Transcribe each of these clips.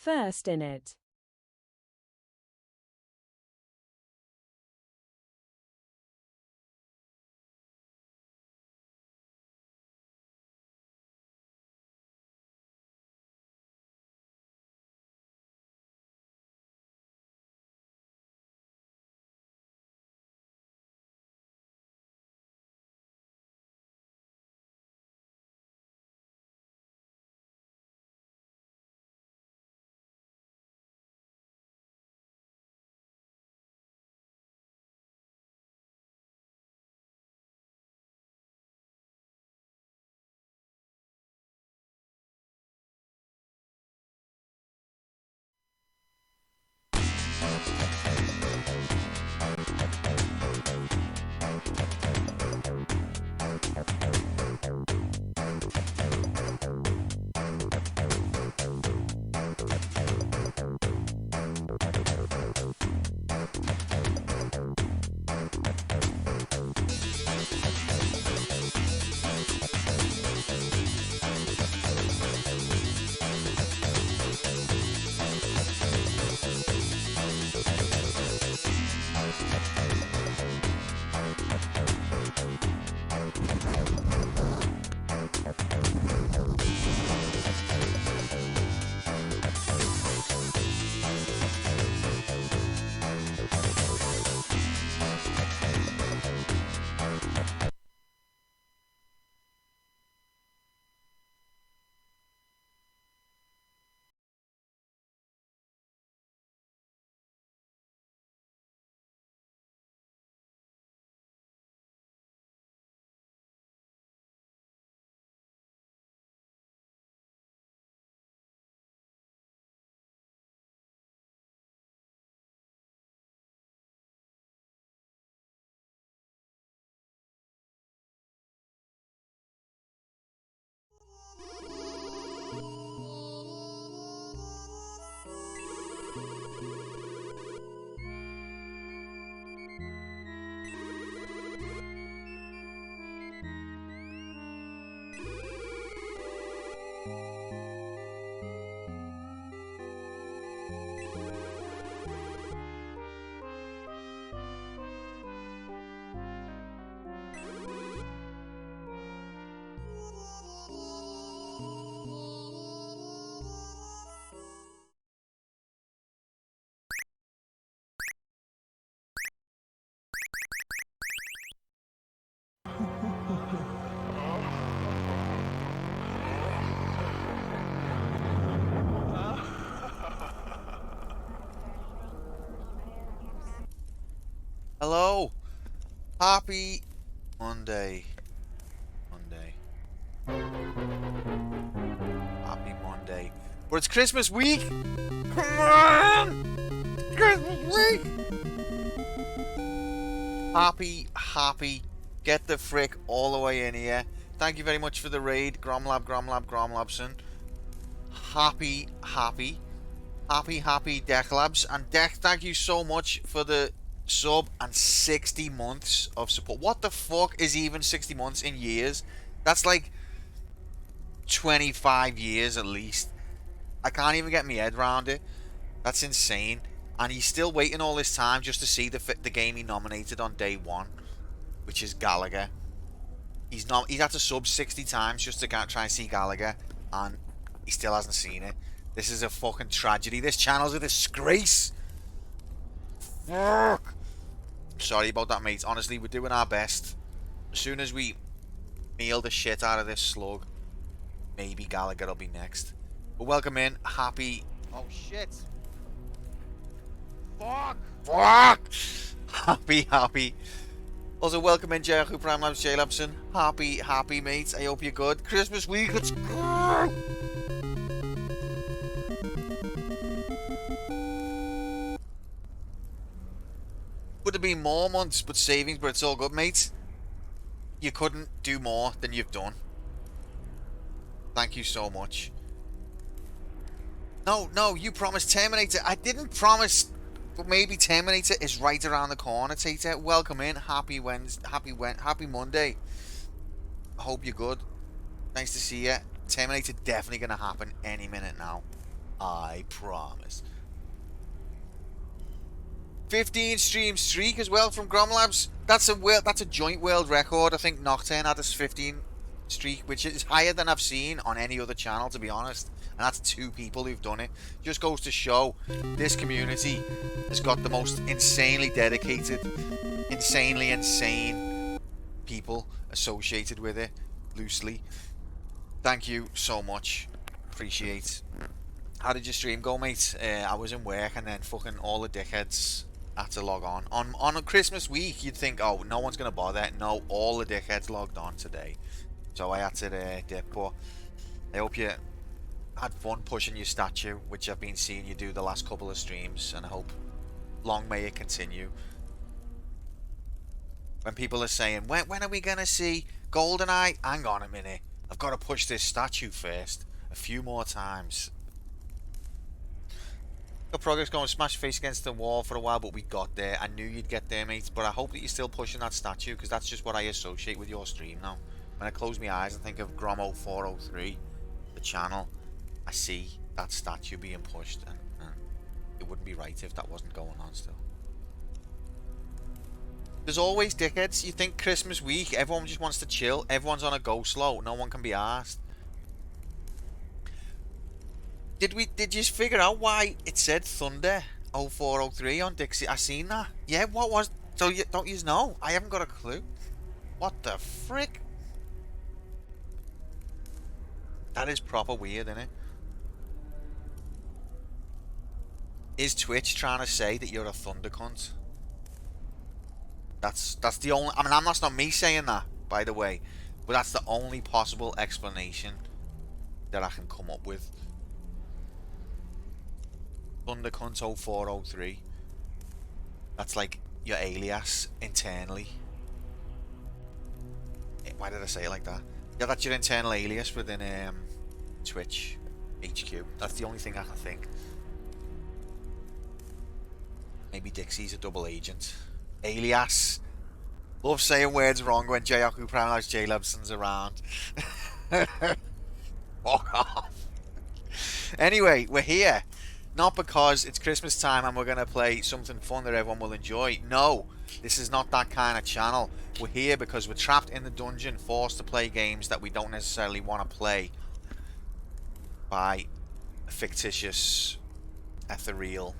first in it. Hello. Happy Monday. Happy Monday. But it's Christmas week. Come on. Christmas week. Happy. Get the frick all the way in here. Thank you very much for the raid. Gromlabson. Happy, Dechlabs. And Dech, thank you so much for the sub and 60 months of support. What the fuck is even 60 months in years? That's like 25 years at least. I can't even get my head around it. That's insane. And he's still waiting all this time just to see the game he nominated on day one, which is Gallagher. He's had to sub 60 times just to try and see Gallagher, and he still hasn't seen it. This is a fucking tragedy. This channel's a disgrace. Fuck. Sorry about that, mate. Honestly, we're doing our best. As soon as we meal the shit out of this slug, maybe Gallagher will be next. But welcome in. Happy... Oh, shit. Fuck. Happy. Also, welcome in, Jericho Prime Labs, J Labson. Happy, mates. I hope you're good. Christmas week, let's go! Would have been more months, but savings, but it's all good, mates. You couldn't do more than you've done. Thank you so much. No, you promised Terminator. I didn't promise, but maybe Terminator is right around the corner, Tater. Welcome in. Happy Monday. I hope you're good. Nice to see you. Terminator definitely going to happen any minute now. I promise. 15 stream streak as well from Gromlabs. That's a joint world record. I think Nocturne had a 15 streak, which is higher than I've seen on any other channel, to be honest. And that's two people who've done it. Just goes to show this community has got the most insanely dedicated, insanely insane people associated with it loosely. Thank you so much. Appreciate. How did your stream go, mate? I was in work and then fucking all the dickheads had to log on. On a Christmas week, you'd think, oh, no one's gonna bother. No, all the dickheads logged on today, so I had to dip. But I hope you had fun pushing your statue, which I've been seeing you do the last couple of streams, and I hope long may it continue. When people are saying, when are we gonna see GoldenEye? Hang on a minute, I've got to push this statue first a few more times. Got progress going, smash your face against the wall for a while, but we got there. I knew you'd get there, mate, but I hope that you're still pushing that statue, because that's just what I associate with your stream now. When I close my eyes and think of Gromo403, the channel, I see that statue being pushed, and it wouldn't be right if that wasn't going on still. There's always dickheads. You think Christmas week, everyone just wants to chill, everyone's on a go slow, no one can be asked. Did you figure out why it said Thunder 0403 on Dixie? I seen that. Yeah, what was, so you don't you know? I haven't got a clue. What the frick? That is proper weird, isn't it? Is Twitch trying to say that you're a Thunder cunt? That's the only, I mean, that's not me saying that, by the way, but that's the only possible explanation that I can come up with. Thunder cunt 0403. That's like your alias internally. Why did I say it like that? Yeah, that's your internal alias within Twitch HQ. That's the only thing I can think. Maybe Dixie's a double agent. Alias. Love saying words wrong when Jayaku Prowler's J Lebson's around. Fuck off. Anyway, we're here. Not because it's Christmas time and we're going to play something fun that everyone will enjoy. No, this is not that kind of channel. We're here because we're trapped in the dungeon, forced to play games that we don't necessarily want to play by a fictitious, ethereal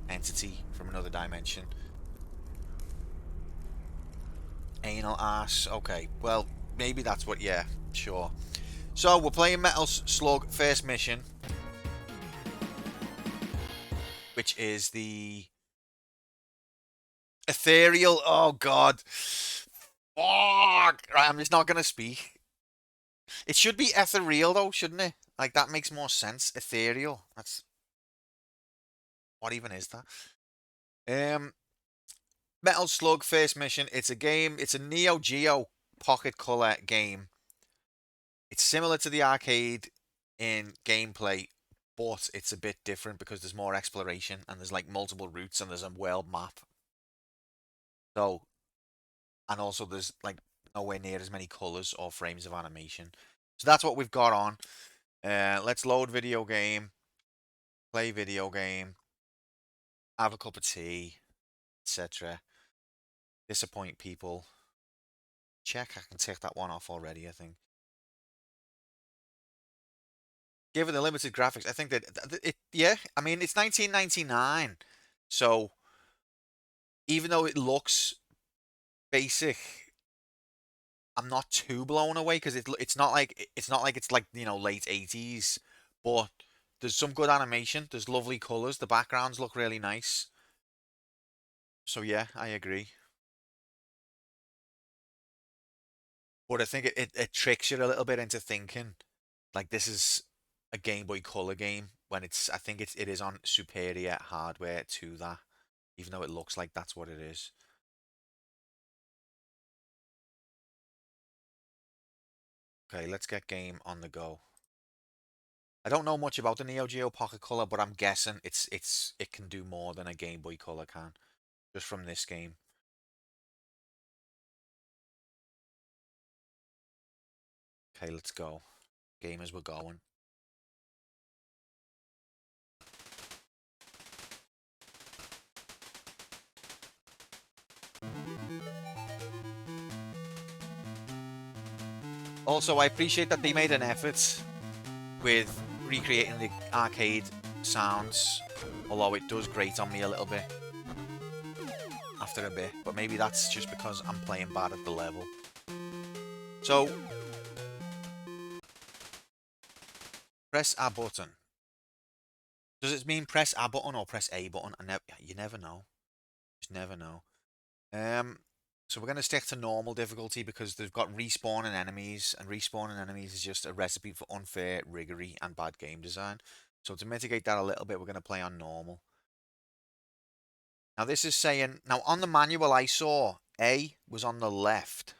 entity from another dimension. Anal ass. Okay, well, maybe that's what, yeah, sure. So, we're playing Metal Slug first mission, which is the ethereal. Oh, God. Fuck! Right, I'm just not going to speak. It should be ethereal, though, shouldn't it? Like, that makes more sense. Ethereal. That's. What even is that? Metal Slug first mission. It's a game. It's a Neo Geo Pocket Color game. It's similar to the arcade in gameplay, but it's a bit different because there's more exploration and there's like multiple routes and there's a world map. So, and also there's like nowhere near as many colors or frames of animation. So that's what we've got on. Let's load video game, play video game, have a cup of tea, etc. Disappoint people. Check, I can tick that one off already, I think. Given the limited graphics, I think that it, yeah, I mean, it's 1999. So even though it looks basic, I'm not too blown away because it's like late 80s, but there's some good animation. There's lovely colors. The backgrounds look really nice. So yeah, I agree. But I think it tricks you a little bit into thinking like this is a Game Boy Color game when I think it is on superior hardware to that, even though it looks like that's what it is. Okay, let's get game on the go. I don't know much about the Neo Geo Pocket Color, but I'm guessing it can do more than a Game Boy Color can, just from this game. Okay, let's go. Gamers, we're going. Also, I appreciate that they made an effort with recreating the arcade sounds, although it does grate on me a little bit after a bit, but maybe that's just because I'm playing bad at the level. So, press A button. Does it mean press A button or press A button? You never know. Just never know. So we're going to stick to normal difficulty because they've got respawning enemies, and respawning enemies is just a recipe for unfair riggery and bad game design. So to mitigate that a little bit, we're going to play on normal. Now this is saying, now on the manual I saw, A was on the left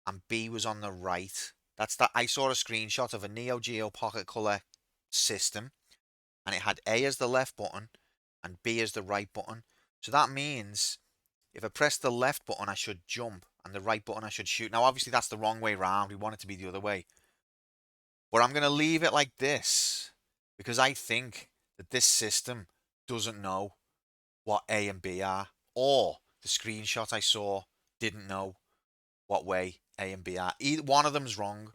and B was on the right. I saw a screenshot of a Neo Geo Pocket Color system, and it had A as the left button and B as the right button. So that means if I press the left button, I should jump, and the right button, I should shoot. Now, obviously, that's the wrong way round. We want it to be the other way. But I'm going to leave it like this because I think that this system doesn't know what A and B are, or the screenshot I saw didn't know what way A and B are. Either one of them's wrong.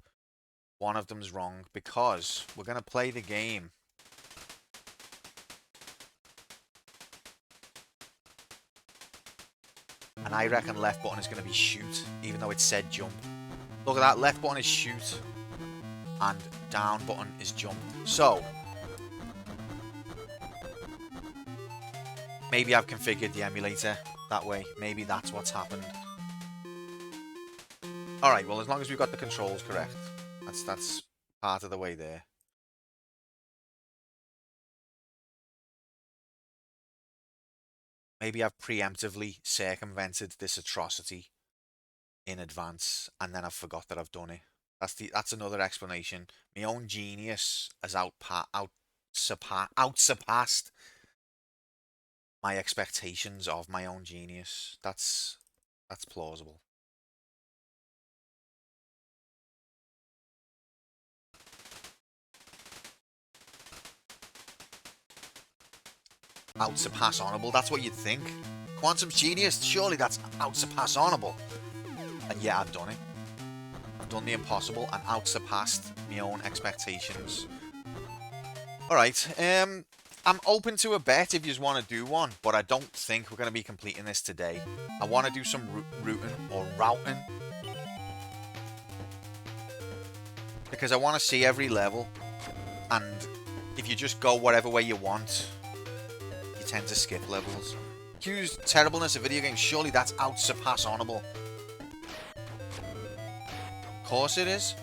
One of them's wrong because we're going to play the game. And I reckon left button is going to be shoot, even though it said jump. Look at that, left button is shoot, and down button is jump. So, maybe I've configured the emulator that way. Maybe that's what's happened. Alright, well, as long as we've got the controls correct. That's part of the way there. Maybe I've preemptively circumvented this atrocity in advance, and then I've forgot that I've done it. That's another explanation. My own genius has outsurpassed my expectations of my own genius. That's plausible. Outsurpass honorable, that's what you'd think. Quantum's genius, surely that's outsurpass honorable. And yeah, I've done it. I've done the impossible and outsurpassed my own expectations. Alright, I'm open to a bet if you just want to do one, but I don't think we're going to be completing this today. I want to do some routing or routing, because I want to see every level, and if you just go whatever way you want, you tend to skip levels. Q's terribleness of video games, surely that's outsurpass honorable. Of course it is.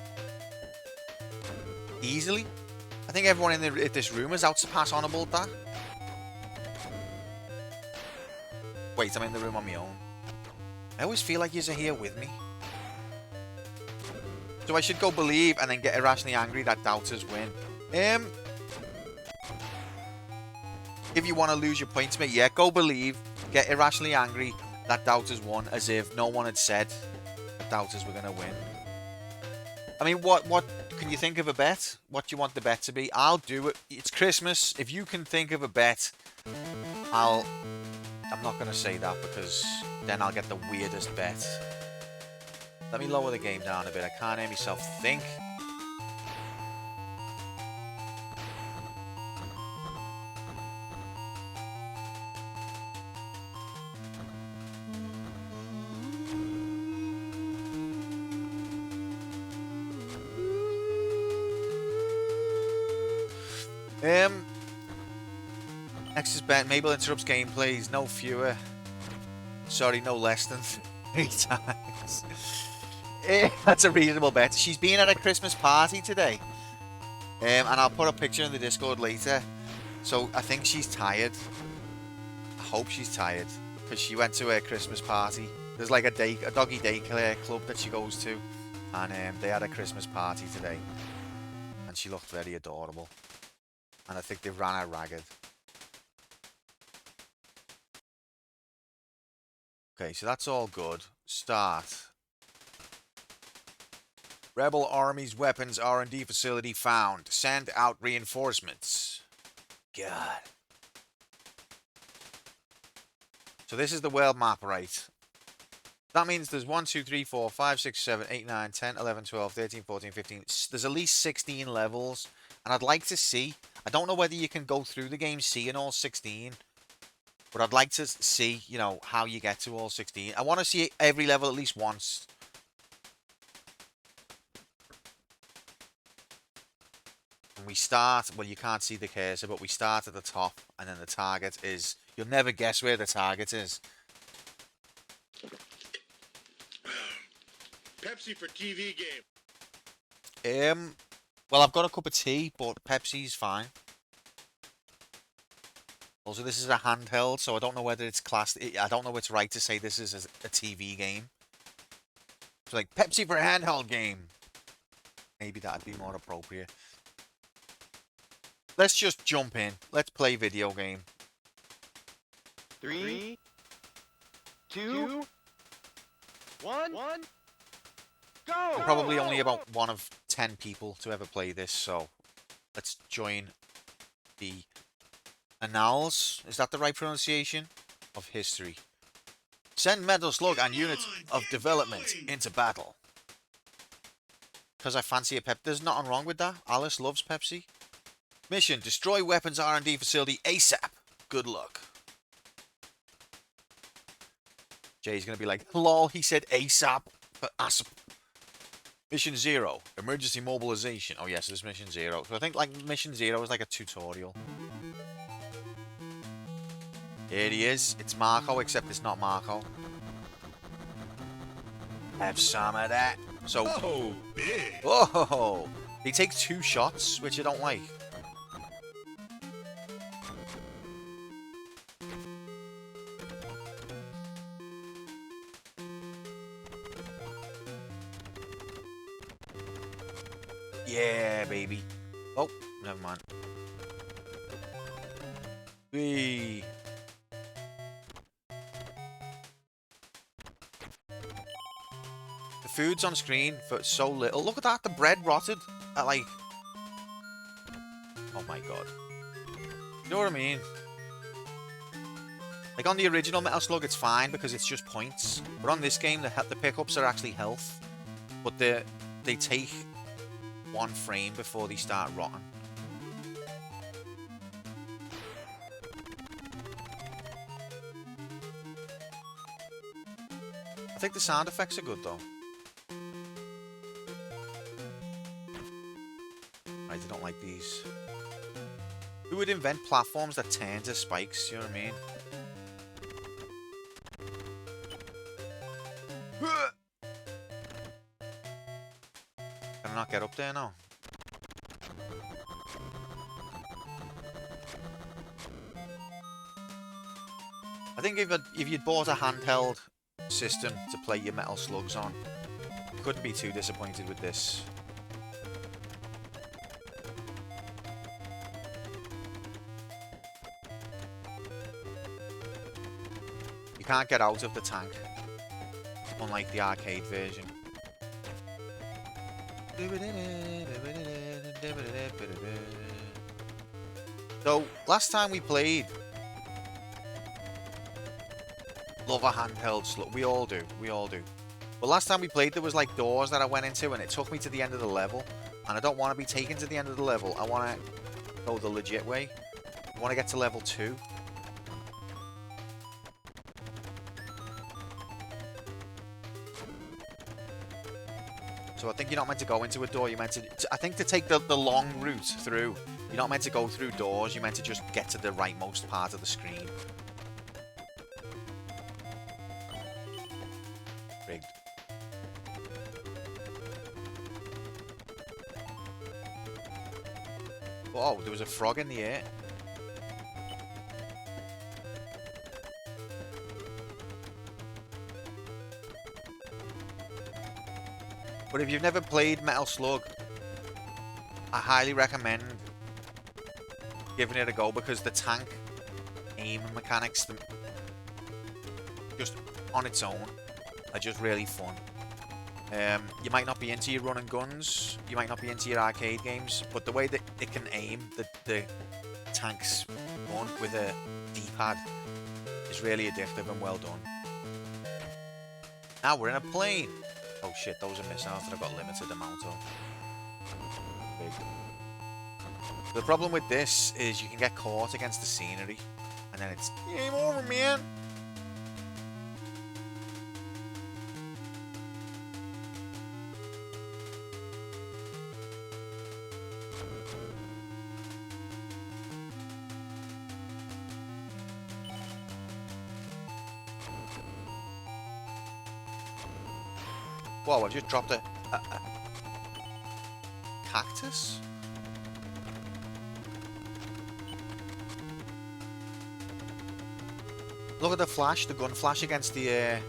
Easily. I think everyone in this room is outsurpass honorable at that. Wait, I'm in the room on my own. I always feel like you're here with me. So I should go believe and then get irrationally angry that doubters win. If you want to lose your points, mate, yeah, go believe. Get irrationally angry that doubters won, as if no one had said that doubters were going to win. I mean, what can you think of a bet? What do you want the bet to be? I'll do it. It's Christmas. If you can think of a bet, I'm not going to say that because then I'll get the weirdest bet. Let me lower the game down a bit. I can't hear myself think. Next is bet. Mabel interrupts gameplays. No fewer. Sorry, no less than 3 times. That's a reasonable bet. She's been at a Christmas party today. And I'll put a picture in the Discord later. So I think she's tired. I hope she's tired. Because she went to a Christmas party. There's like a doggy daycare club that she goes to. And they had a Christmas party today. And she looked very adorable. And I think they ran her ragged. Okay, so that's all good. Start. Rebel Army's weapons R&D facility found. Send out reinforcements. God. So this is the world map, right? That means there's 1, 2, 3, 4, 5, 6, 7, 8, 9, 10, 11, 12, 13, 14, 15. There's at least 16 levels. And I'd like to see. I don't know whether you can go through the game seeing all 16. But I'd like to see, you know, how you get to all 16. I want to see every level at least once. And we start, well, you can't see the cursor, but we start at the top, and then the target is, you'll never guess where the target is. Pepsi for TV game. Well, I've got a cup of tea, but Pepsi's fine. Also, this is a handheld, so I don't know whether it's classed. I don't know what's right to say this is a TV game. It's like Pepsi for a handheld game. Maybe that'd be more appropriate. Let's just jump in. Let's play video game. 3, 2, 1, go! We're probably only about one of 10 people to ever play this, so let's join the annals. Is that the right pronunciation? Of history. Send Metal Slug and units of development into battle. Because I fancy a Pepsi. There's nothing wrong with that. Alice loves Pepsi. Mission: destroy weapons R&D facility ASAP. Good luck. Jay's going to be like, lol, he said ASAP. Mission 0. Emergency mobilization. Oh, yes, this is Mission 0. So I think like Mission 0 is like a tutorial. Here he is. It's Marco, except it's not Marco. Have some of that. So, Oh, big. whoa! He takes 2 shots, which I don't like. Yeah, baby. Oh, never mind. Whee. The food's on screen for so little. Look at that, the bread rotted at like... Oh my god. You know what I mean? Like on the original Metal Slug it's fine because it's just points. But on this game the pickups are actually health. But they take 1 frame before they start rotting. I think the sound effects are good though. I don't like these. Who would invent platforms that turn to spikes? You know what I mean? Can I not get up there now? I think if you'd bought a handheld system to play your Metal Slugs on, you couldn't be too disappointed with this. You can't get out of the tank, unlike the arcade version. So, last time we played, love a handheld slug. We all do. We all do. But last time we played, there was like doors that I went into, and it took me to the end of the level. And I don't want to be taken to the end of the level. I want to go the legit way. I want to get to level 2. So I think you're not meant to go into a door. You're meant to... I think to take the long route through, you're not meant to go through doors. You're meant to just get to the rightmost part of the screen. Rigged. Oh, there was a frog in the air. But if you've never played Metal Slug, I highly recommend giving it a go because the tank aim mechanics, just on its own, are just really fun. You might not be into your run and guns, you might not be into your arcade games, but the way that it can aim the tank's gun with a D-pad is really addictive and well done. Now we're in a plane. Oh shit, those are missiles that I've got limited amount of. Big. The problem with this is you can get caught against the scenery, and then it's game over, man. Whoa, I've just dropped a cactus? Look at the flash, the gun flash against the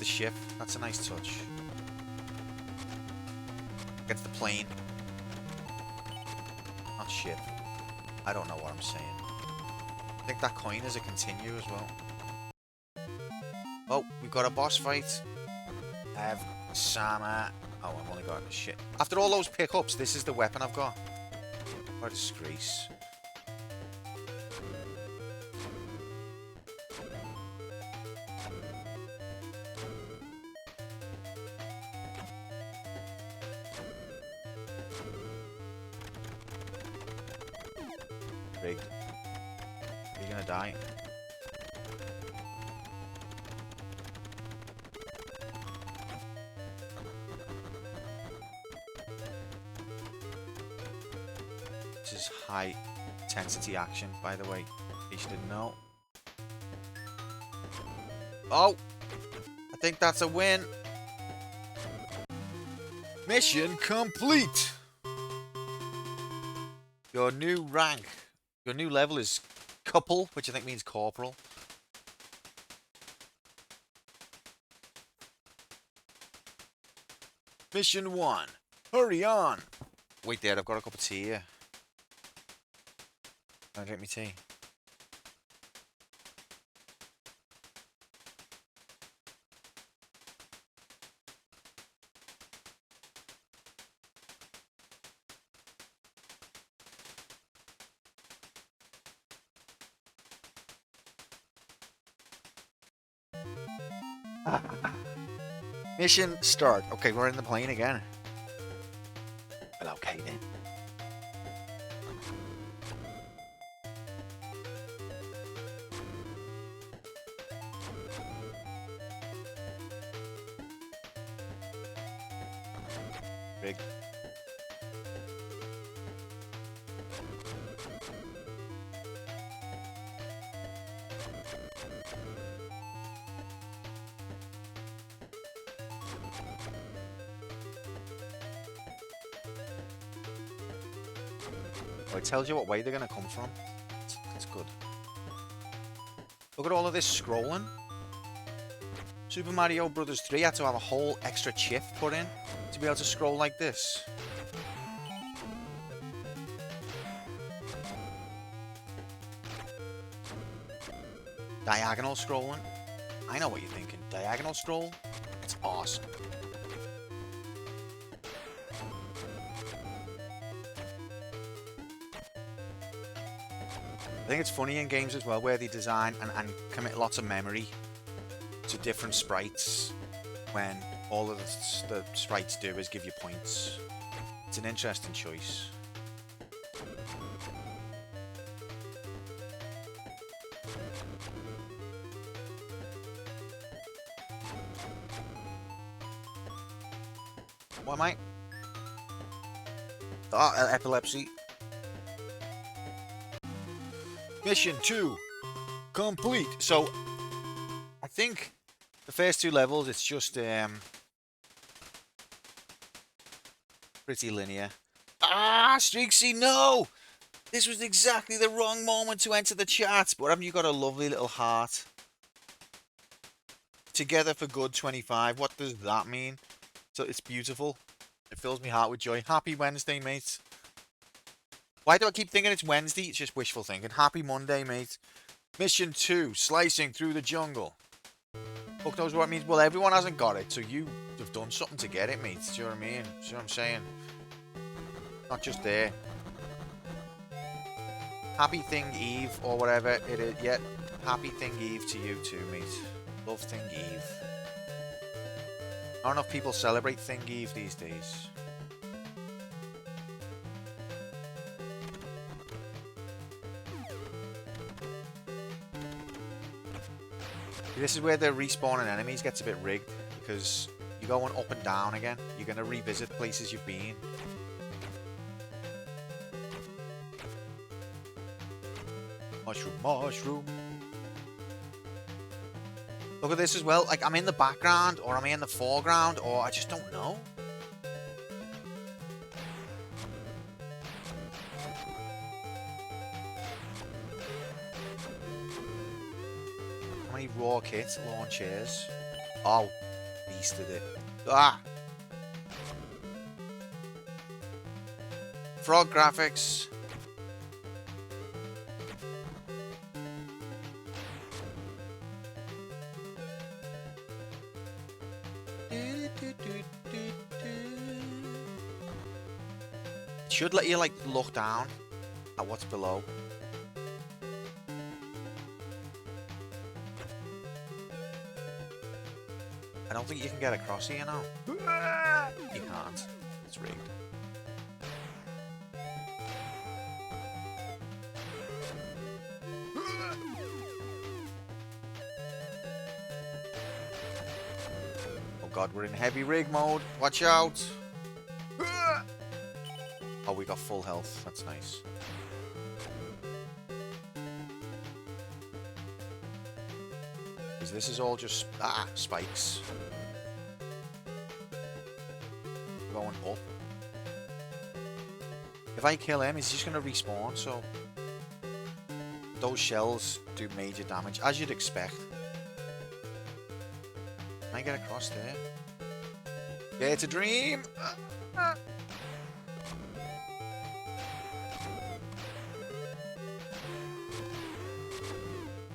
ship. That's a nice touch. Against the plane. Not ship. I don't know what I'm saying. I think that coin is a continue as well. Oh, we've got a boss fight. Sama. Oh, I've only got shit. After all those pickups, this is the weapon I've got. What a disgrace. Rigged. You're gonna die. This is high intensity action, by the way, in case you didn't know. Oh! I think that's a win. Mission complete! Your new rank, your new level is couple, which I think means corporal. Mission 1. Hurry on! Wait there, I've got a cup of tea here. Can I drink me tea? Mission start. Okay, we're in the plane again. Well, okay then. Big. Oh, it tells you what way they're going to come from. That's good. Look at all of this scrolling. Super Mario Bros. 3 had to have a whole extra chip put in to be able to scroll like this. Diagonal scrolling. I know what you're thinking. Diagonal scroll? It's awesome. I think it's funny in games as well where they design and commit lots of memory to different sprites when all of the sprites do is give you points. It's an interesting choice. What am I? Oh, epilepsy. Mission 2 complete. So I think the first two levels it's just pretty linear. Ah, Streaksy, no! This was exactly the wrong moment to enter the chat. But haven't you got a lovely little heart? Together for good 25. What does that mean? So it's beautiful. It fills my heart with joy. Happy Wednesday, mate. Why do I keep thinking it's Wednesday? It's just wishful thinking. Happy Monday, mate. Mission 2, slicing through the jungle. Fuck knows what it means. Well, everyone hasn't got it, so you have done something to get it, mate. Do you know what I mean? Do you know what I'm saying? Not just there. Happy Thing Eve, or whatever it is. Yeah, Happy Thing Eve to you too, mate. Love Thing Eve. Not enough people celebrate Thing Eve these days. This is where the respawning enemies gets a bit rigged, because you're going up and down again. You're going to revisit places you've been. Mushroom, mushroom. Look at this as well. Like, I'm in the background, or I'm in the foreground, or I just don't know. How many raw kits, launchers? Oh, beasted it. Ah! Frog graphics. It should let you, like, look down at what's below. I don't think you can get across here now. You can't. It's rigged. Oh god, we're in heavy rig mode. Watch out. Oh, we got full health. That's nice. Because this is all just spikes. Going up. If I kill him, he's just going to respawn, so those shells do major damage, as you'd expect. Can I get across there? Yeah, it's a dream!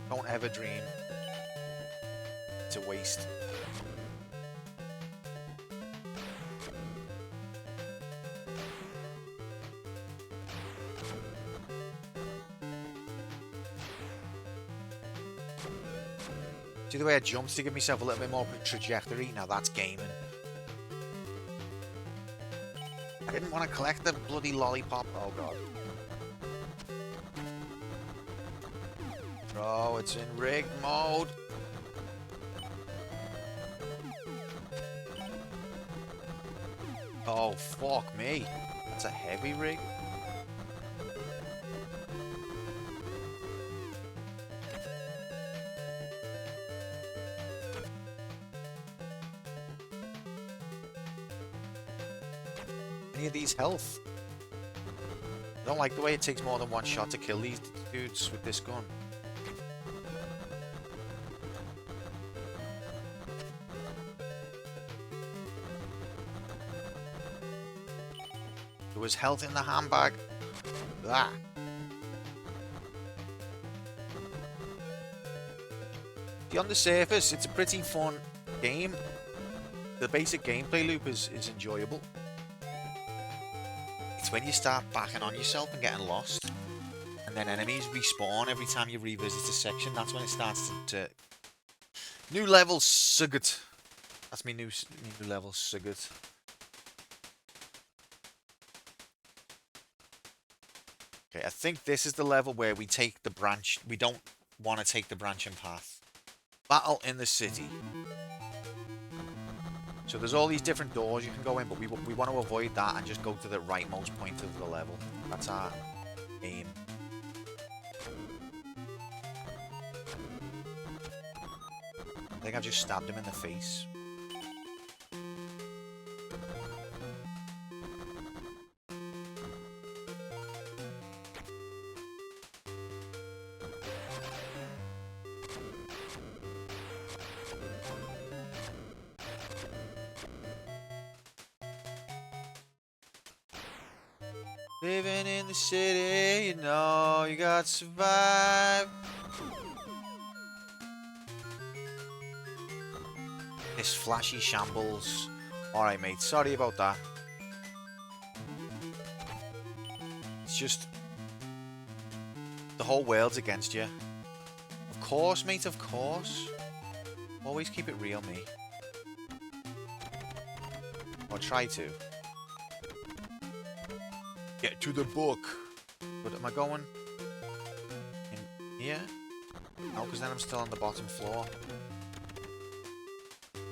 Don't ever dream. It's a waste. See the way I jumped to give myself a little bit more trajectory? Now that's gaming. I didn't want to collect the bloody lollipop. Oh god. Bro, it's in rigged mode. Oh, fuck me. That's a heavy rig. Any of these health? I don't like the way it takes more than one shot to kill these dudes with this gun. There was health in the handbag. Ah. See, on the surface, it's a pretty fun game. The basic gameplay loop is enjoyable. It's when you start backing on yourself and getting lost, and then enemies respawn every time you revisit a section. That's when it starts to new level sugat. That's me new level sugat. Okay, I think this is the level where we take the branch. We don't want to take the branching path. Battle in the city. So there's all these different doors you can go in, but we want to avoid that and just go to the rightmost point of the level. That's our aim. I think I've just stabbed him in the face. Living in the city, you know, you got to survive. This flashy shambles. Alright, mate, sorry about that. It's just... the whole world's against you. Of course, mate, of course. Always keep it real, me. Or try to. Get to the book. But am I going in here? No, because then I'm still on the bottom floor. Can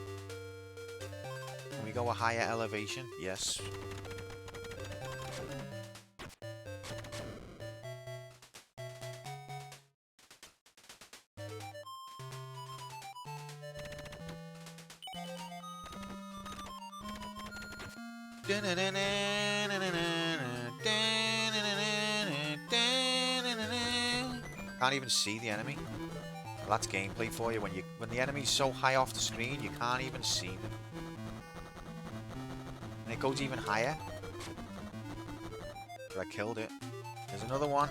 we go a higher elevation? Yes. Can't even see the enemy. Well, that's gameplay for you. When the enemy's so high off the screen, you can't even see them. And it goes even higher. But I killed it. There's another one.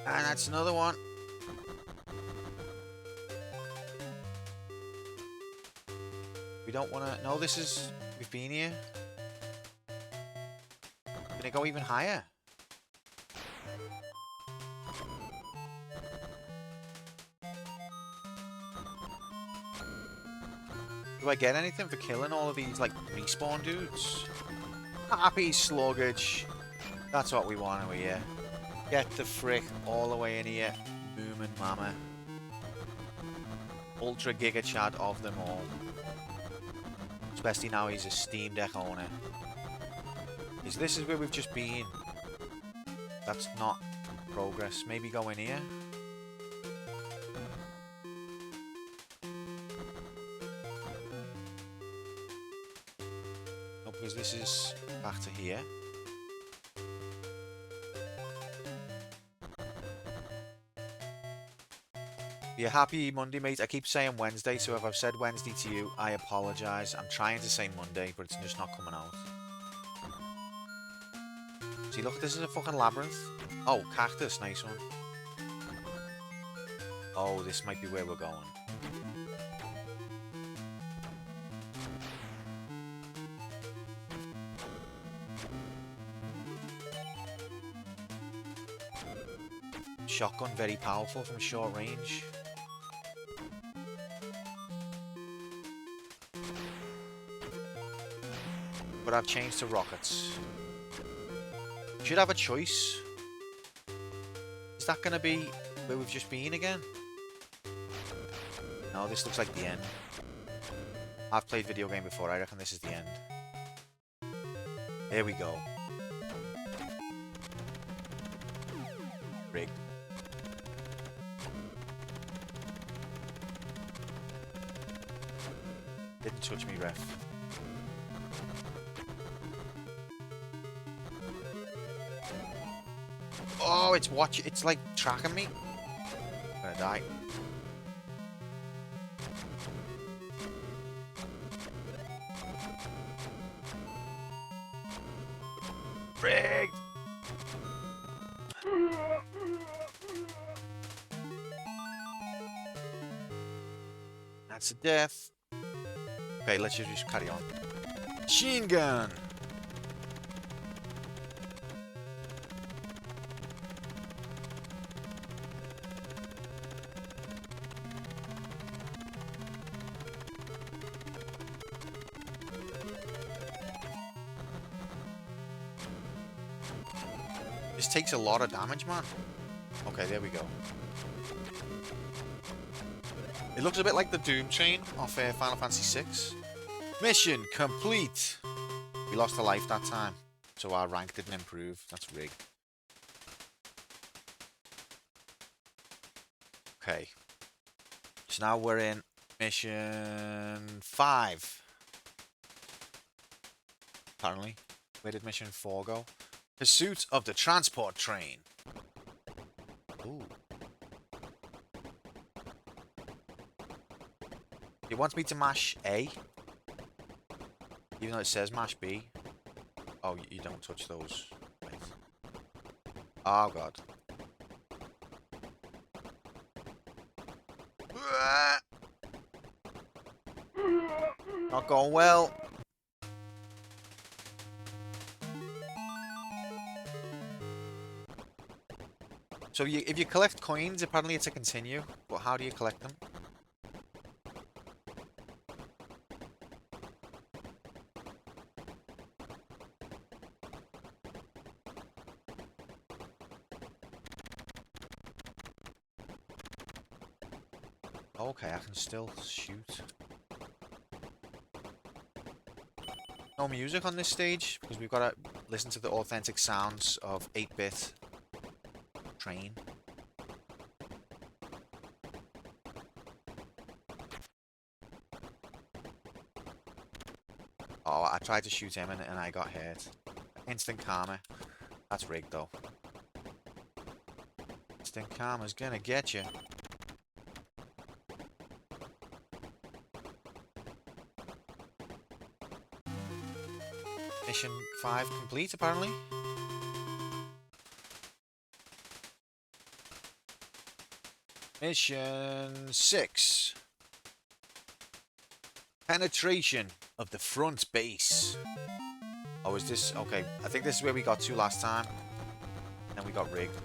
And that's another one. We don't want to... No, this is... We've been here. Can it go even higher? Do I get anything for killing all of these, like, respawn dudes? Happy sluggage. That's what we want over here. Get the frick all the way in here. Booming mama. Ultra Giga Chad of them all. Especially now he's a Steam Deck owner. This is where we've just been. That's not progress. Maybe go in here. No, because this is back to here. Be a happy Monday, mate. I keep saying Wednesday, so if I've said Wednesday to you, I apologise. I'm trying to say Monday, but it's just not coming out. See, look, this is a fucking labyrinth. Oh, cactus, nice one. Oh, this might be where we're going. Shotgun, very powerful from short range. But I've changed to rockets. Should have a choice. Is that going to be where we've just been again? No, this looks like the end. I've played video game before, I reckon this is the end. There we go. Rigged. Didn't touch me, ref. Oh, it's like tracking me. I'm gonna die. Rigged. That's a death. Okay, let's just carry on. Machine gun. This takes a lot of damage, man. Okay, there we go. It looks a bit like the Doom train off Final Fantasy VI. Mission complete! We lost a life that time, so our rank didn't improve. That's rigged. Okay. So now we're in mission 5. Apparently. Where did mission 4 go? Pursuit of the transport train. Ooh. It wants me to mash A. Even though it says mash B. Oh, you don't touch those. Right. Oh, God. Not going well. So if you collect coins, apparently it's a continue. But how do you collect them? Okay, I can still shoot. No music on this stage because we've got to listen to the authentic sounds of 8-bit train. Oh, I tried to shoot him and I got hit. Instant karma. That's rigged though. Instant karma's gonna get you. Mission 5 complete, apparently. Mission 6. Penetration of the front base. Oh, is this... Okay, I think this is where we got to last time. And then we got rigged.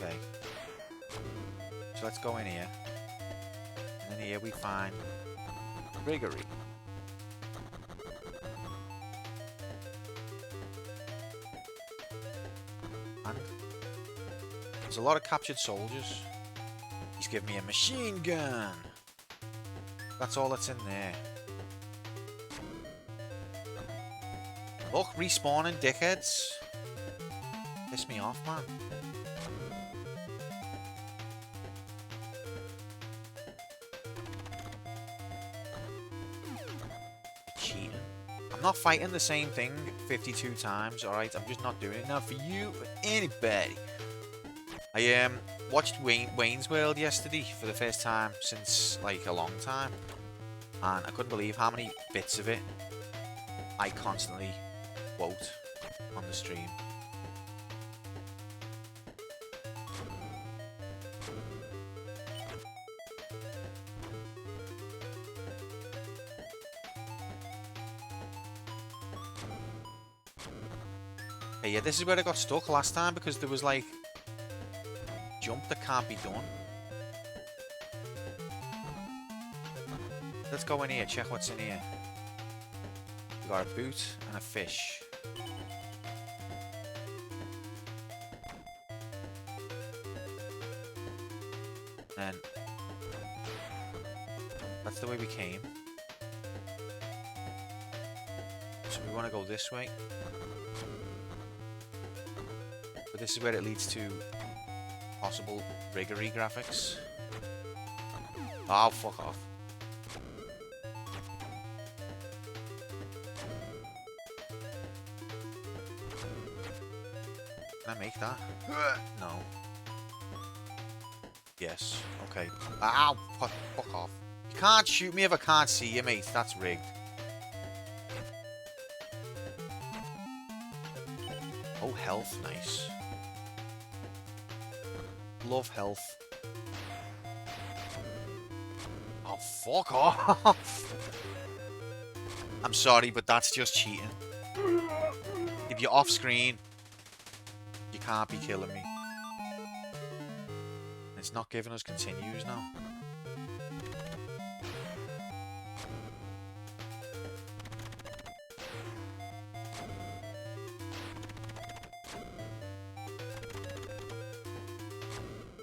Okay. So let's go in here. And in here we find riggery. And there's a lot of captured soldiers. He's giving me a machine gun. That's all that's in there. Look, respawning dickheads. Piss me off, man. Cheating. I'm not fighting the same thing 52 times, alright? I'm just not doing it now for you or anybody. I watched Wayne's World yesterday for the first time since like a long time. And I couldn't believe how many bits of it I constantly quote on the stream. Okay, yeah, this is where I got stuck last time because there was like jump that can't be done. Let's go in here, check what's in here. We got a boot and a fish. And that's the way we came. So we want to go this way. But this is where it leads to possible riggery graphics. Oh, fuck off. Can I make that? No. Yes. Okay. Ow! Fuck off. You can't shoot me if I can't see you, mate. That's rigged. Oh, health. Nice. Love health. Oh, fuck off! I'm sorry, but that's just cheating. If you're off screen, you can't be killing me. It's not giving us continues now.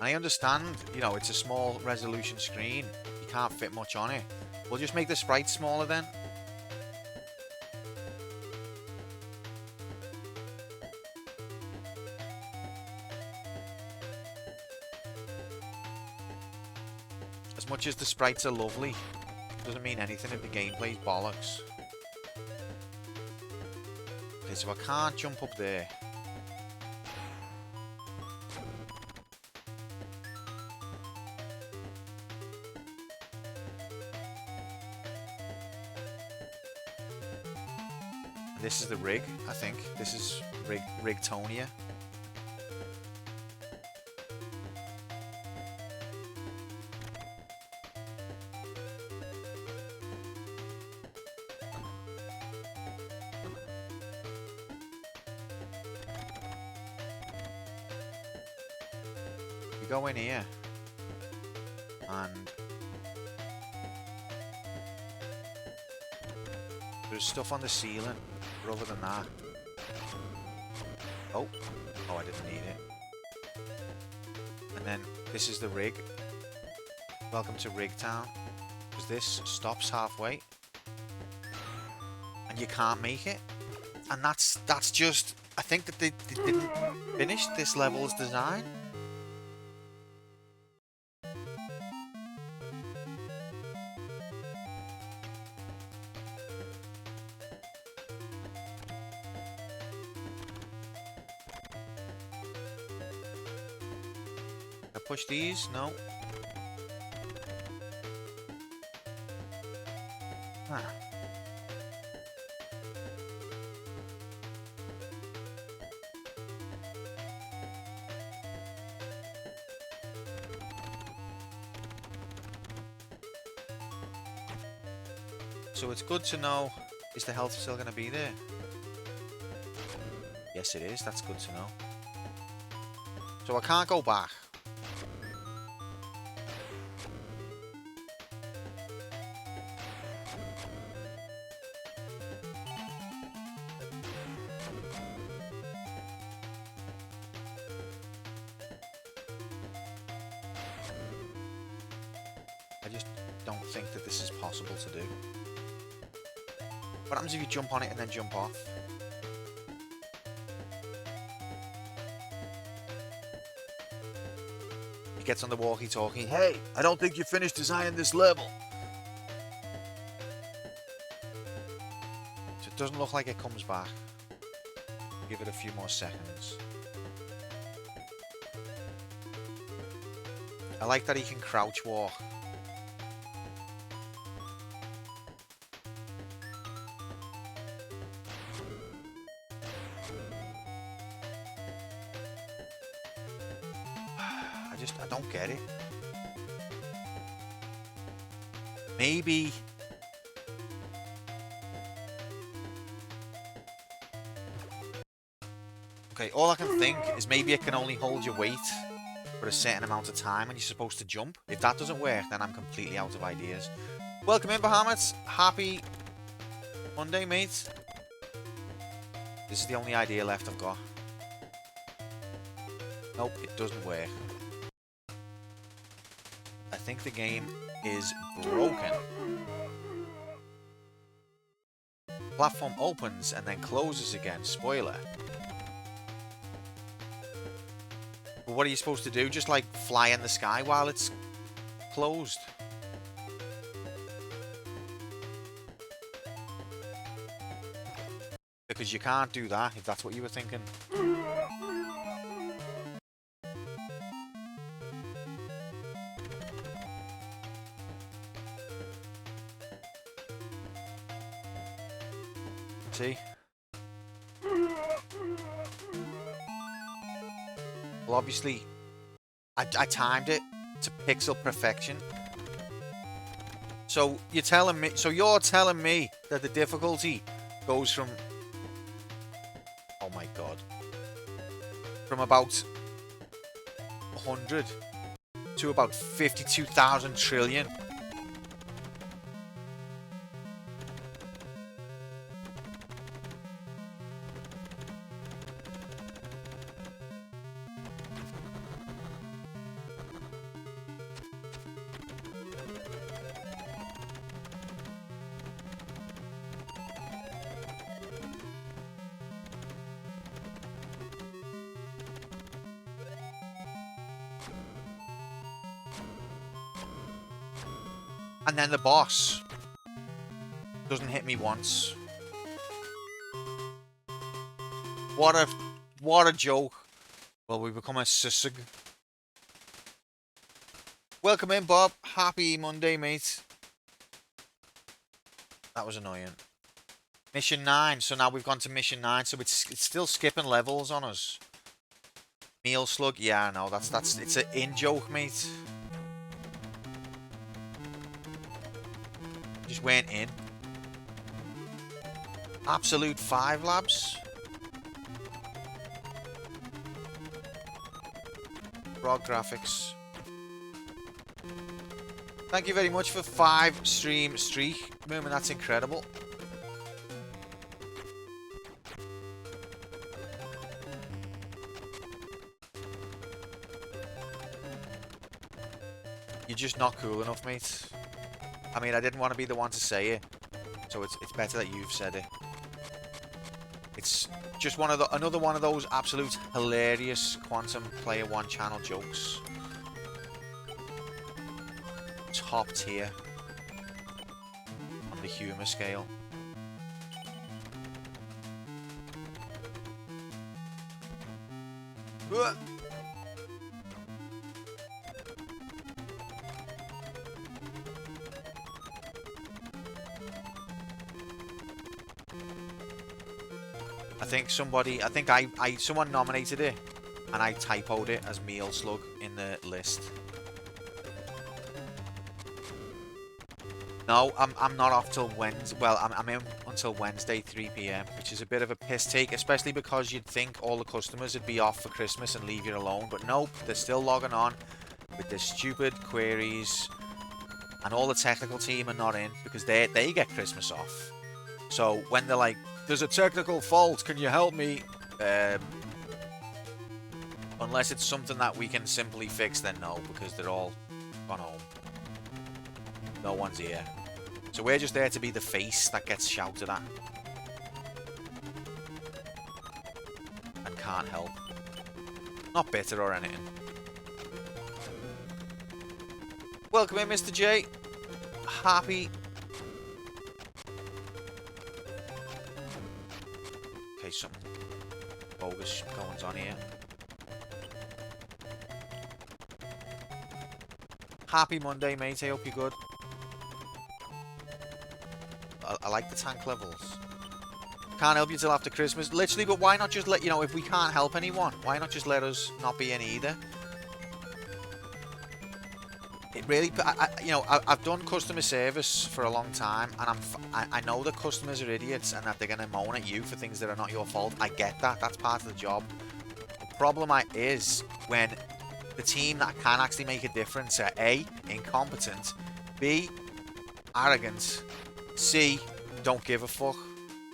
I understand, you know, it's a small resolution screen. You can't fit much on it. We'll just make the sprites smaller then. As much as the sprites are lovely, doesn't mean anything if the gameplay's bollocks. Okay, so I can't jump up there. This is the rig, I think. This is Rigtonia. You go in here and there's stuff on the ceiling, but other than that... Oh, I didn't need it. And then this is the rig. Welcome to Rig Town. Because this stops halfway. And you can't make it. And that's just... I think that they didn't finish this level's design. Push these? No. Ah. So it's good to know, is the health still going to be there? Yes it is, that's good to know. So I can't go back. I just don't think that this is possible to do. What happens if you jump on it and then jump off? He gets on the walkie-talkie. Hey, I don't think you finished designing this level. So it doesn't look like it comes back. Give it a few more seconds. I like that he can crouch walk. I don't get it. Maybe... Okay, all I can think is maybe it can only hold your weight for a certain amount of time and you're supposed to jump. If that doesn't work, then I'm completely out of ideas. Welcome in, Bahamut. Happy Monday, mate. This is the only idea left I've got. Nope, it doesn't work. I think the game is broken. Platform opens and then closes again. Spoiler. But what are you supposed to do? Just like fly in the sky while it's closed? Because you can't do that if that's what you were thinking. See? Well, obviously, I timed it to pixel perfection. So you're telling me that the difficulty goes from, oh my god, from about 100 to about 52,000 trillion. And then the boss doesn't hit me once. What a joke. Well, we become a Slug. Welcome in, Bob. Happy Monday, mate. That was annoying. Mission 9. So now we've gone to mission 9. So it's still skipping levels on us. Meal slug. Yeah, I know. It's an in-joke, mate. Just went in. Absolute 5 labs. Raw graphics. Thank you very much for 5 stream streak. Moomin, that's incredible. You're just not cool enough, mate. I mean, I didn't want to be the one to say it, so it's better that you've said it. It's just another one of those absolute hilarious Quantum Player One channel jokes. Top tier on the humour scale. Someone nominated it, and I typoed it as Meal Slug in the list. No, I'm not off till Wednesday. Well, I'm in until Wednesday, 3 PM, which is a bit of a piss take, especially because you'd think all the customers would be off for Christmas and leave you alone, but nope, they're still logging on with their stupid queries, and all the technical team are not in because they get Christmas off. So when they're like, "There's a technical fault, can you help me?" Unless it's something that we can simply fix, then no, because they're all gone home. No one's here. So we're just there to be the face that gets shouted at. And can't help. Not bitter or anything. Welcome in, Mr. J. Happy. Okay, something bogus goings on here. Happy Monday, mate. I hope you're good. I like the tank levels. Can't help you till after Christmas. Literally, but why not just let, if we can't help anyone, why not just let us not be in either? It really, I've done customer service for a long time, and I know that customers are idiots and that they're going to moan at you for things that are not your fault. I get that. That's part of the job. The problem is when the team that can actually make a difference are A, incompetent, B, arrogant, C, don't give a fuck.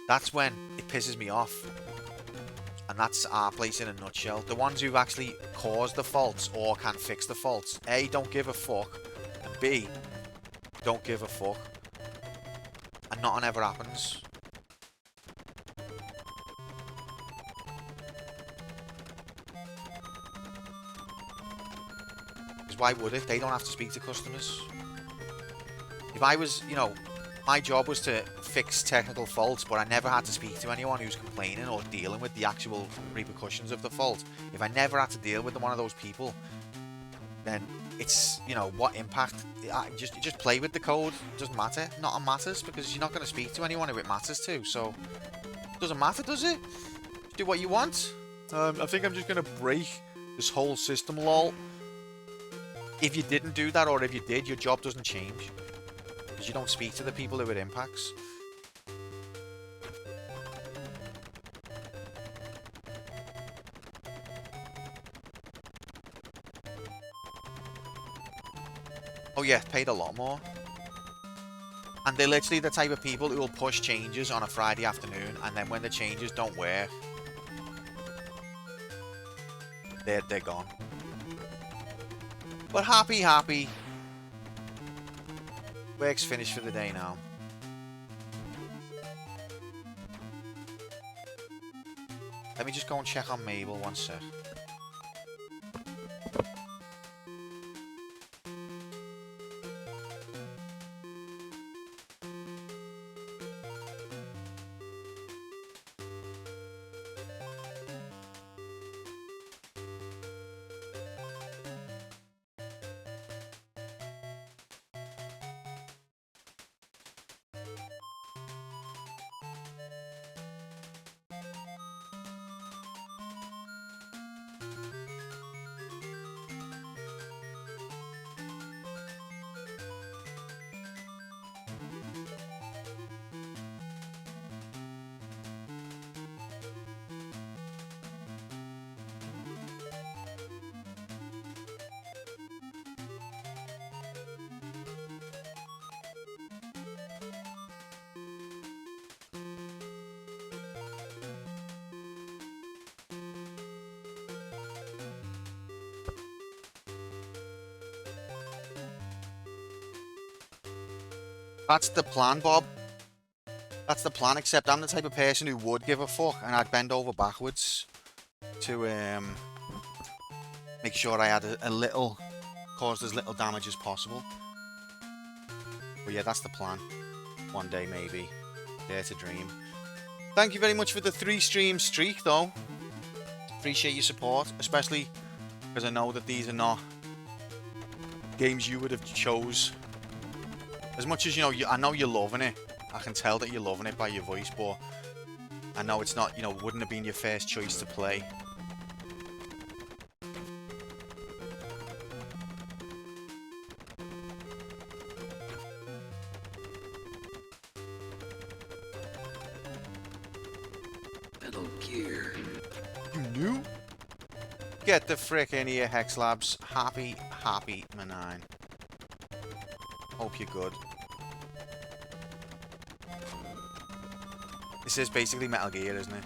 That's when it pisses me off. And that's our place in a nutshell. The ones who've actually caused the faults or can fix the faults. A, don't give a fuck. And B, don't give a fuck. And nothing ever happens. Because why would it? They don't have to speak to customers. If I was, my job was to fix technical faults, but I never had to speak to anyone who's complaining or dealing with the actual repercussions of the fault. If I never had to deal with one of those people, then it's, what impact? Just play with the code. It doesn't matter. Nothing matters because you're not going to speak to anyone who it matters to. So, it doesn't matter, does it? Do what you want. I think I'm just going to break this whole system, lol. If you didn't do that, or if you did, your job doesn't change. Because you don't speak to the people who it impacts. Oh yeah, paid a lot more. And they're literally the type of people who will push changes on a Friday afternoon, and then when the changes don't work, they're gone. But happy. Work's finished for the day now. Let me just go and check on Mabel one sec. That's the plan, Bob. That's the plan, except I'm the type of person who would give a fuck, and I'd bend over backwards to make sure I had a little, caused as little damage as possible. But yeah, that's the plan. One day, maybe. Dare to dream. Thank you very much for the 3-stream streak, though. Appreciate your support, especially because I know that these are not games you would have chose. As much as, you know, I know you're loving it. I can tell that you're loving it by your voice, but I know it's not, you know, wouldn't have been your first choice to play. Metal Gear. You knew? Get the frick in here, Hex Labs. Happy Manine. Hope you're good. This is basically Metal Gear, isn't it?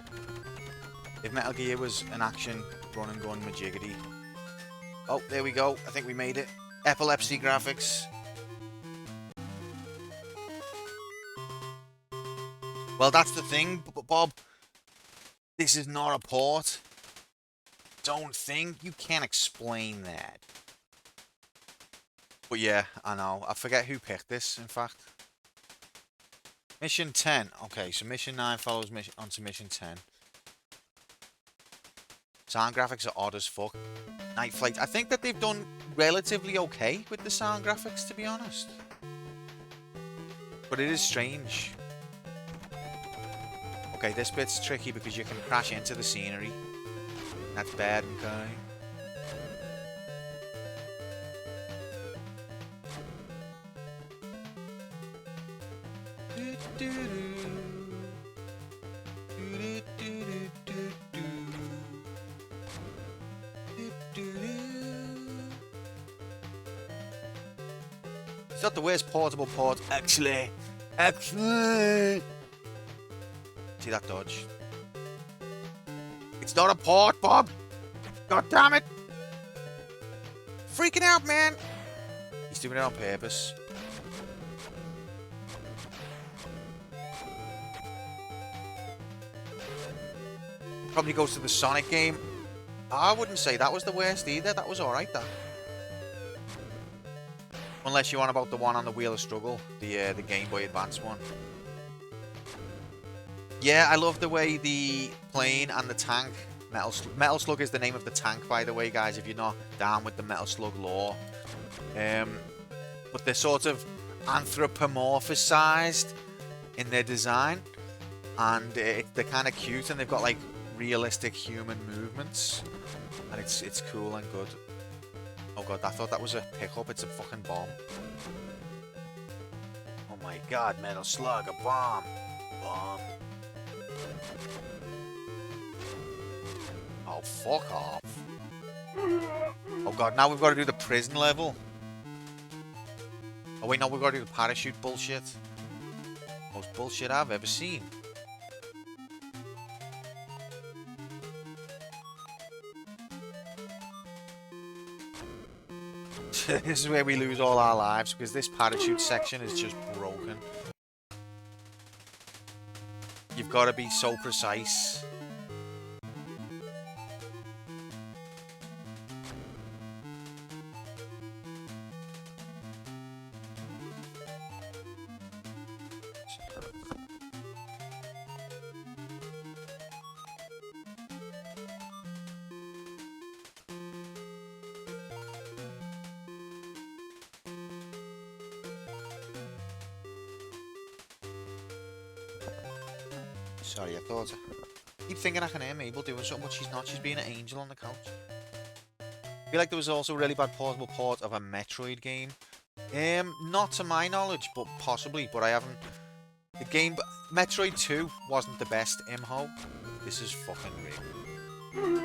If Metal Gear was an action run and gun majiggity. Oh, there we go. I think we made it. Epilepsy graphics. Well, that's the thing, Bob. This is not a port. Don't think. You can't explain that. But yeah, I know. I forget who picked this, in fact. Mission 10. Okay, so Mission 9 follows onto Mission 10. Sound graphics are odd as fuck. Night Flight. I think that they've done relatively okay with the sound graphics, to be honest. But it is strange. Okay, this bit's tricky because you can crash into the scenery. That's bad, okay. It's not the worst portable port, actually. See that dodge? It's not a port, Bob! God damn it! Freaking out, man! He's doing it on purpose. Probably goes to the Sonic game. I wouldn't say that was the worst either. That was alright, that. Unless you're on about the one on the Wheel of Struggle, the Game Boy Advance one. Yeah, I love the way the plane and the tank... Metal Slug is the name of the tank, by the way, guys, if you're not down with the Metal Slug lore. But they're sort of anthropomorphized in their design. And they're kind of cute, and they've got, like, realistic human movements. And it's cool and good. Oh god, I thought that was a pickup. It's a fucking bomb. Oh my god, Metal Slug, a bomb. Bomb. Oh, fuck off. Oh god, now we've got to do the prison level. Oh wait, no, we've got to do the parachute bullshit. Most bullshit I've ever seen. This is where we lose all our lives, because this parachute section is just broken. You've got to be so precise. Sorry, I keep thinking I can hear Mabel doing something, but she's not. She's being an angel on the couch. I feel like there was also a really bad portable port of a Metroid game. Not to my knowledge, but possibly. But I haven't. The game, Metroid 2 wasn't the best. Imho. This is fucking rigged.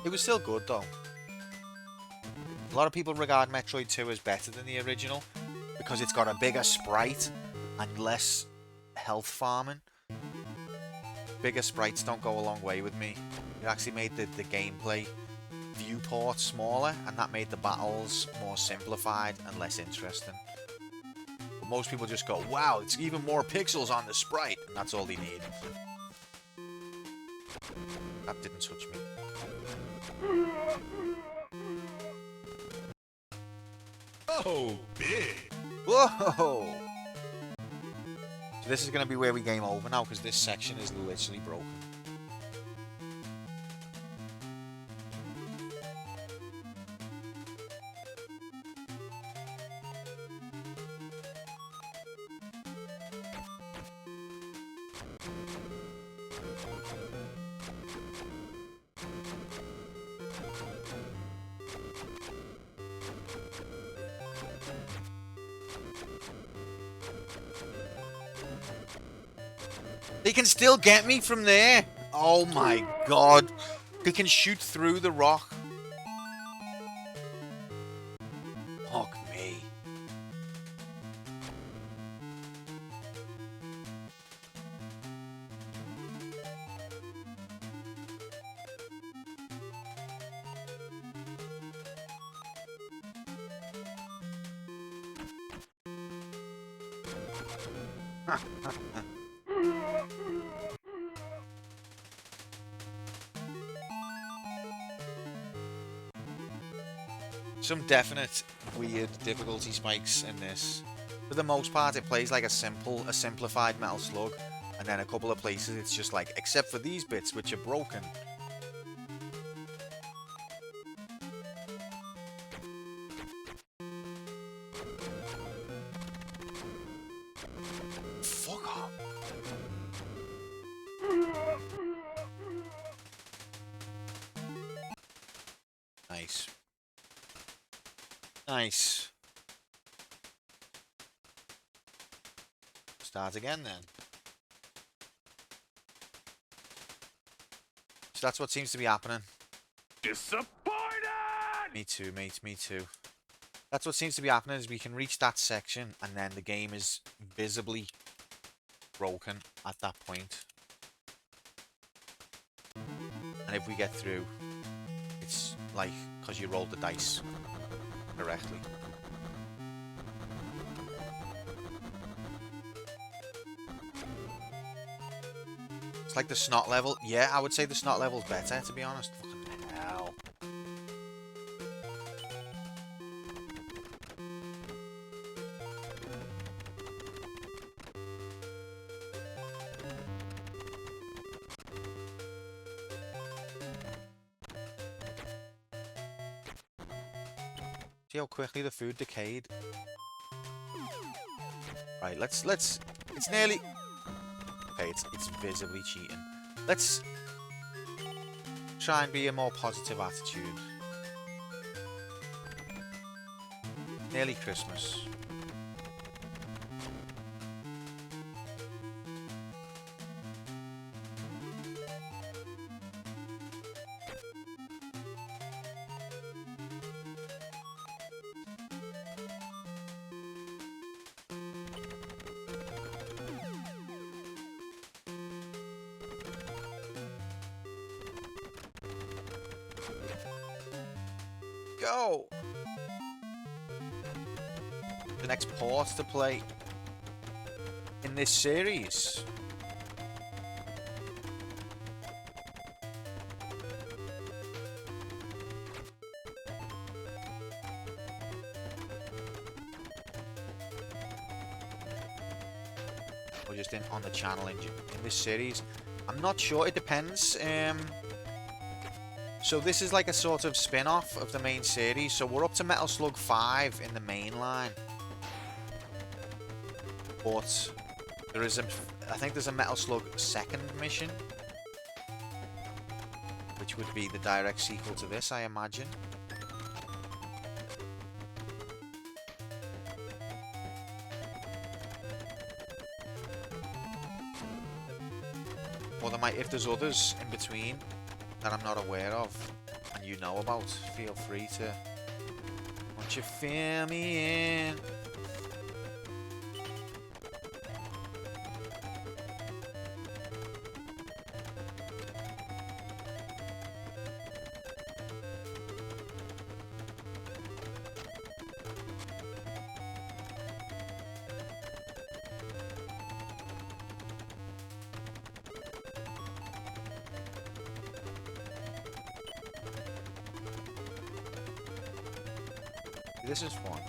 It was still good though. A lot of people regard Metroid 2 as better than the original because it's got a bigger sprite and less health farming. Bigger sprites don't go a long way with me. It actually made the gameplay viewport smaller, and that made the battles more simplified and less interesting. But most people just go, wow, it's even more pixels on the sprite, and that's all they need. That didn't touch me. Oh, big. Whoa! So this is going to be where we game over now, because this section is literally broken. They can still get me from there. Oh my god. They can shoot through the rock. Fuck me. Some definite weird difficulty spikes in this. For the most part, it plays like a simplified Metal Slug, and then a couple of places it's just like, except for these bits which are broken. Fuck off. Nice. Nice. Start again then. So that's what seems to be happening. Disappointed! Me too, mate, me too. That's what seems to be happening, is we can reach that section and then the game is visibly broken at that point. And if we get through, it's like because you rolled the dice correctly. It's like the snot level. Yeah, I would say the snot level's better, to be honest. Fucking hell. See how quickly the food decayed? Right, let's it's nearly okay, it's visibly cheating. Let's try and be a more positive attitude. Nearly Christmas. Go! The next port to play in this series. Or just on the channel in this series. I'm not sure, it depends. So this is like a sort of spin-off of the main series. So we're up to Metal Slug 5 in the main line. But there is I think there's a Metal Slug second mission, which would be the direct sequel to this, I imagine. Or there might, if there's others in between that I'm not aware of and you know about, feel free to, won't you fill me in? This is fun.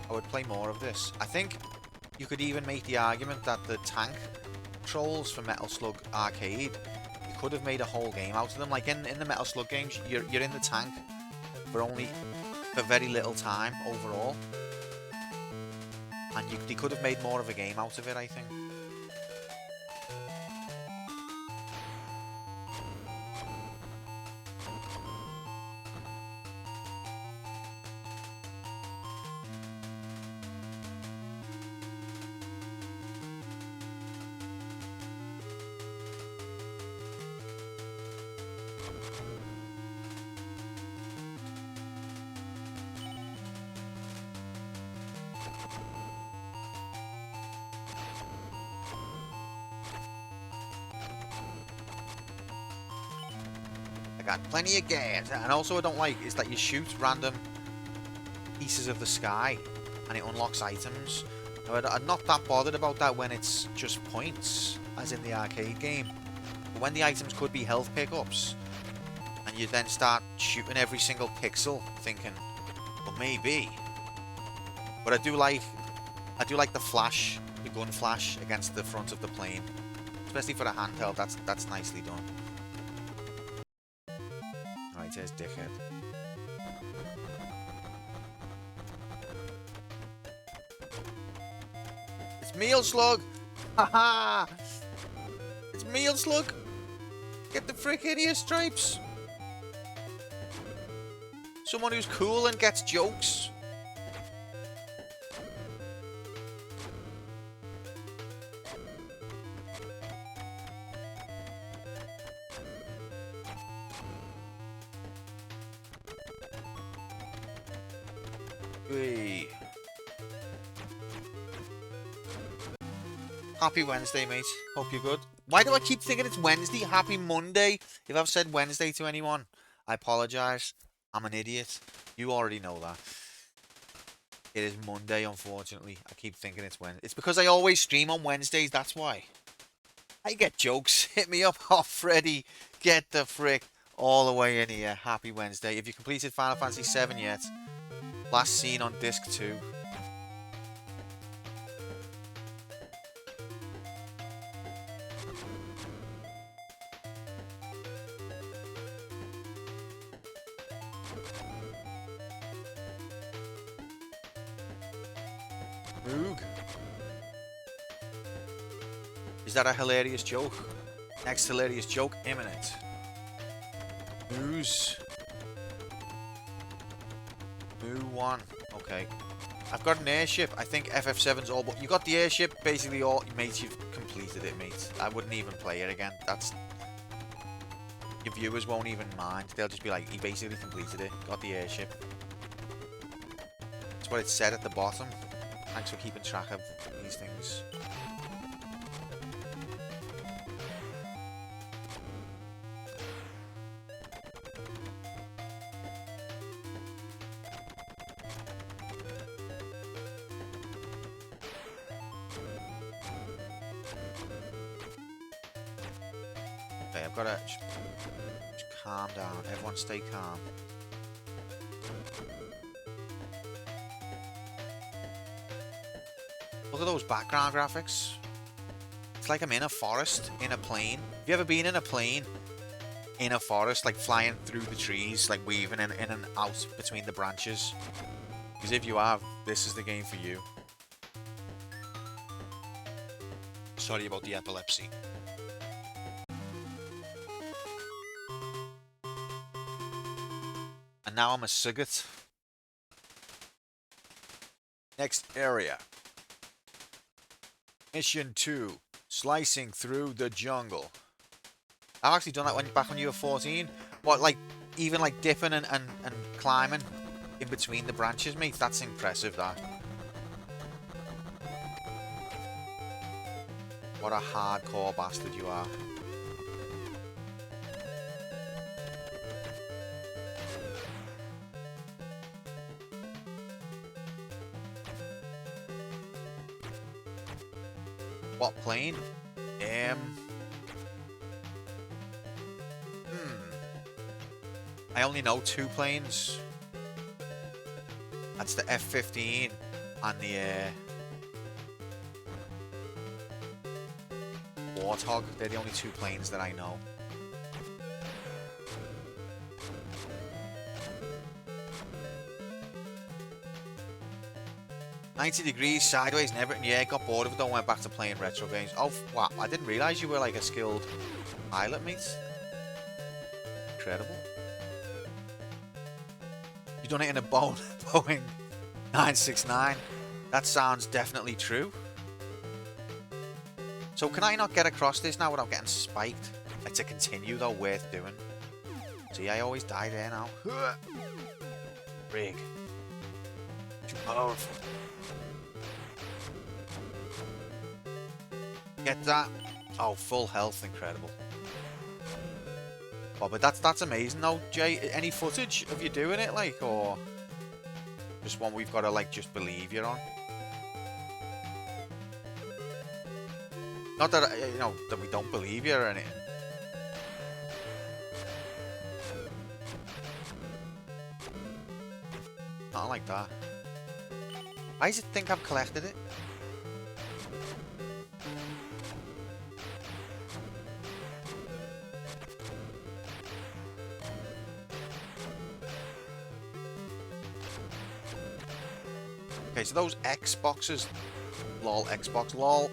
I would play more of this. I think you could even make the argument that the tank controls for Metal Slug Arcade, you could have made a whole game out of them. Like in the Metal Slug games, you're in the tank for very little time overall. And they could have made more of a game out of it, I think. I got plenty of gas. And also I don't like is that you shoot random pieces of the sky and it unlocks items. Now, I'm not that bothered about that when it's just points, as in the arcade game. But when the items could be health pickups, and you then start shooting every single pixel, thinking, well, maybe. But I do like the flash, the gun flash against the front of the plane, especially for a handheld. That's nicely done. Right, there's Dickhead. It's Meal Slug! Haha! It's Meal Slug! Get the frick idiot stripes! Someone who's cool and gets jokes. Hey. Happy Wednesday, mate. Hope you're good. Why do I keep thinking it's Wednesday? Happy Monday. If I've said Wednesday to anyone, I apologise. I'm an idiot. You already know that. It is Monday, unfortunately. I keep thinking it's Wednesday. It's because I always stream on Wednesdays, that's why. I get jokes. Hit me up. Oh, Freddy. Get the frick all the way in here. Happy Wednesday. If you completed Final Fantasy VII yet, last seen on disc 2. Moog. Is that a hilarious joke? Next hilarious joke imminent. Moose. Moo 1. Okay. I've got an airship. I think FF7's all, but you got the airship. Basically all, mate, you've completed it, mate. I wouldn't even play it again. That's... Your viewers won't even mind. They'll just be like, he basically completed it. Got the airship. That's what it said at the bottom. Thanks for keeping track of these things. Okay, I've got to just calm down. Everyone stay calm. Look at those background graphics. It's like I'm in a forest, in a plane. Have you ever been in a plane, in a forest, like flying through the trees, like weaving in and out between the branches? Because if you have, this is the game for you. Sorry about the epilepsy. And now I'm a Sigurd. Next area. Mission 2. Slicing through the jungle. I've actually done that back when you were 14. What, like, even like dipping and climbing in between the branches, mate? That's impressive, that. What a hardcore bastard you are. What plane? I only know 2 planes. That's the F-15 and the Warthog. They're the only 2 planes that I know. "90 degrees sideways and everything." Yeah, got bored of it though, went back to playing retro games. Oh, wow, I didn't realise you were like a skilled pilot, mate. Incredible. You've done it in a Boeing 969. That sounds definitely true. So can I not get across this now without getting spiked? It's a continue though, worth doing. See, I always die there now. Rig. Too powerful. Get that. Oh, full health, incredible. Well, but that's amazing though, Jay. Any footage of you doing it, like, or just one we've got to like just believe you're on? Not that you know that we don't believe you or anything. Not like that. Why does it think I've collected it? Okay, so those X boxes, lol, Xbox, lol,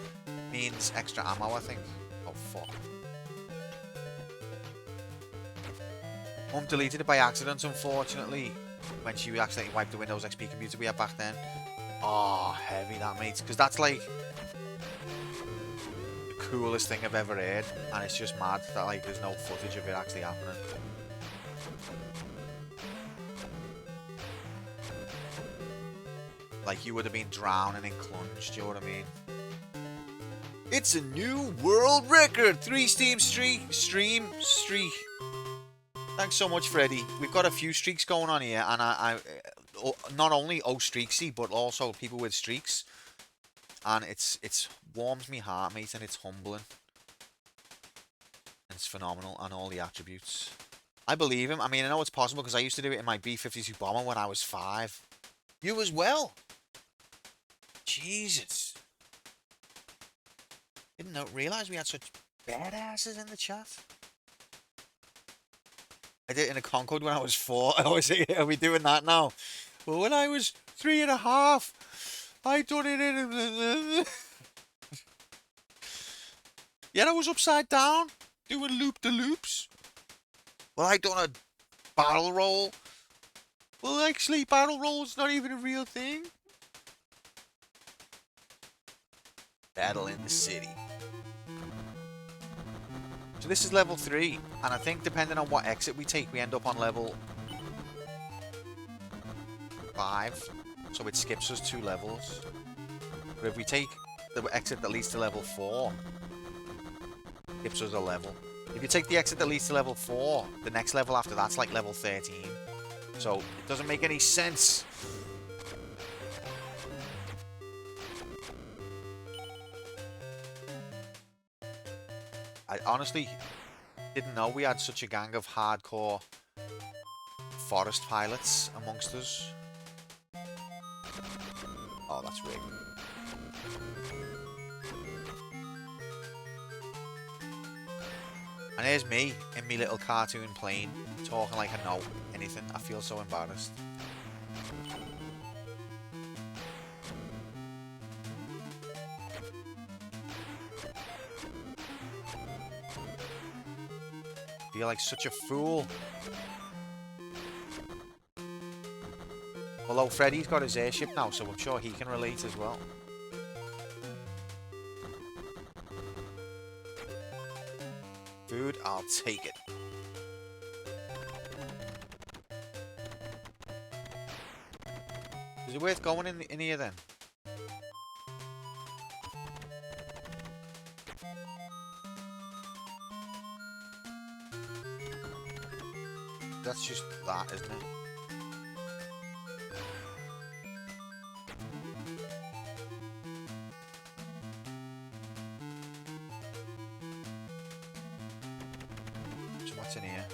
means extra ammo, I think. Oh, fuck. Mum deleted it by accident, unfortunately, when she accidentally wiped the Windows XP computer we had back then. Oh, heavy that, mate. Because that's like the coolest thing I've ever heard. And it's just mad that like there's no footage of it actually happening. Like you would have been drowning in clunge, do you know what I mean? It's a new world record! 3 Steam streak. Thanks so much, Freddy. We've got a few streaks going on here, and I not only streaksy, but also people with streaks. And it's warms me heart, mate, and it's humbling. It's phenomenal, and all the attributes. I believe him. I mean, I know it's possible because I used to do it in my B-52 bomber when I was 5. You as well. Jesus. Didn't realize we had such badasses in the chat. I did it in a Concord when I was 4. I always say, are we doing that now? Well, when I was 3.5, I done it in... Yeah, I was upside down, doing loop-de-loops. Well, I done a barrel roll. Well, actually, barrel roll's not even a real thing. Battle in the city. So this is level 3, and I think depending on what exit we take, we end up on level 5. So it skips us 2 levels. But if we take the exit that leads to level 4, it skips us a level. If you take the exit that leads to level 4, the next level after that's like level 13. So it doesn't make any sense. I honestly didn't know we had such a gang of hardcore forest pilots amongst us. Oh, that's rigged. And here's me in me little cartoon plane talking like I know anything. I feel so embarrassed. Feel like such a fool. Although Freddy's got his airship now, so I'm sure he can relate as well. Food, I'll take it. Is it worth going in here then? That's just that, isn't it? So what's in here?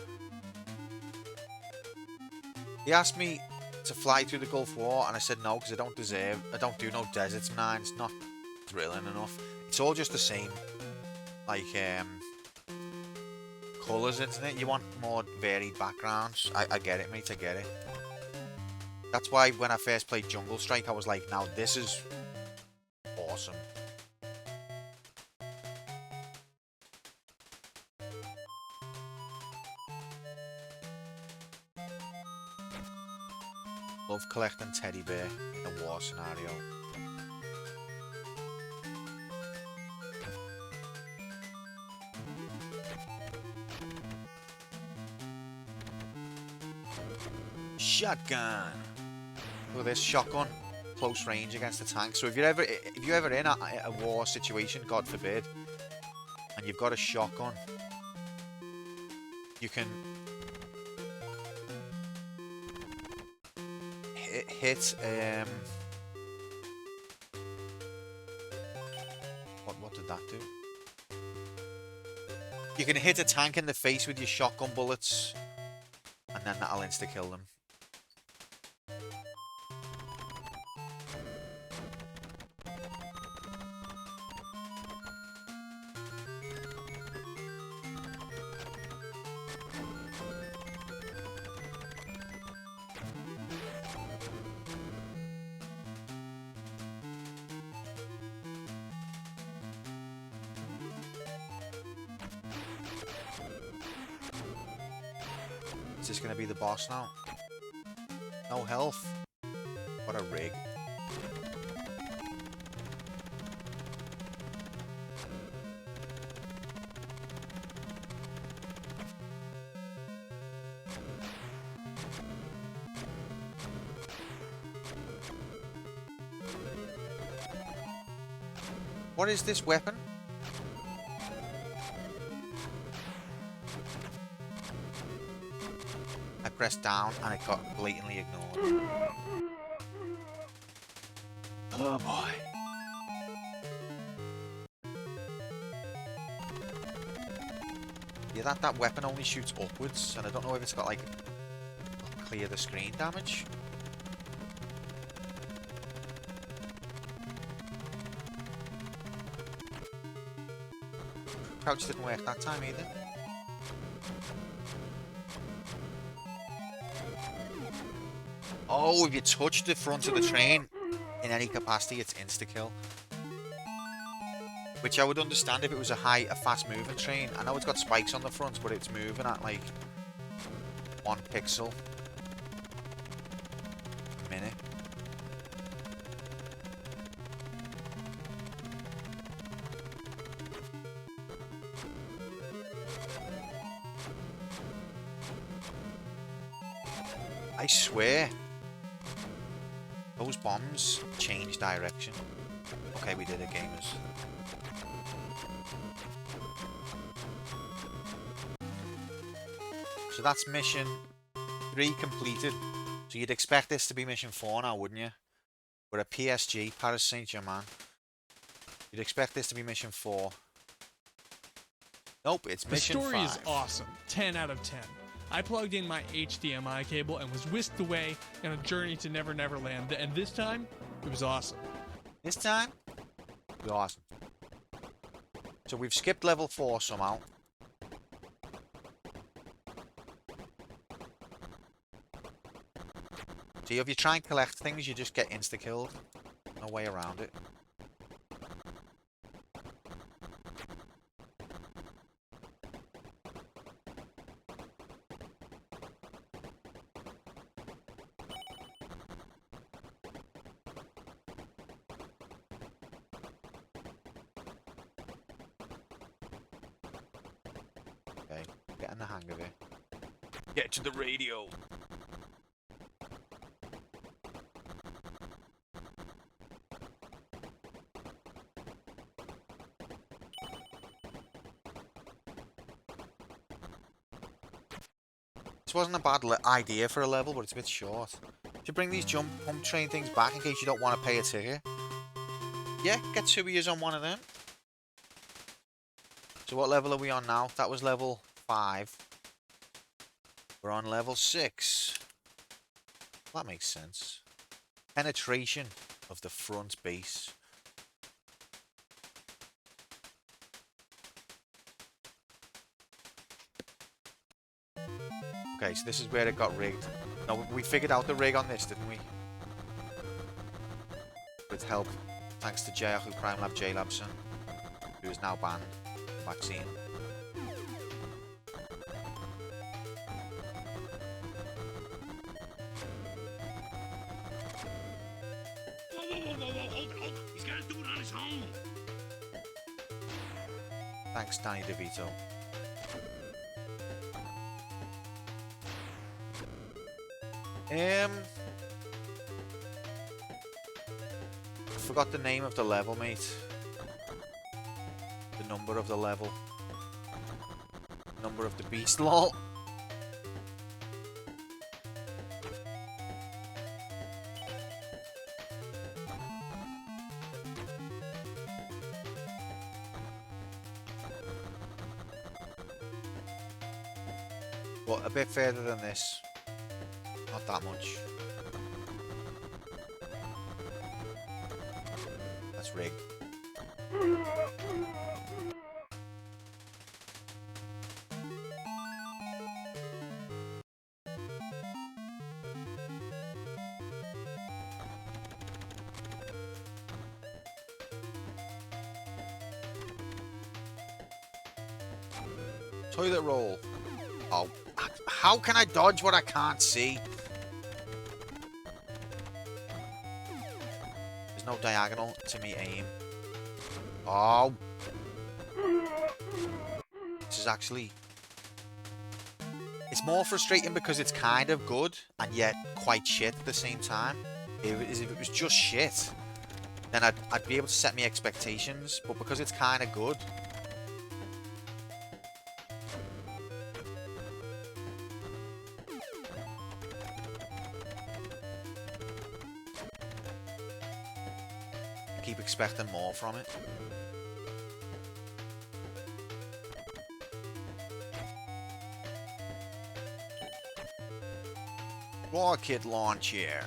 He asked me to fly through the Gulf War, and I said no because I don't do no deserts mines. Not thrilling enough. It's all just the same, like colours, isn't it? You want more varied backgrounds. I get it, mate. I get it. That's why when I first played Jungle Strike, I was like, now this is awesome. Love collecting teddy bear in a war scenario. Shotgun. Look at this shotgun, close range against the tank. So if you're ever in a war situation, God forbid, and you've got a shotgun, you can hit what did that do? You can hit a tank in the face with your shotgun bullets, and then that'll insta kill them. Is this going to be the boss now? No health. What a rig. What is this weapon? I pressed down and it got blatantly ignored. Oh boy. Yeah, that weapon only shoots upwards, and I don't know if it's got like clear the screen damage. Crouch didn't work that time either. Oh, if you touch the front of the train in any capacity, it's insta-kill. Which I would understand if it was a fast-moving train. I know it's got spikes on the front, but it's moving at like 1 pixel a minute. I swear, those bombs change direction. Okay, we did it, gamers. So that's mission 3 completed. So you'd expect this to be mission 4 now, wouldn't you? We're at PSG, Paris Saint-Germain. You'd expect this to be mission 4. Nope, it's mission 5. The story is awesome. 10 out of 10. I plugged in my HDMI cable and was whisked away on a journey to Never Never Land, and this time, it was awesome. This time, it was awesome. So we've skipped level 4 somehow. See, if you try and collect things, you just get insta-killed. No way around it. Okay, getting the hang of it. Get to the radio. This wasn't a bad idea for a level, but it's a bit short. Should bring these jump pump train things back in case you don't want to pay a ticket. Yeah, get 2 years on one of them. So what level are we on now? That was level 5. We're on level 6. That makes sense. Penetration of the front base. Okay, so this is where it got rigged. No, we figured out the rig on this, didn't we? With help, thanks to Yahoo Crime Lab J Labson, who is now banned from vaccine. He's gotta do it on his own. Thanks, Danny DeVito. I forgot the name of the level, mate. The number of the level. Number of the beast, lol. But a bit further than this. Not that much. That's rigged. Toilet roll. Oh, how can I dodge what I can't see? There's no diagonal to me aim. Oh. This is actually... It's more frustrating because it's kind of good and yet quite shit at the same time. If it was just shit, then I'd be able to set me expectations, but because it's kind of good... keep expecting more from it. Rocket launcher.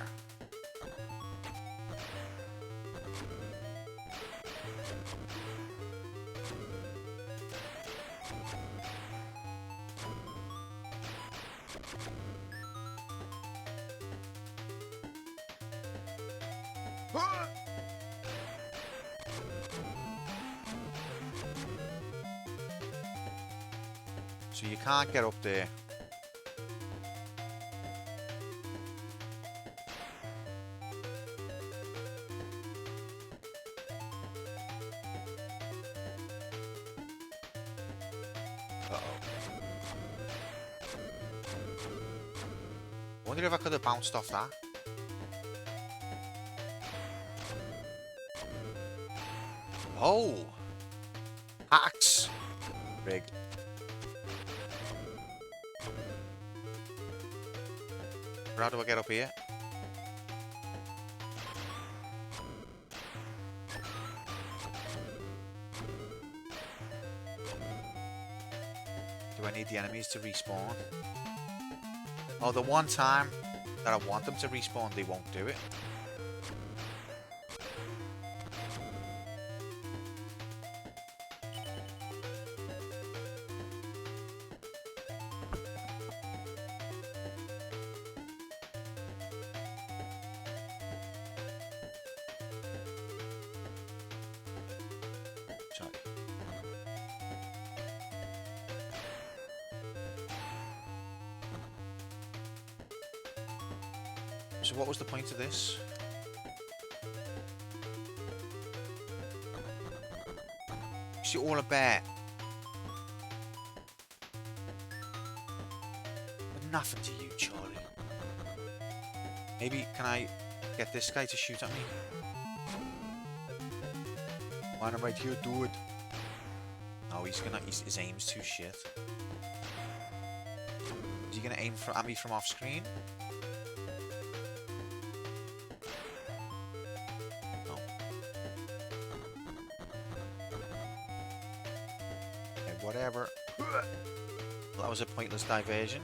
So you can't get up there. Uh-oh. Wonder if I could have bounced off that. Oh! Hacks! Rig. How do I get up here? Do I need the enemies to respawn? Oh, the one time that I want them to respawn, they won't do it. Sorry. So what was the point of this? Is it all a bear? But nothing to you, Charlie. Maybe can I get this guy to shoot at me? Man, I'm right here, dude. No, his aim's too shit. Is he gonna aim at me from off screen? No. Okay, whatever. Well, that was a pointless diversion.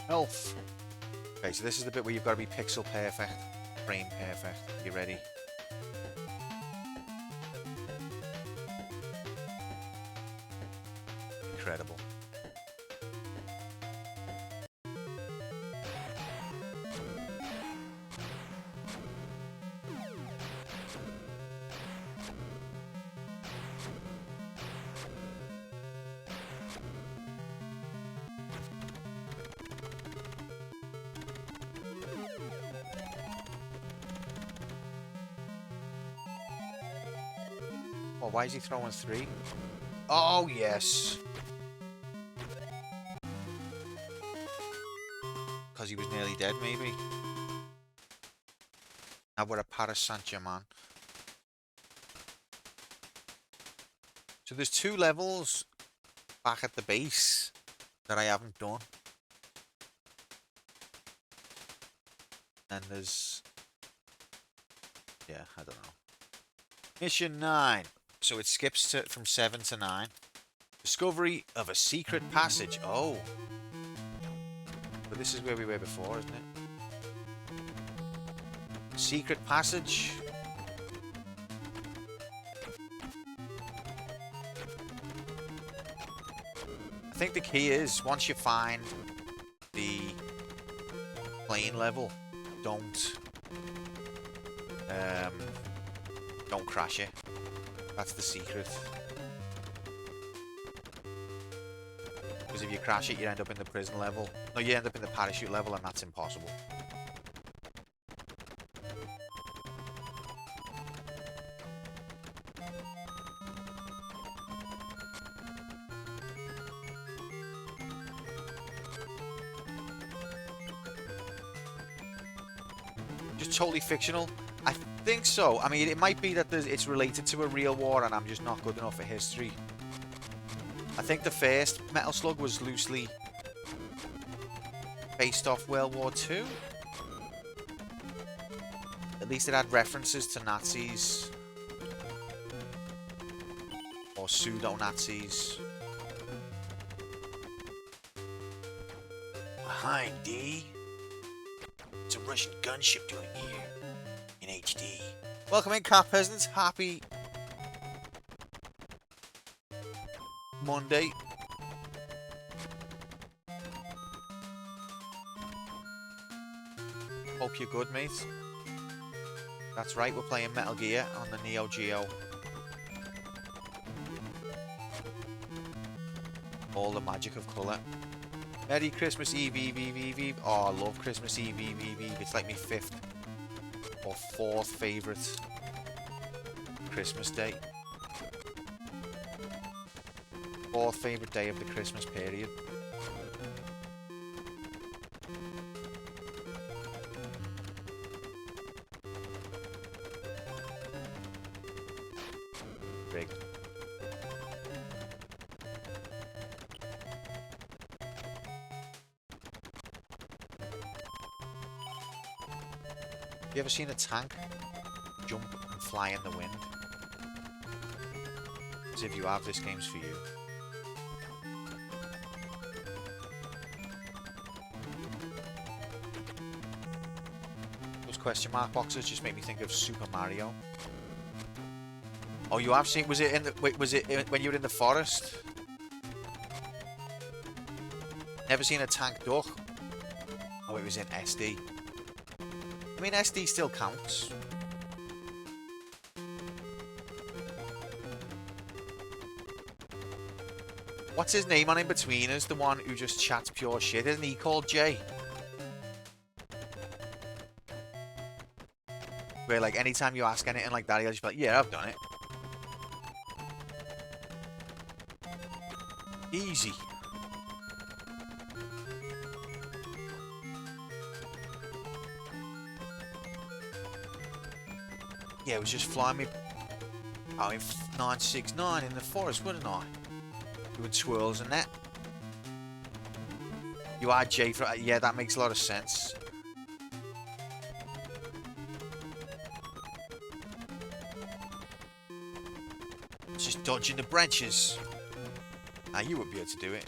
Health. Okay, so this is the bit where you've got to be pixel perfect, frame perfect. You ready? Incredible. Oh, why is he throwing 3? Oh, yes. Because he was nearly dead, maybe. Now we're at Paris Saint-Germain. So there's 2 levels back at the base that I haven't done. And there's... yeah, I don't know. Mission 9. So it skips from 7 to 9. Discovery of a secret passage. Oh. But this is where we were before, isn't it? Secret passage. I think the key is, once you find the plane level, don't crash it. That's the secret. Because if you crash it, you end up in the prison level. No, you end up in the parachute level, and that's impossible. Just totally fictional. I think so. I mean, it might be that it's related to a real war and I'm just not good enough at history. I think the first Metal Slug was loosely based off World War II. At least it had references to Nazis. Or pseudo-Nazis. Behind, D. It's a Russian gunship doing here. In HD. Welcome in, car peasants. Happy Monday. Hope you're good, mate. That's right, we're playing Metal Gear on the Neo Geo. All the magic of colour. Merry Christmas Eve, Eve, Eve, Eve, Eve. Oh, I love Christmas Eve, Eve, Eve, Eve. It's like my 5th or 4th favourite Christmas day. 4th favourite day of the Christmas period. Big. Have you ever seen a tank jump and fly in the wind? As if you have, this game's for you. Those question mark boxes just make me think of Super Mario. Oh, you have seen? Was it in the? Wait, was it when you were in the forest? Never seen a tank duck? Oh, it was in SD. I mean, SD still counts. What's his name on In Between Us? The one who just chats pure shit. Isn't he called Jay? Where, like, anytime you ask anything like that, he'll just be like, yeah, I've done it. Easy. Yeah, it was just flying me. Oh, in 969 in the forest, wouldn't I? Doing twirls and that. You are J for. Yeah, that makes a lot of sense. It's just dodging the branches. Now you wouldn't be able to do it.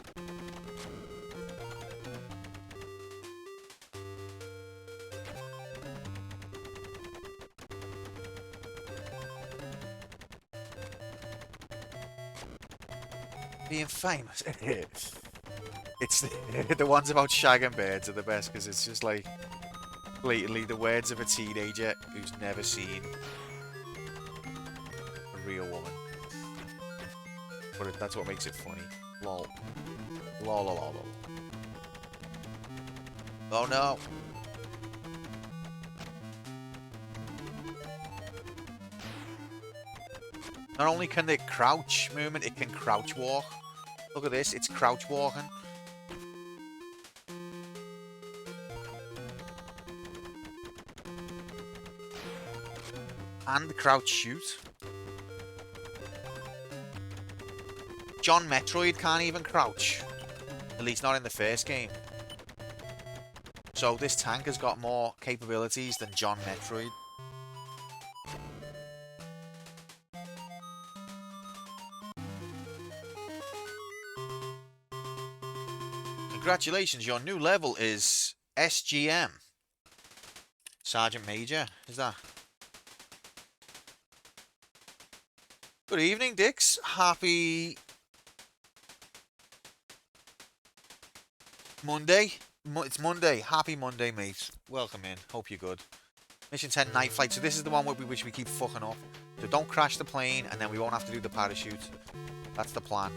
being famous. It's the ones about shagging birds are the best because it's just like blatantly the words of a teenager who's never seen a real woman. But that's what makes it funny. Lol. Lol, lol, lol, lol. Oh no! Not only can it crouch movement, it can crouch walk. Look at this, it's crouch walking. And crouch shoot. John Metroid can't even crouch. At least not in the first game. So this tank has got more capabilities than John Metroid. Congratulations, your new level is SGM. Sergeant Major, is that? Good evening, Dix. Happy Monday. It's Monday. Happy Monday, mate. Welcome in. Hope you're good. Mission 10 night flight. So this is the one where we keep fucking up. So don't crash the plane and then we won't have to do the parachute. That's the plan.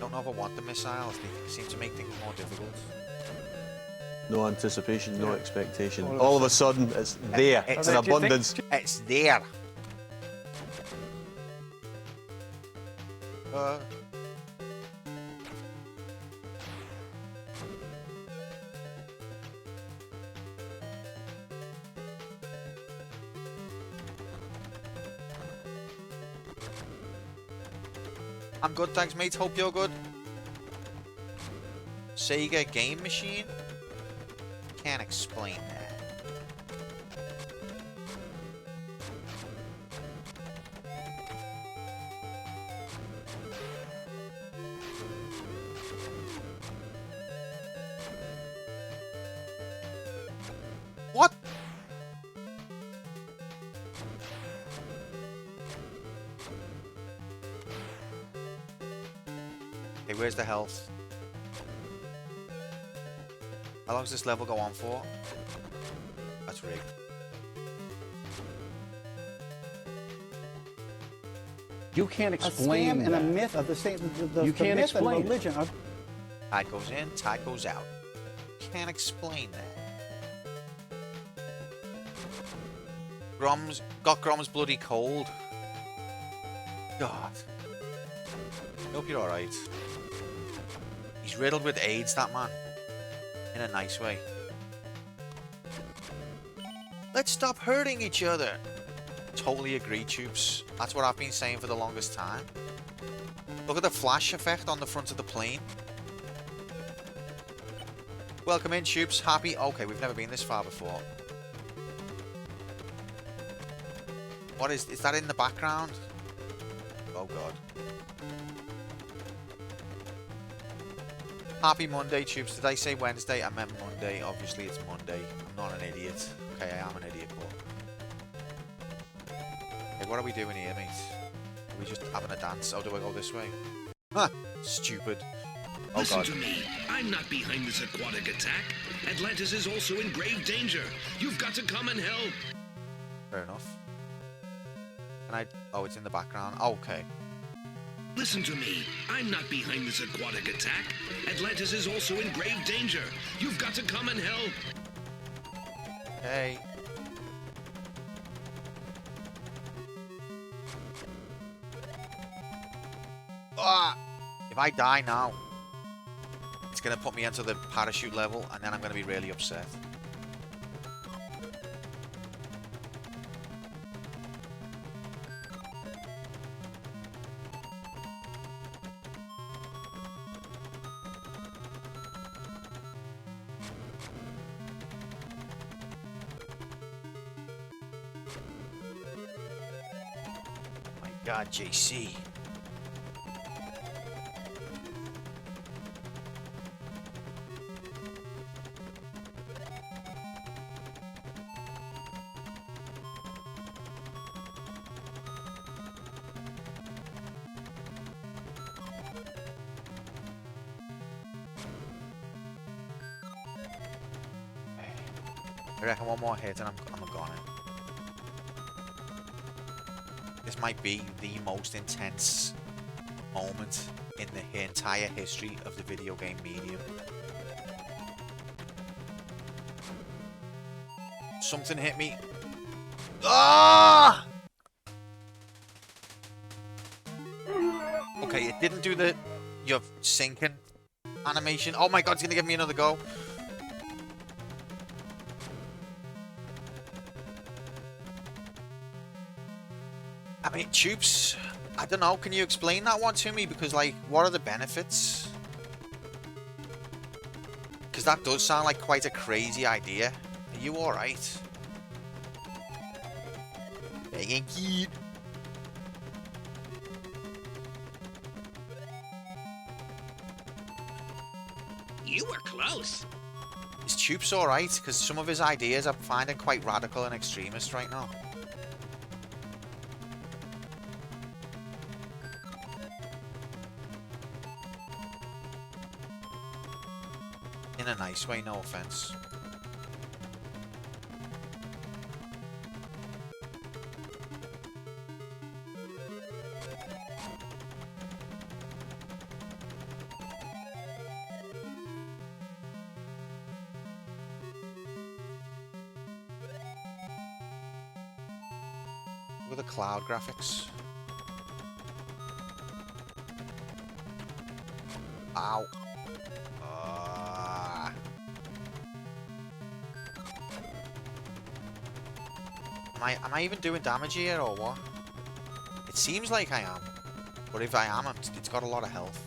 Don't know if I want the missiles. They seem to make things more difficult. No anticipation, no expectation. All of a sudden, it's there. It's in abundance. It's there. I'm good, thanks, mate. Hope you're good. Sega Game Machine? Can't explain that. What? Hey, where's the health? How long does this level go on for? That's rigged. You can't explain a scam that. and a myth of the same. The You can't myth explain and it. religion of Tide goes in, tide goes out. Can't explain that. Grom's bloody cold. God. Hope you're alright. He's riddled with AIDS, that man. In a nice way. Let's stop hurting each other. Totally agree, Tubes. That's what I've been saying for the longest time. Look at the flash effect on the front of the plane. Welcome in, Tubes. Happy. Okay, we've never been this far before. What is that in the background? Oh god. Happy Monday, Tubes. Did I say Wednesday? I meant Monday. Obviously, it's Monday. I'm not an idiot. Okay, I am an idiot, but... Hey, what are we doing here, mate? Are we just having a dance? Oh, do I go this way? Huh! Stupid. Oh Listen god. to me. I'm not behind this aquatic attack. Atlantis is also in grave danger. You've got to come and help. Fair enough. Can I... Oh, it's in the background. Oh, okay. Listen to me. I'm not behind this aquatic attack. Atlantis is also in grave danger. You've got to come and help. Hey. Ah! If I die now, it's gonna put me into the parachute level, and then I'm gonna be really upset. My God, JC. I reckon one more hit and I'm a goner. This might be the most intense moment in the entire history of the video game medium. Something hit me. Ah! Okay, it didn't do the you're sinking animation. Oh my god, it's gonna give me another go. I mean, Tubes, I don't know, can you explain that one to me? Because, like, what are the benefits? Because that does sound like quite a crazy idea. Are you alright? Thank you. You were close. Is Tubes alright? Because some of his ideas I'm finding quite radical and extremist right now. In a nice way, no offense. With the cloud graphics. Ow. Am I even doing damage here or what? It seems like I am. But if I am, it's got a lot of health.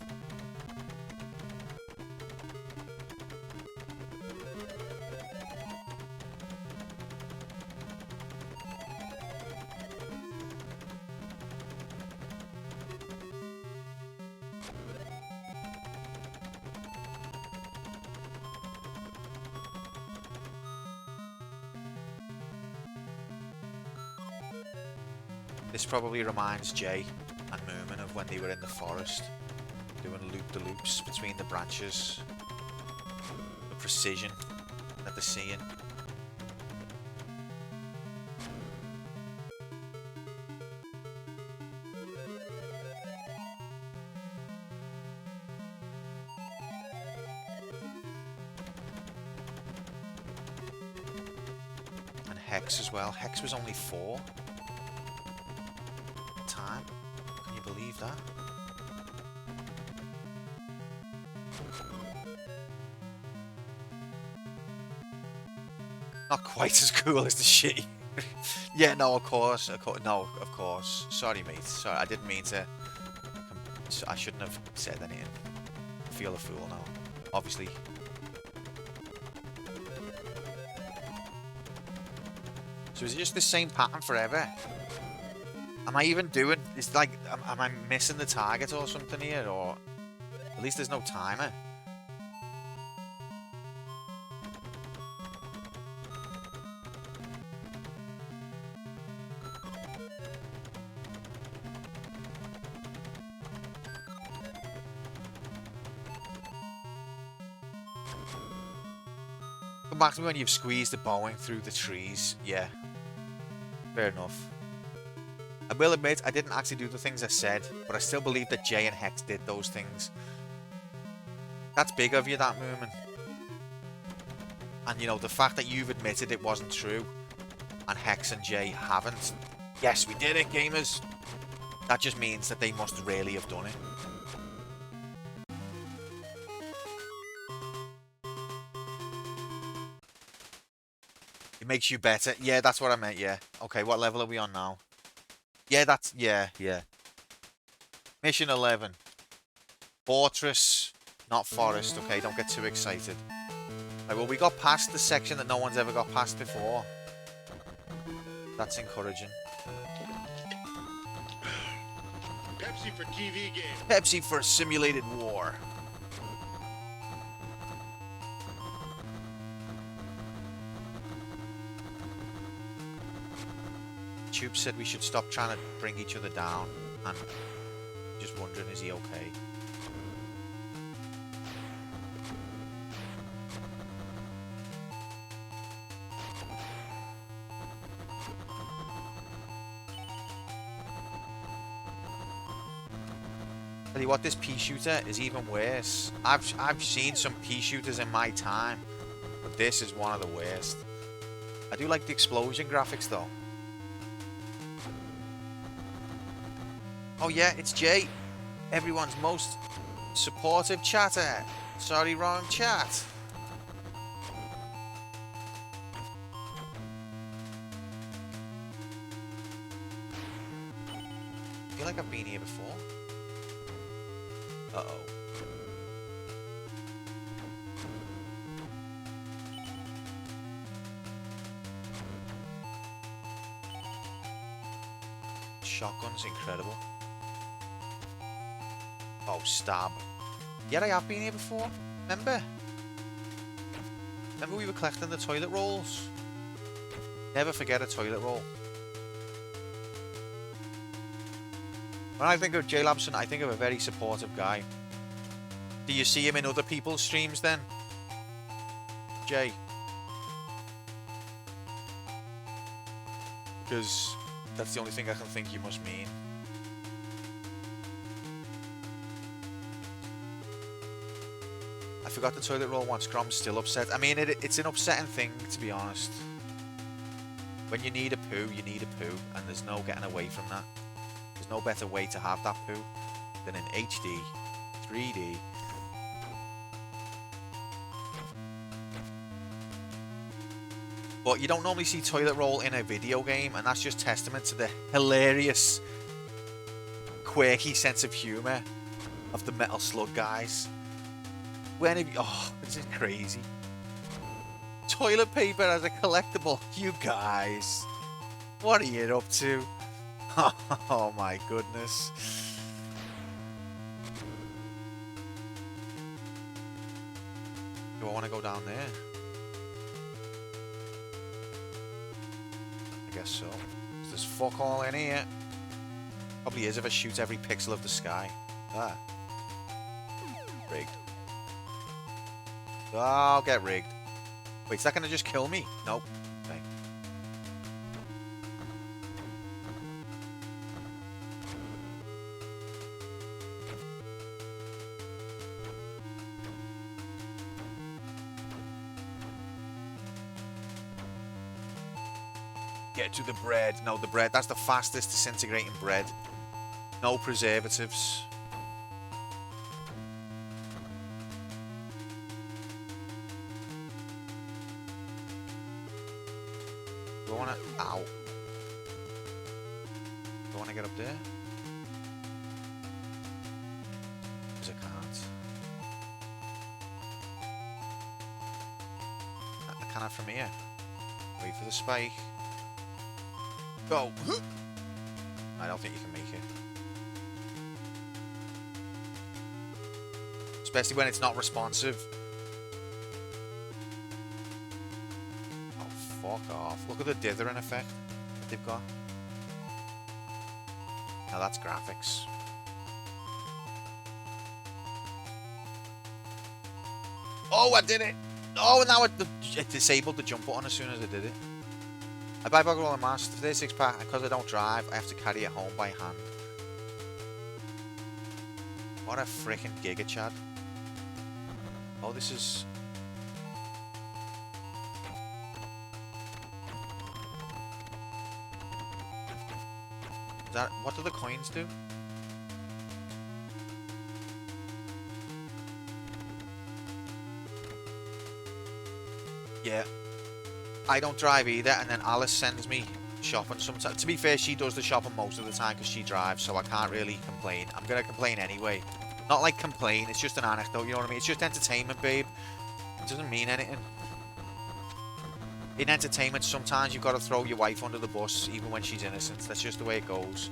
This probably reminds Jay and Moomin of when they were in the forest, doing loop-de-loops between the branches. The precision that they're seeing. And Hex as well. Hex was only 4. Time. Can you believe that? Not quite as cool as the shitty. Yeah, no, of course. No, of course. Sorry, mate. Sorry, I didn't mean to. I shouldn't have said anything. I feel a fool now. Obviously. So is it just the same pattern forever? Am I even doing... It's like... Am I missing the target or something here? Or... At least there's no timer. Come back to me when you've squeezed the bowing through the trees. Yeah. Fair enough. I will admit, I didn't actually do the things I said, but I still believe that Jay and Hex did those things. That's big of you, that Moomin. And, you know, the fact that you've admitted it wasn't true, and Hex and Jay haven't. Yes, we did it, gamers. That just means that they must really have done it. It makes you better. Yeah, that's what I meant, yeah. Okay, what level are we on now? Yeah, that's... Yeah. Mission 11. Fortress, not forest. Okay, don't get too excited. Right, well, we got past the section that no one's ever got past before. That's encouraging. Pepsi for TV game. Pepsi for simulated war. Tube said we should stop trying to bring each other down, and just wondering, is he okay? Tell you what, this pea shooter is even worse. I've seen some pea shooters in my time, but this is one of the worst. I do like the explosion graphics though. Oh yeah, it's Jay, everyone's most supportive chatter. Sorry, wrong chat. I feel like I've been here before. Uh-oh. Shotgun's incredible. Oh, stab. Yeah, I have been here before. Remember? Remember we were collecting the toilet rolls? Never forget a toilet roll. When I think of Jay Labson, I think of a very supportive guy. Do you see him in other people's streams then? Jay? Because that's the only thing I can think you must mean. I forgot the toilet roll once. Grom's still upset. I mean, it's an upsetting thing, to be honest. When you need a poo, you need a poo, and there's no getting away from that. There's no better way to have that poo than in HD, 3D. But you don't normally see toilet roll in a video game, and that's just testament to the hilarious, quirky sense of humour of the Metal Slug guys. Oh, this is crazy. Toilet paper as a collectible. You guys, what are you up to? Oh my goodness. Do I want to go down there? I guess so. There's fuck all in here. Probably is if I shoot every pixel of the sky. Ah. Rigged. Oh, I'll get rigged. Wait, is that going to just kill me? Nope. Okay. Get to the bread. No, the bread. That's the fastest disintegrating bread. No preservatives. Do I want to... Ow. Do I want to get up there? Because I can't. I can't from here. Wait for the spike. Go! I don't think you can make it. Especially when it's not responsive. Oh, fuck off. Look at the dithering effect that they've got. Now that's graphics. Oh, I did it! Oh, and now it disabled the jump button as soon as I did it. I buy bog roll and mask for 36 pack, and because I don't drive, I have to carry it home by hand. What a freaking giga chad. Oh, this is... Is that... What do the coins do? Yeah. I don't drive either, and then Alice sends me shopping sometimes. To be fair, she does the shopping most of the time because she drives, so I can't really complain. I'm going to complain anyway. Not like complain, it's just an anecdote, you know what I mean? It's just entertainment, babe. It doesn't mean anything. In entertainment, sometimes you've got to throw your wife under the bus, even when she's innocent. That's just the way it goes.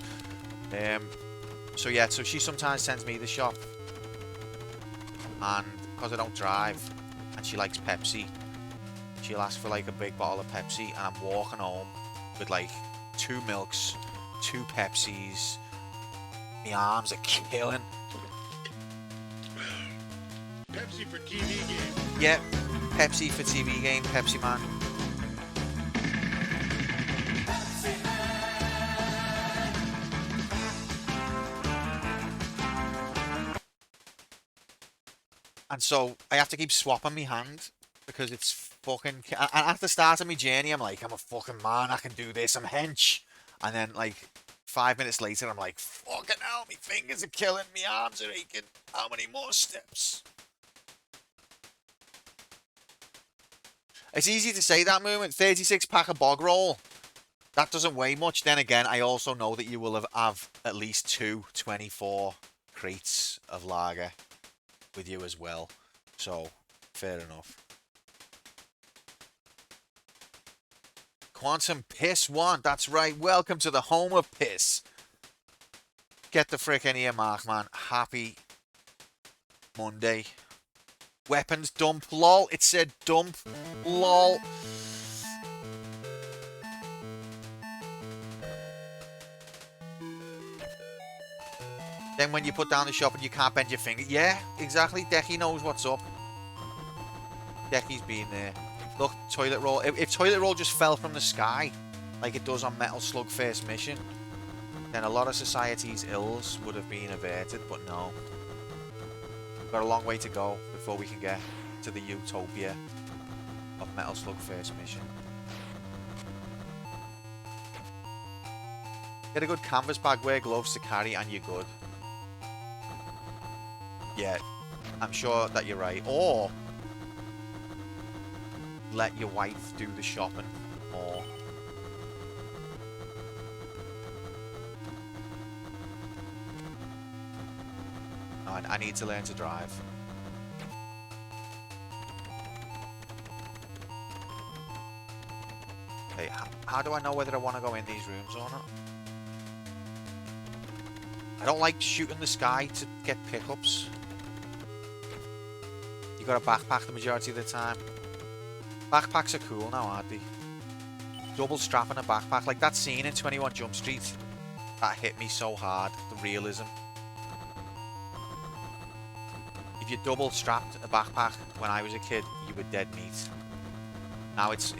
So yeah, so she sometimes sends me the shop. And because I don't drive, and she likes Pepsi, she'll ask for like a big bottle of Pepsi, and I'm walking home with like 2 milks, 2 Pepsis. My arms are killing. Pepsi for TV game. Yep, Pepsi for TV game, Pepsi man. And so I have to keep swapping my hand because it's fucking... And at the start of my journey, I'm like, I'm a fucking man, I can do this, I'm hench. And then, like, 5 minutes later, I'm like, fucking hell, my fingers are killing, my arms are aching. How many more steps? It's easy to say that movement. 36 pack of bog roll. That doesn't weigh much. Then again, I also know that you will have at least 24 crates of lager with you as well. So, fair enough. Quantum Piss 1. That's right. Welcome to the home of piss. Get the frick in here, Mark, man. Happy Monday. Weapons dump. Lol. It said dump. Lol. Then when you put down the shop and you can't bend your finger. Yeah, exactly. Decky knows what's up. Decky's been there. Look, toilet roll. If toilet roll just fell from the sky, like it does on Metal Slug First Mission, then a lot of society's ills would have been averted, but no. We've got a long way to go before we can get to the utopia of Metal Slug First Mission. Get a good canvas bag, wear gloves to carry, and you're good. Yeah, I'm sure that you're right. Or let your wife do the shopping. Or no, I need to learn to drive. Hey, how do I know whether I want to go in these rooms or not? I don't like shooting the sky to get pickups. You got a backpack the majority of the time. Backpacks are cool now, aren't they? Double strap in a backpack. Like that scene in 21 Jump Street. That hit me so hard. The realism. If you double strapped a backpack when I was a kid, you were dead meat. Now it's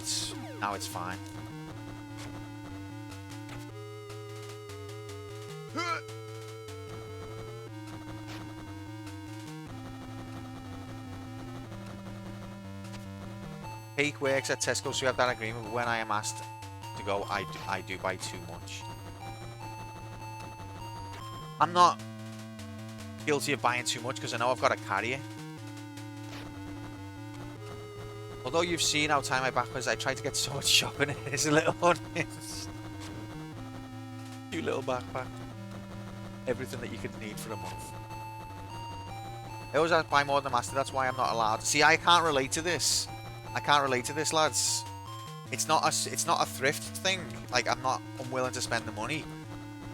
fine. Cake works at Tesco, so we have that agreement, but when I am asked to go, I do buy too much. I'm not guilty of buying too much because I know I've got to carry it. Although you've seen how tight my back was, I tried to get so much shopping in it. It's a little honest. Cute little backpack. Everything that you could need for a month. I always have to buy more than a master, that's why I'm not allowed. See, I can't relate to this. I can't relate to this, lads. It's not a thrift thing. Like, I'm not unwilling to spend the money.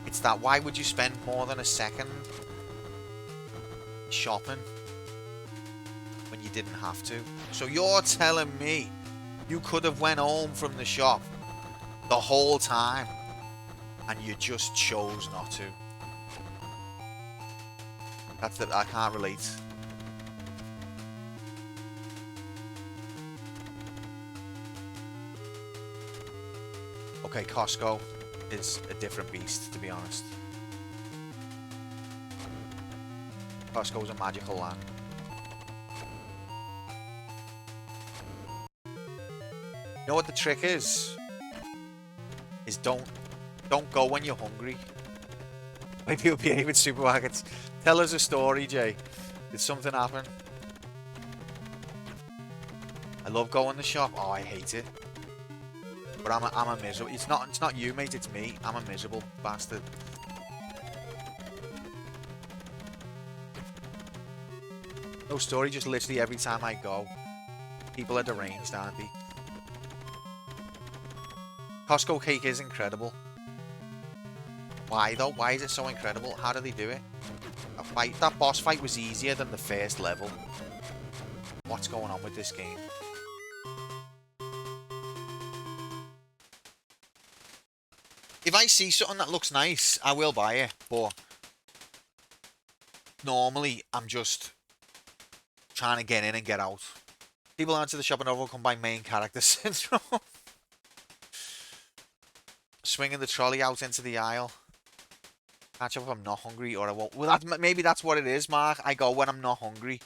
It's that, why would you spend more than a second shopping when you didn't have to? So you're telling me you could have went home from the shop the whole time and you just chose not to? That's that. I can't relate. Okay, Costco is a different beast, to be honest. Costco is a magical land. You know what the trick is? Is don't go when you're hungry. Why people behave in supermarkets. Tell us a story, Jay. Did something happen? I love going to the shop. Oh, I hate it. But I'm a miserable. It's not you, mate. It's me. I'm a miserable bastard. No story. Just literally every time I go, people are deranged, aren't they? Costco cake is incredible. Why though? Why is it so incredible? How do they do it? That boss fight was easier than the first level. What's going on with this game? If I see something that looks nice, I will buy it, but normally I'm just trying to get in and get out. People enter the shop and overcome by main character syndrome. Swinging the trolley out into the aisle. Catch up if I'm not hungry or I won't. Well, maybe that's what it is, Mark. I go when I'm not hungry.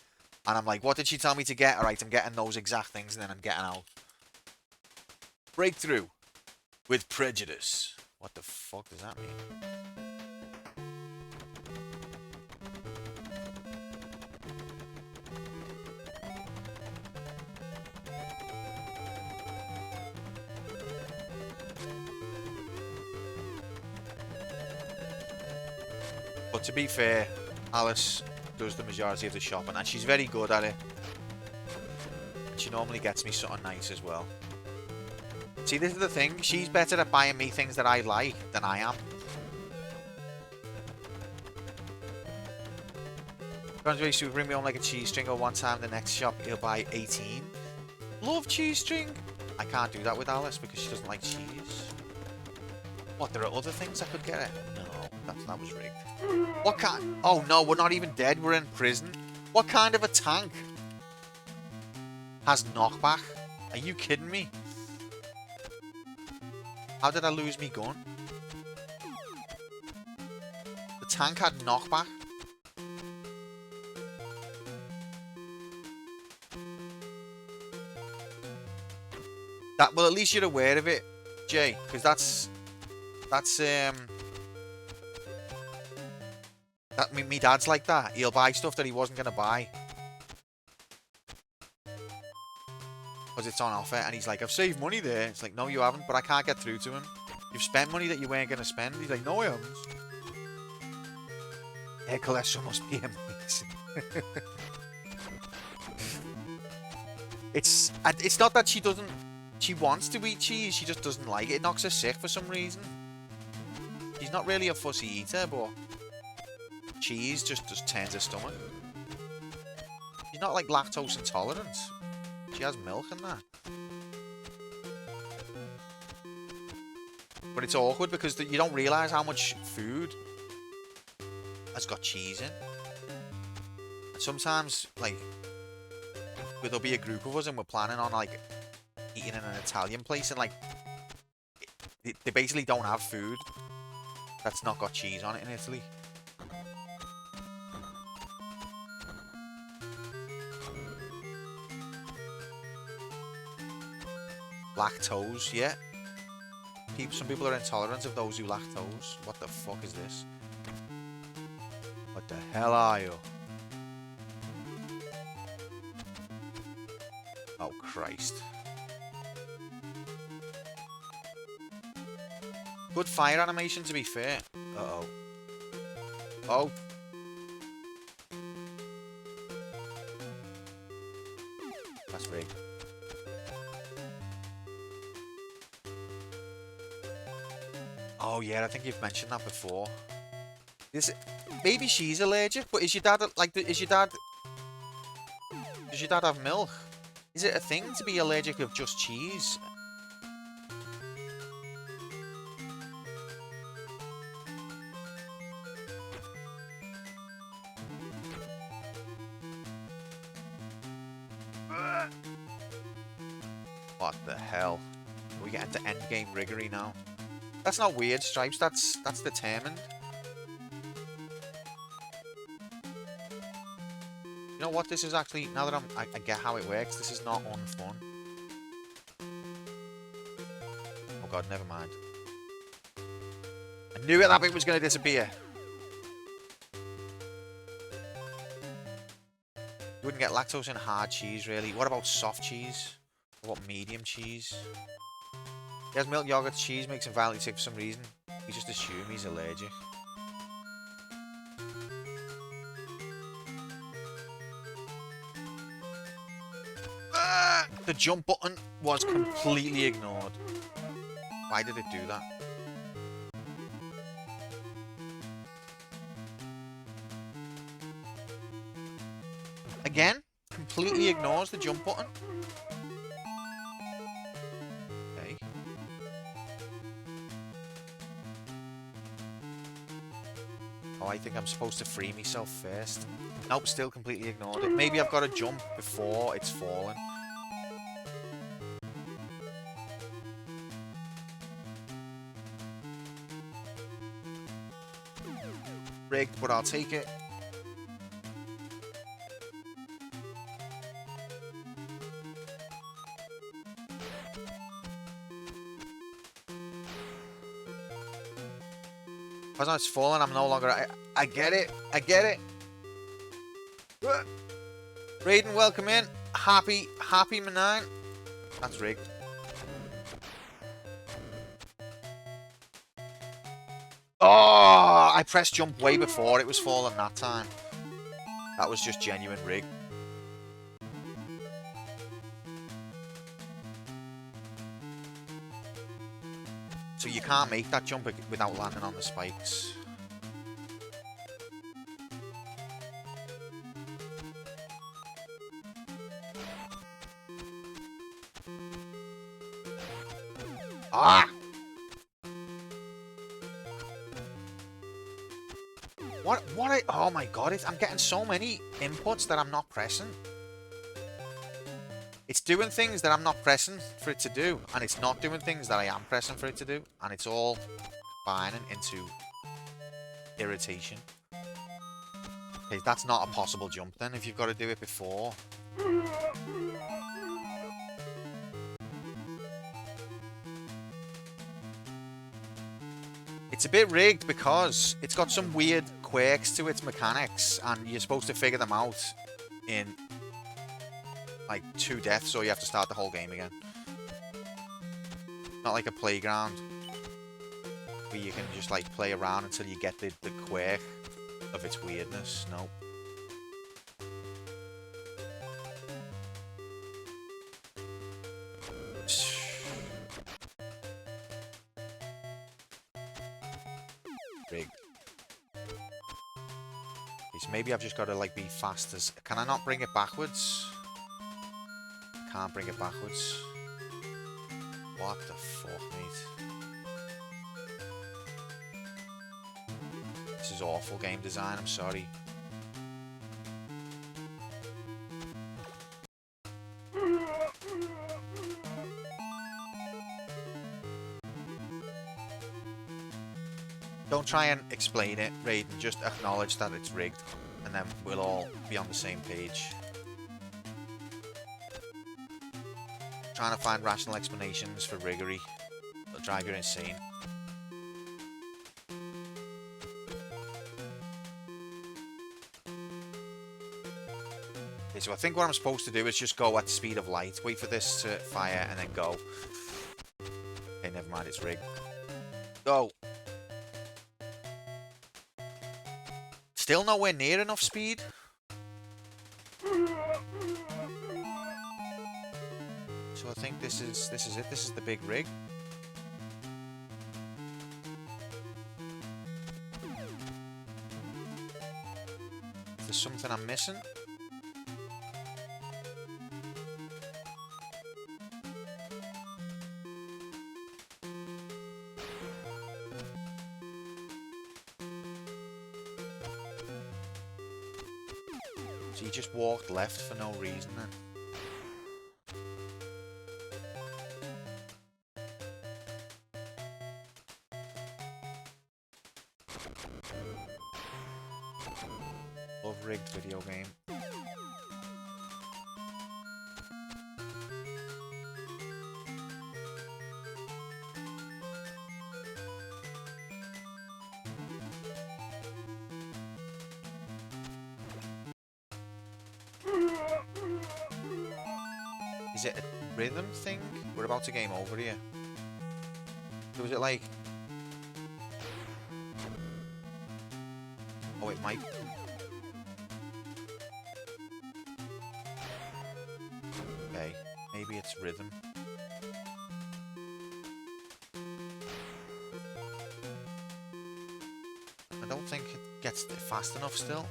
And I'm like, what did she tell me to get? Alright, I'm getting those exact things, and then I'm getting out. Breakthrough with prejudice. What the fuck does that mean? But to be fair, Alice does the majority of the shopping, and she's very good at it. And she normally gets me something nice as well. See, this is the thing. She's better at buying me things that I like than I am. She would bring me home like a cheese string, or one time the next shop he'll buy 18. Love cheese string. I can't do that with Alice because she doesn't like cheese. What, there are other things I could get her? No, that was rigged. What kind? Oh no, we're not even dead. We're in prison. What kind of a tank has knockback? Are you kidding me? How did I lose me gun? The tank had knockback. That, well, at least you're aware of it, Jay, because that's me dad's like that. He'll buy stuff that he wasn't gonna buy because it's on offer, and he's like, I've saved money there. It's like, no, you haven't, but I can't get through to him. You've spent money that you weren't gonna spend. He's like, no, I haven't. Air cholesterol must be amazing. It's not that she doesn't. She wants to eat cheese, she just doesn't like it. It knocks her sick for some reason. She's not really a fussy eater, but cheese just turns her stomach. She's not like lactose intolerant. She has milk and that. But it's awkward because you don't realise how much food has got cheese in. And sometimes, like, there'll be a group of us and we're planning on, like, eating in an Italian place, and, like, they basically don't have food that's not got cheese on it in Italy. Lactose, yeah. Some people are intolerant of those who lactose. What the fuck is this? What the hell are you? Oh, Christ. Good fire animation, to be fair. Uh-oh. Oh. That's rigged. Oh yeah, I think you've mentioned that before. Maybe she's allergic, but is your dad like? Does your dad have milk? Is it a thing to be allergic of just cheese? What the hell? Are we getting to endgame riggery now? That's not weird, Stripes. That's determined. You know what? This is actually, now that I get how it works, this is not unfun. Oh god, never mind. I knew that bit was going to disappear. You wouldn't get lactose in hard cheese, really. What about soft cheese? What about medium cheese? He has milk, yogurt, cheese, makes him violently sick for some reason. We just assume he's allergic. The jump button was completely ignored. Why did it do that? Again, completely ignores the jump button. Okay. Oh, I think I'm supposed to free myself first. Nope, still completely ignored it. Maybe I've got to jump before it's fallen. Rigged, but I'll take it. Because it's falling, I'm no longer... I get it. I get it. Raiden, welcome in. Happy Manine. That's rigged. Oh, I pressed jump way before it was falling that time. That was just genuine rig. So you can't make that jump without landing on the spikes. Ah! Oh my god, I'm getting so many inputs that I'm not pressing. It's doing things that I'm not pressing for it to do, and it's not doing things that I am pressing for it to do, and it's all combining into irritation. Okay, that's not a possible jump then, if you've got to do it before. It's a bit rigged because it's got some weird quirks to its mechanics, and you're supposed to figure them out in like 2 deaths, or you have to start the whole game again. Not like a playground where you can just like play around until you get the quirk of its weirdness. No. Rigged. So maybe I've just got to like be fast as... Can I not bring it backwards? I can't bring it backwards. What the fuck, mate? This is awful game design, I'm sorry. Don't try and explain it, Raiden. Just acknowledge that it's rigged, and then we'll all be on the same page. Trying to find rational explanations for riggery will drive you insane. Okay, so I think what I'm supposed to do is just go at the speed of light, wait for this to fire, and then go. Okay, never mind, it's rigged. Go! Still nowhere near enough speed. So I think this is it. This is the big rig. If there's something I'm missing. So you just walked left for no reason then. Love rigged video game. Is it a rhythm thing? We're about to game over here. So is it like... Oh, it might... Okay, maybe it's rhythm. I don't think it gets fast enough still.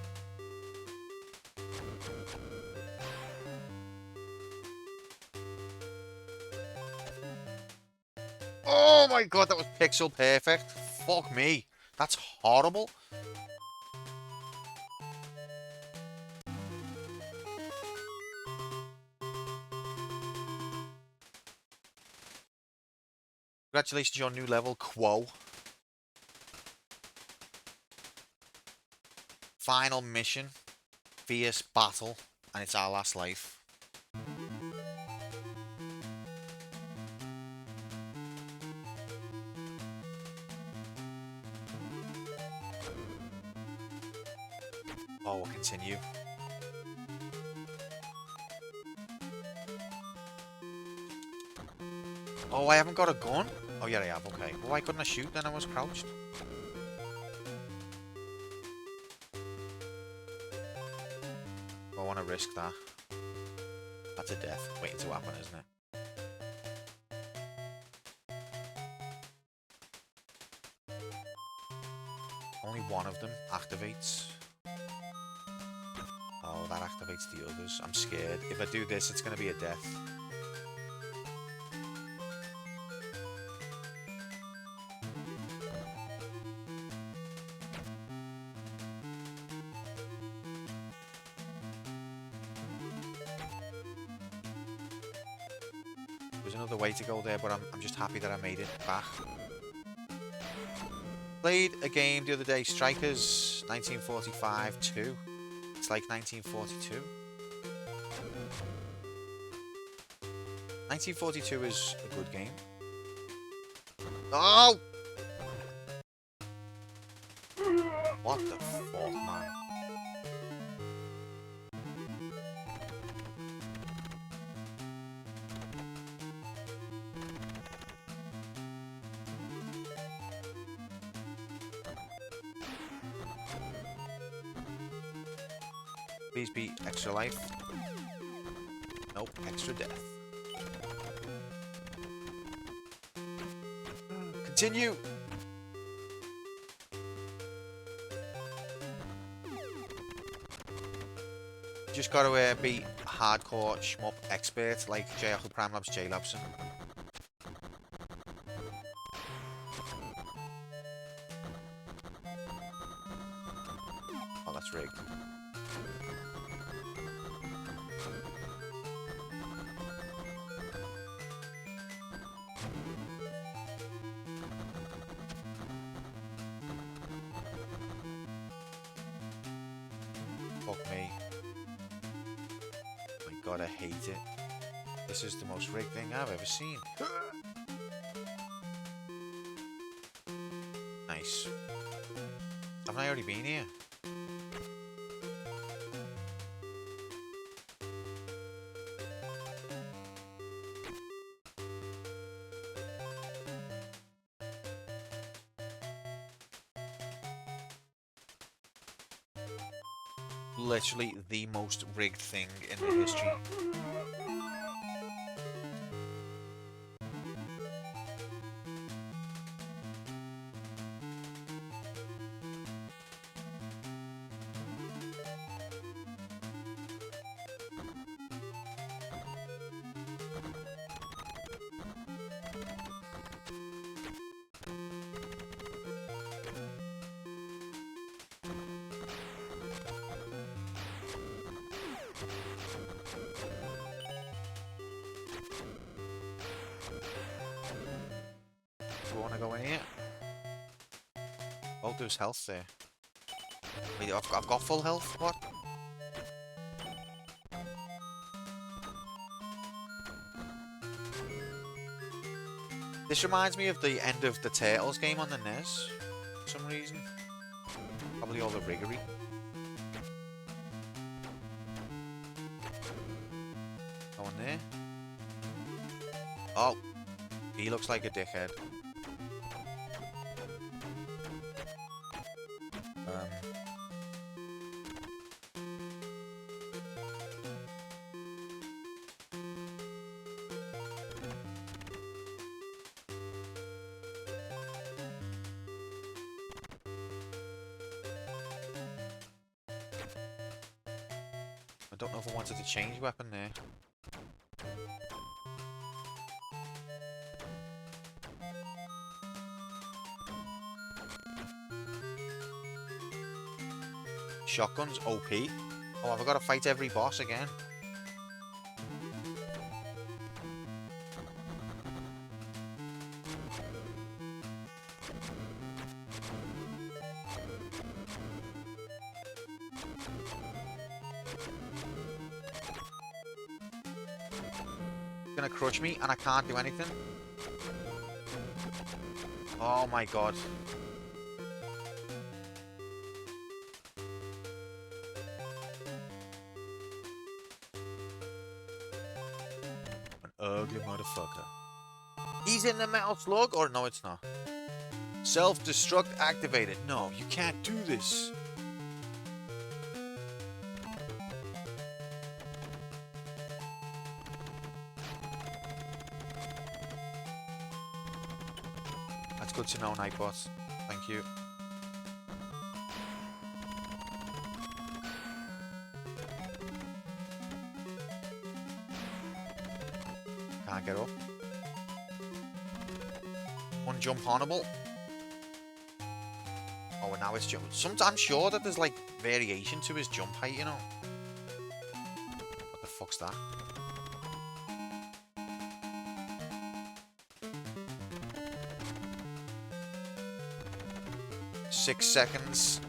Oh my god, that was pixel perfect. Fuck me. That's horrible. Congratulations on your new level, Quo. Final mission. Fierce battle. And it's our last life. Oh, we'll continue. Oh, I haven't got a gun? Oh, yeah, I have, okay. Well, why couldn't I shoot then? I was crouched. I want to risk that. That's a death waiting to happen, isn't it? Only one of them activates. Oh, that activates the others. I'm scared. If I do this, it's going to be a death. There's another way to go there, but I'm just happy that I made it back. Played a game the other day, Strikers 1945-2. It's like 1942. 1942 is a good game. Oh! What the fuck, man? Please be extra life. Nope, extra death. Continue! Just gotta be hardcore shmup expert like Prime Labs J Labson. Oh, that's rigged. Fuck me. Oh my god, I hate it. This is the most rigged thing I've ever seen. Nice. Haven't I already been here? Literally the most rigged thing in the history. Do we want to go in here? Oh, there's health there. Wait, I've got full health? What? This reminds me of the end of the Turtles game on the NES. For some reason. Probably all the riggery. Go in there. Oh. He looks like a dickhead. I don't know if I wanted to change weapon there. Shotgun's OP. Oh, have I got to fight every boss again? Gonna crush me and I can't do anything. Oh my god. ugly motherfucker. He's in the Metal Slug? Or no, it's not. Self-destruct activated. No, you can't do this. That's good to know, Nightbot. Thank you. Can't get up. One jump onable. Oh, and now it's jump. I'm sure that there's like variation to his jump height, you know. What the fuck's that? Six seconds.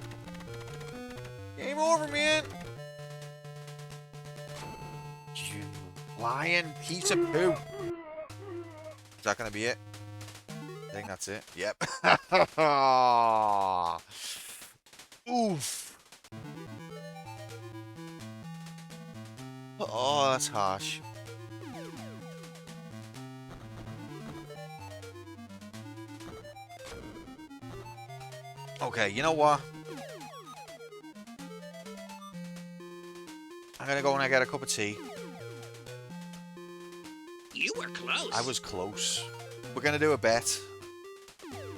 Game over, man. You lying piece of poo. Is that gonna be it? I think that's it. Yep. Oof. Oh, that's harsh. Okay, you know what? I'm gonna go and I get a cup of tea. You were close. I was close. We're gonna do a bet.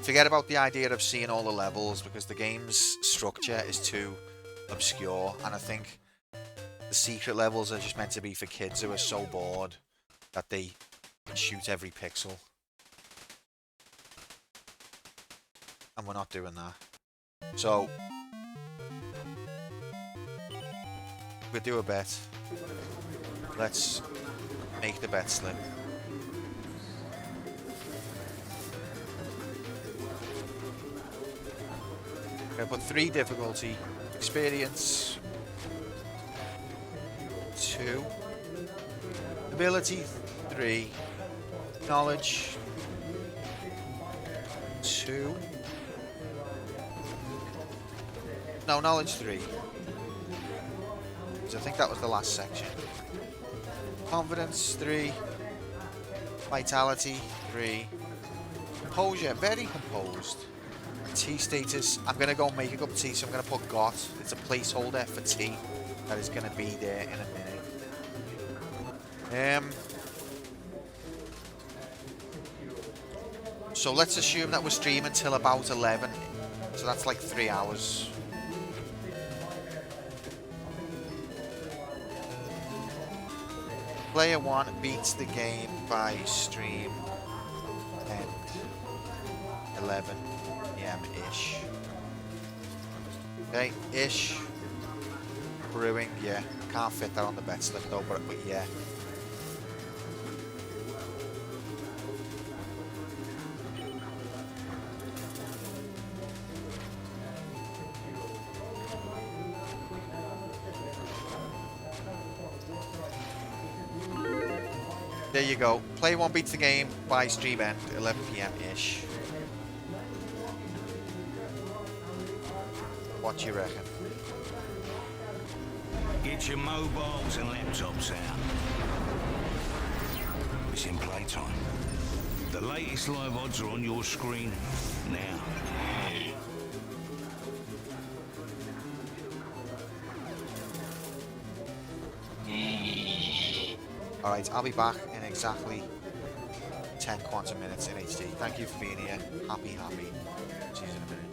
Forget about the idea of seeing all the levels because the game's structure is too obscure, and I think the secret levels are just meant to be for kids who are so bored that they can shoot every pixel. And we're not doing that. So we'll do a bet. Let's make the bet slip. I'm gonna put 3 difficulty, experience, 2, ability 3, knowledge 2, no, knowledge 3, because I think that was the last section. Confidence 3, vitality 3, composure, very composed. Tea status, I'm going to go make a cup of tea, so I'm going to put got. It's a placeholder for tea that is going to be there in a minute. So let's assume that we're streaming till about 11, so that's like 3 hours. Player 1 beats the game by stream end 11 p.m.-ish. Okay, ish. Brewing, yeah. Can't fit that on the bet slip though, but yeah. There you go. Player 1 beats the game by stream end 11 p.m.-ish. What do you reckon? Get your mobiles and laptops out. It's in playtime. The latest live odds are on your screen now. Alright, I'll be back in exactly 10 quantum minutes in HD. Thank you for being here. Happy. See you in a minute.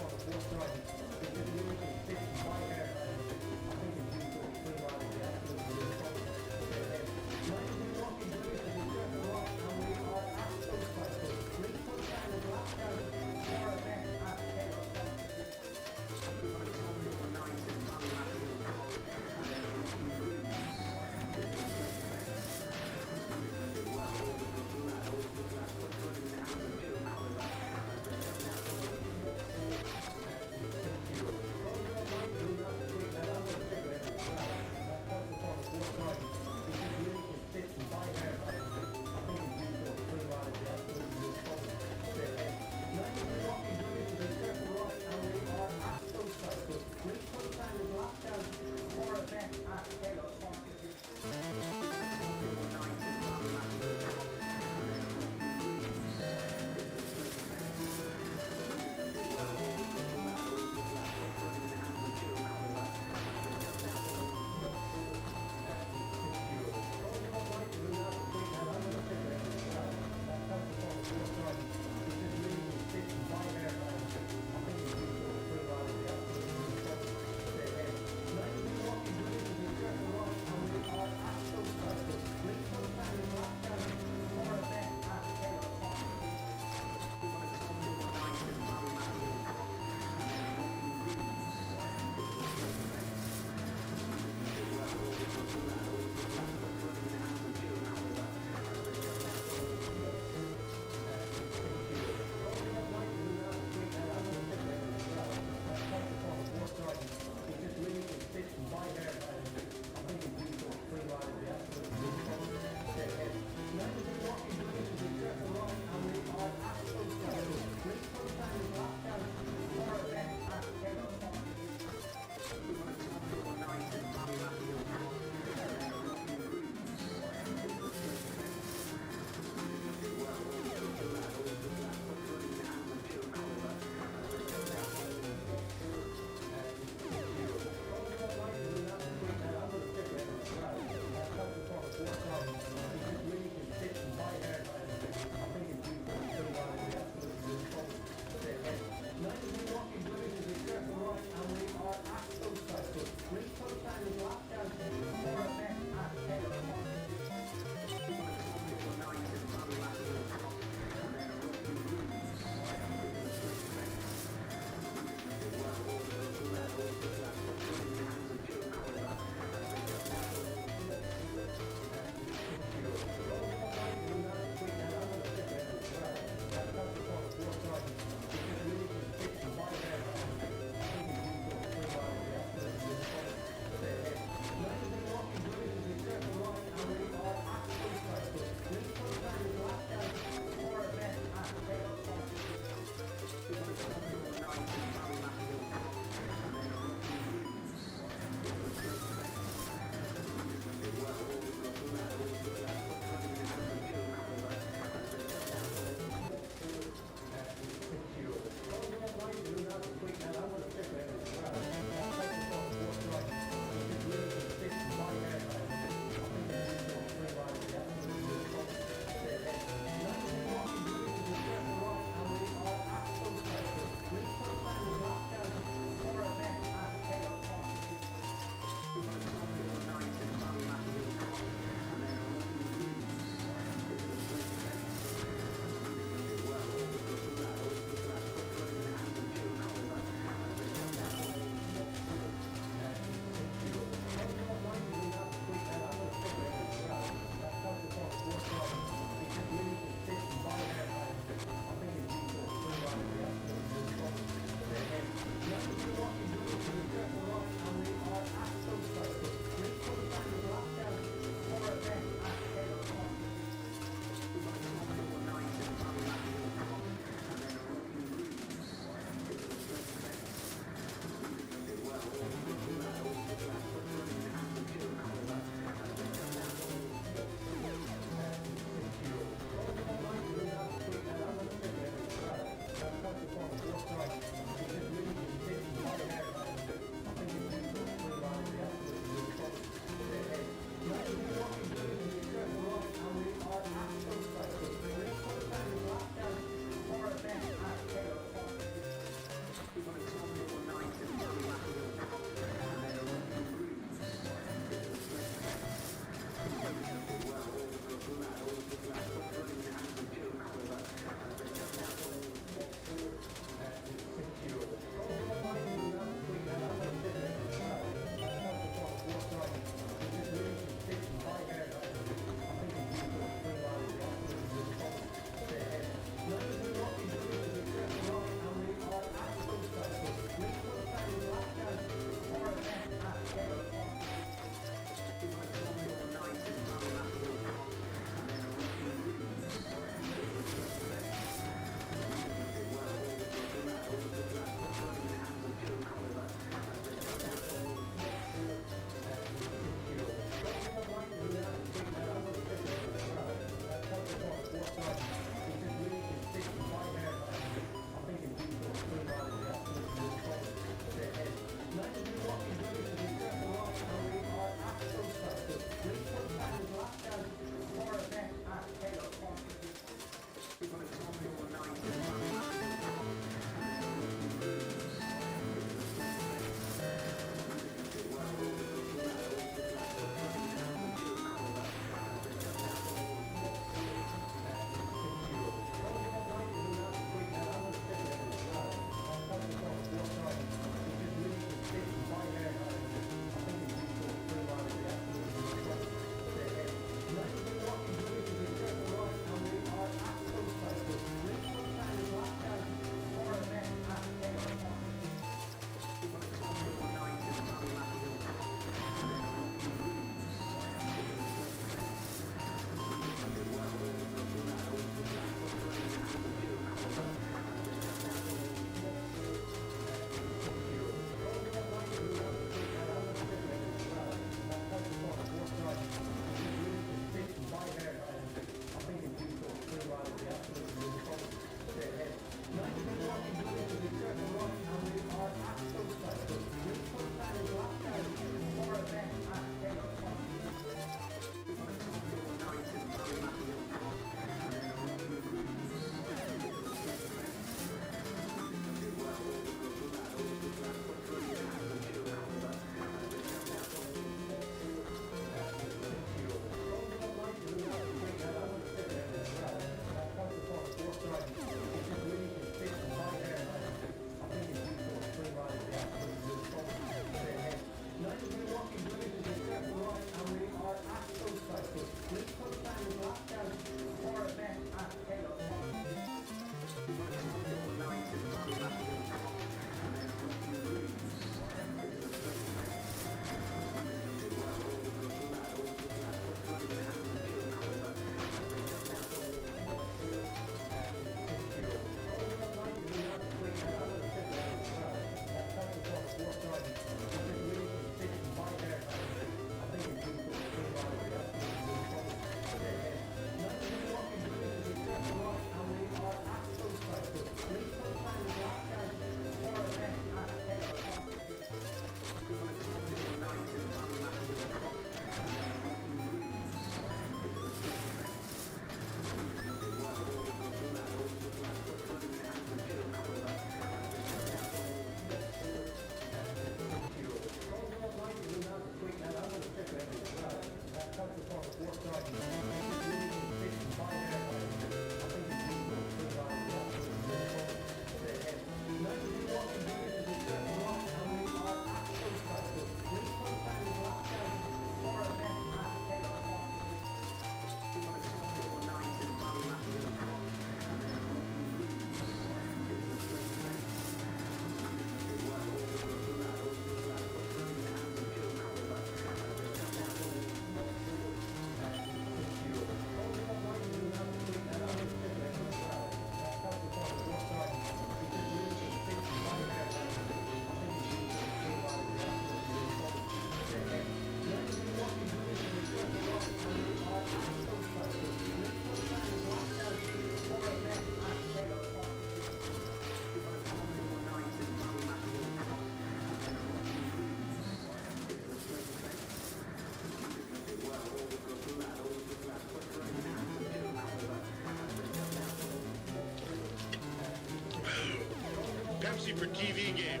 Pepsi for TV game.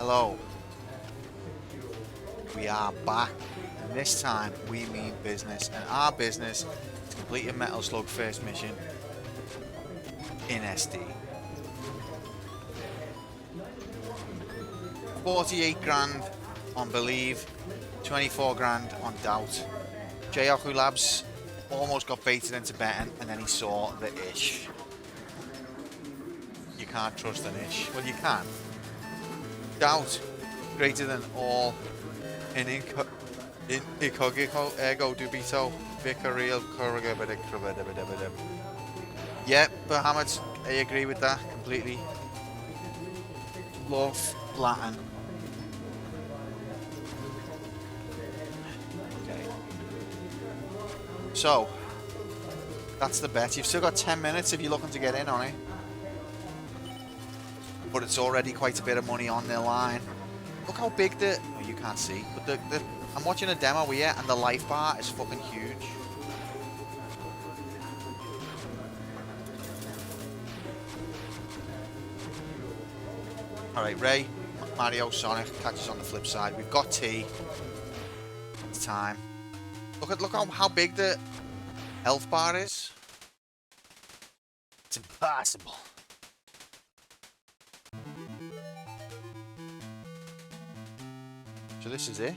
Hello. We are back. And this time we mean business. And our business is completing Metal Slug first mission in SD. 48 grand on Believe. 24 grand on Doubt. Jayaku Labs almost got baited into betting and then he saw the ish. You can't trust an ish. Well, you can. Doubt greater than all in incogito ergo dubito vicarial corriga. Yeah, Bahamut, I agree with that completely. Love Latin. Okay. So that's the bet. You've still got 10 minutes if you're looking to get in on it. But it's already quite a bit of money on their line. Look how big the... Oh, you can't see. But I'm watching a demo here, and the life bar is fucking huge. Alright, Ray, Mario, Sonic, catches on the flip side. We've got T. It's time. Look how big the health bar is. It's impossible. So this is it.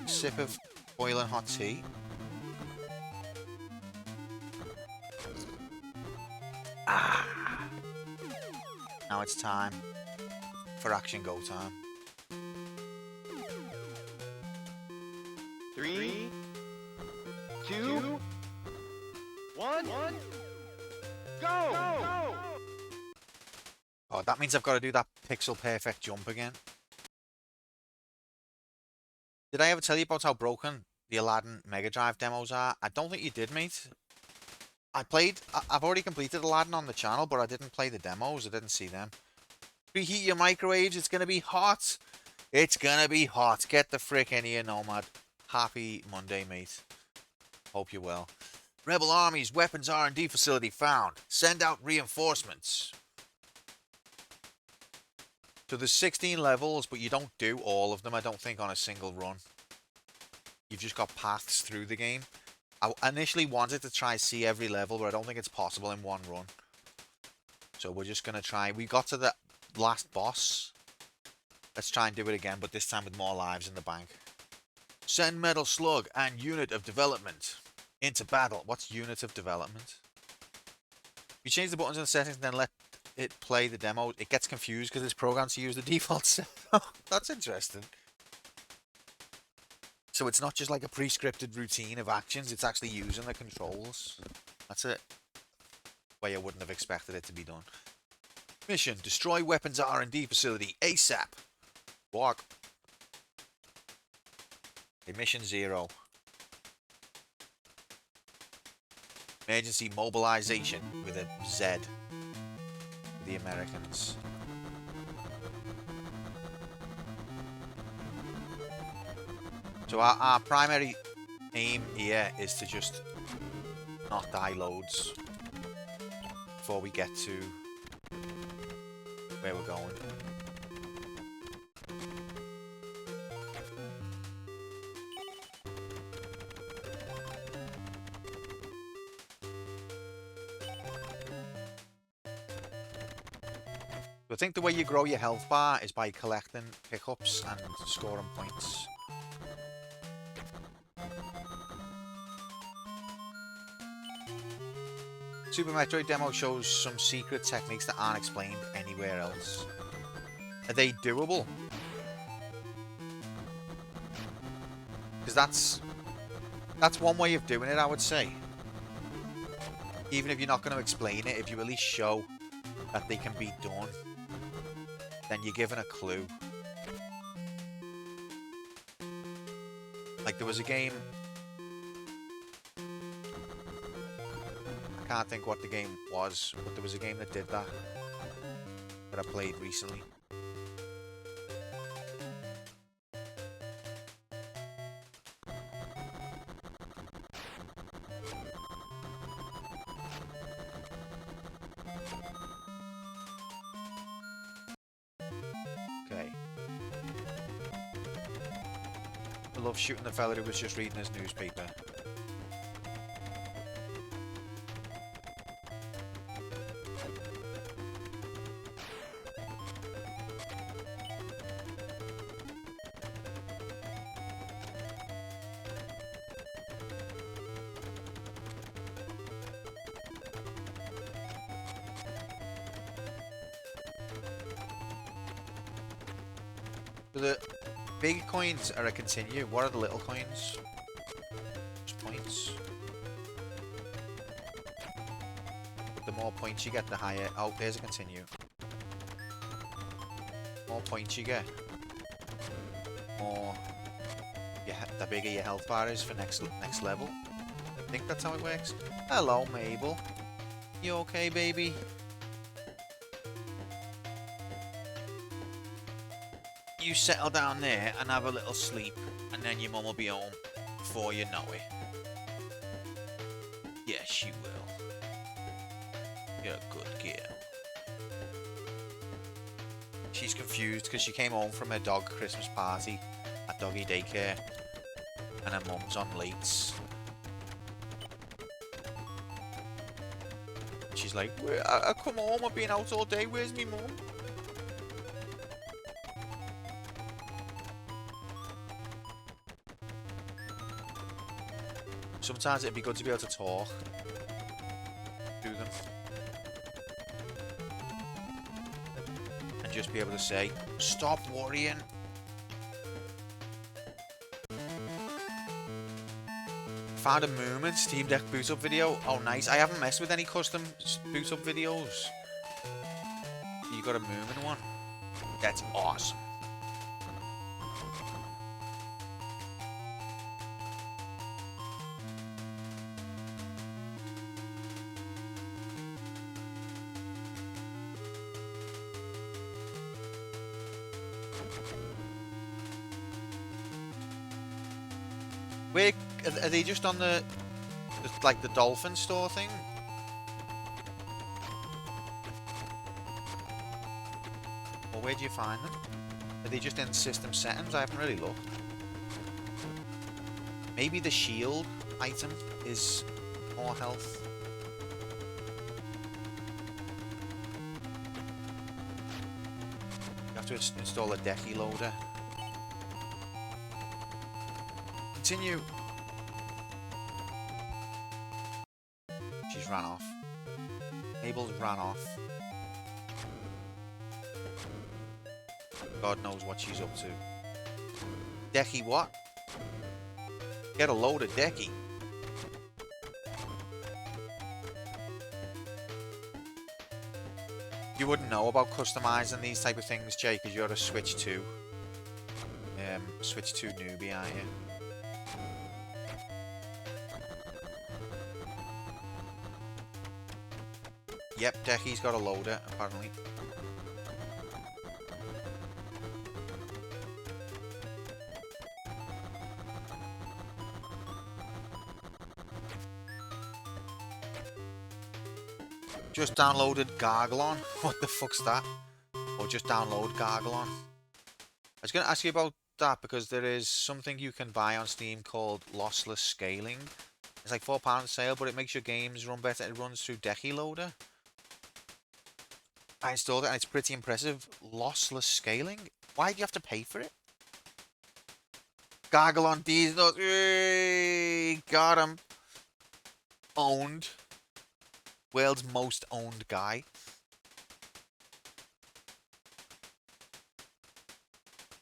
Sip of boiling hot tea. Ah. Now it's time for action go time. 3, 2, 1, go! Oh, that means I've got to do that pixel perfect jump again. Did I ever tell you about how broken the Aladdin Mega Drive demos are? I don't think you did, mate. I've already completed Aladdin on the channel, but I didn't play the demos. I didn't see them. Preheat your microwaves. It's going to be hot. It's going to be hot. Get the frick in here, Nomad. Happy Monday, mate. Hope you're well. Rebel Army's weapons R&D facility found. Send out reinforcements. So there's 16 levels, but you don't do all of them, I don't think, on a single run. You've just got paths through the game. I initially wanted to try see every level, but I don't think it's possible in one run. So we're just going to try. We got to the last boss. Let's try and do it again, but this time with more lives in the bank. Send Metal Slug and Unit of Development into battle. What's Unit of Development? You change the buttons in the settings and then let it play the demo. It gets confused because it's programmed to use the default set. That's interesting. So it's not just like a pre-scripted routine of actions, it's actually using the controls. That's it. Way I wouldn't have expected it to be done. Mission: destroy weapons R&D facility ASAP. Walk. Okay, mission 0. Emergency mobilization with a Z. The Americans. So our primary aim here is to just not die loads before we get to where we're going. I think the way you grow your health bar is by collecting pickups and scoring points. Super Metroid demo shows some secret techniques that aren't explained anywhere else. Are they doable? Because that's one way of doing it, I would say. Even if you're not going to explain it, if you at least show that they can be done, then you're given a clue. Like there was a game, I can't think what the game was, but there was a game that did that I played recently. Okay. to love shooting the fella who was just reading his newspaper. So the big coins are a continue. What are the little coins? Just points. But the more points you get, the higher. Oh, there's a continue. More points you get, more. The bigger your health bar is for next level. I think that's how it works. Hello, Mabel. You okay, baby? You settle down there and have a little sleep, and then your mum will be home before you know it. Yes, she will. You're a good girl. She's confused because she came home from her dog Christmas party at doggy daycare, and her mum's on lates. She's like, I come home, I've been out all day, where's me mum? Sometimes it'd be good to be able to talk to them. And just be able to say, stop worrying. Found a Moomin Steam Deck boot up video. Oh, nice. I haven't messed with any custom boot up videos. You got a Moomin one? That's awesome. Where are they just on the like the dolphin store thing? Or where do you find them? Are they just in system settings? I haven't really looked. Maybe the shield item is more health. You have to install a decky loader. Continue. She's ran off. Abel's ran off. God knows what she's up to. Decky what? Get a load of decky. You wouldn't know about customizing these type of things, Jay, because you're a Switch 2. Switch 2 newbie, aren't you? Yep, Decky's got a loader, apparently. Just downloaded Garglon. What the fuck's that? Or just download Garglon. I was going to ask you about that because there is something you can buy on Steam called Lossless Scaling. It's like £4 sale, but it makes your games run better. It runs through Decky Loader. I installed it and it's pretty impressive. Lossless scaling? Why do you have to pay for it? Garglon D's nuts. Got him. Owned. World's most owned guy.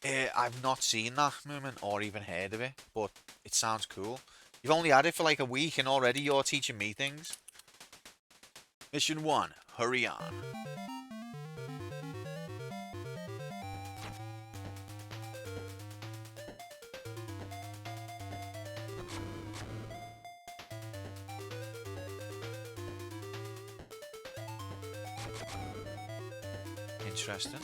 I've not seen that movement or even heard of it, but it sounds cool. You've only had it for like a week and already you're teaching me things. Mission 1. Hurry on. Interesting.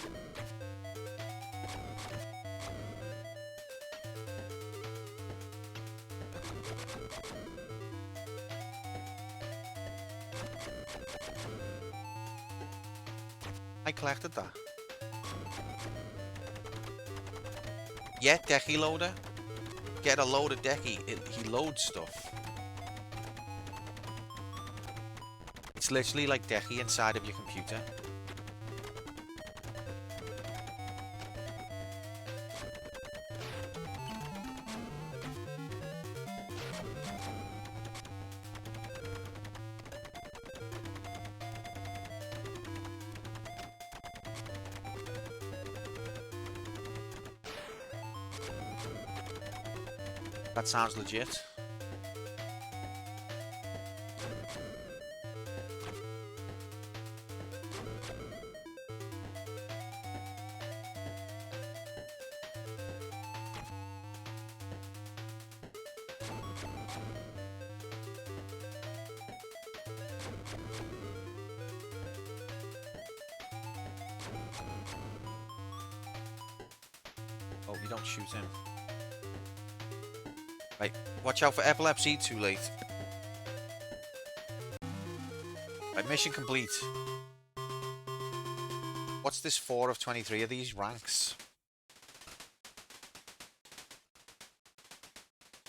I collected that. Yeah, Decky Loader. get a load of decky, he loads stuff. It's literally like decky inside of your computer. That sounds legit. Oh, you don't shoot him. Right, watch out for epilepsy, too late. Right, mission complete. What's this 4 of 23 of these ranks?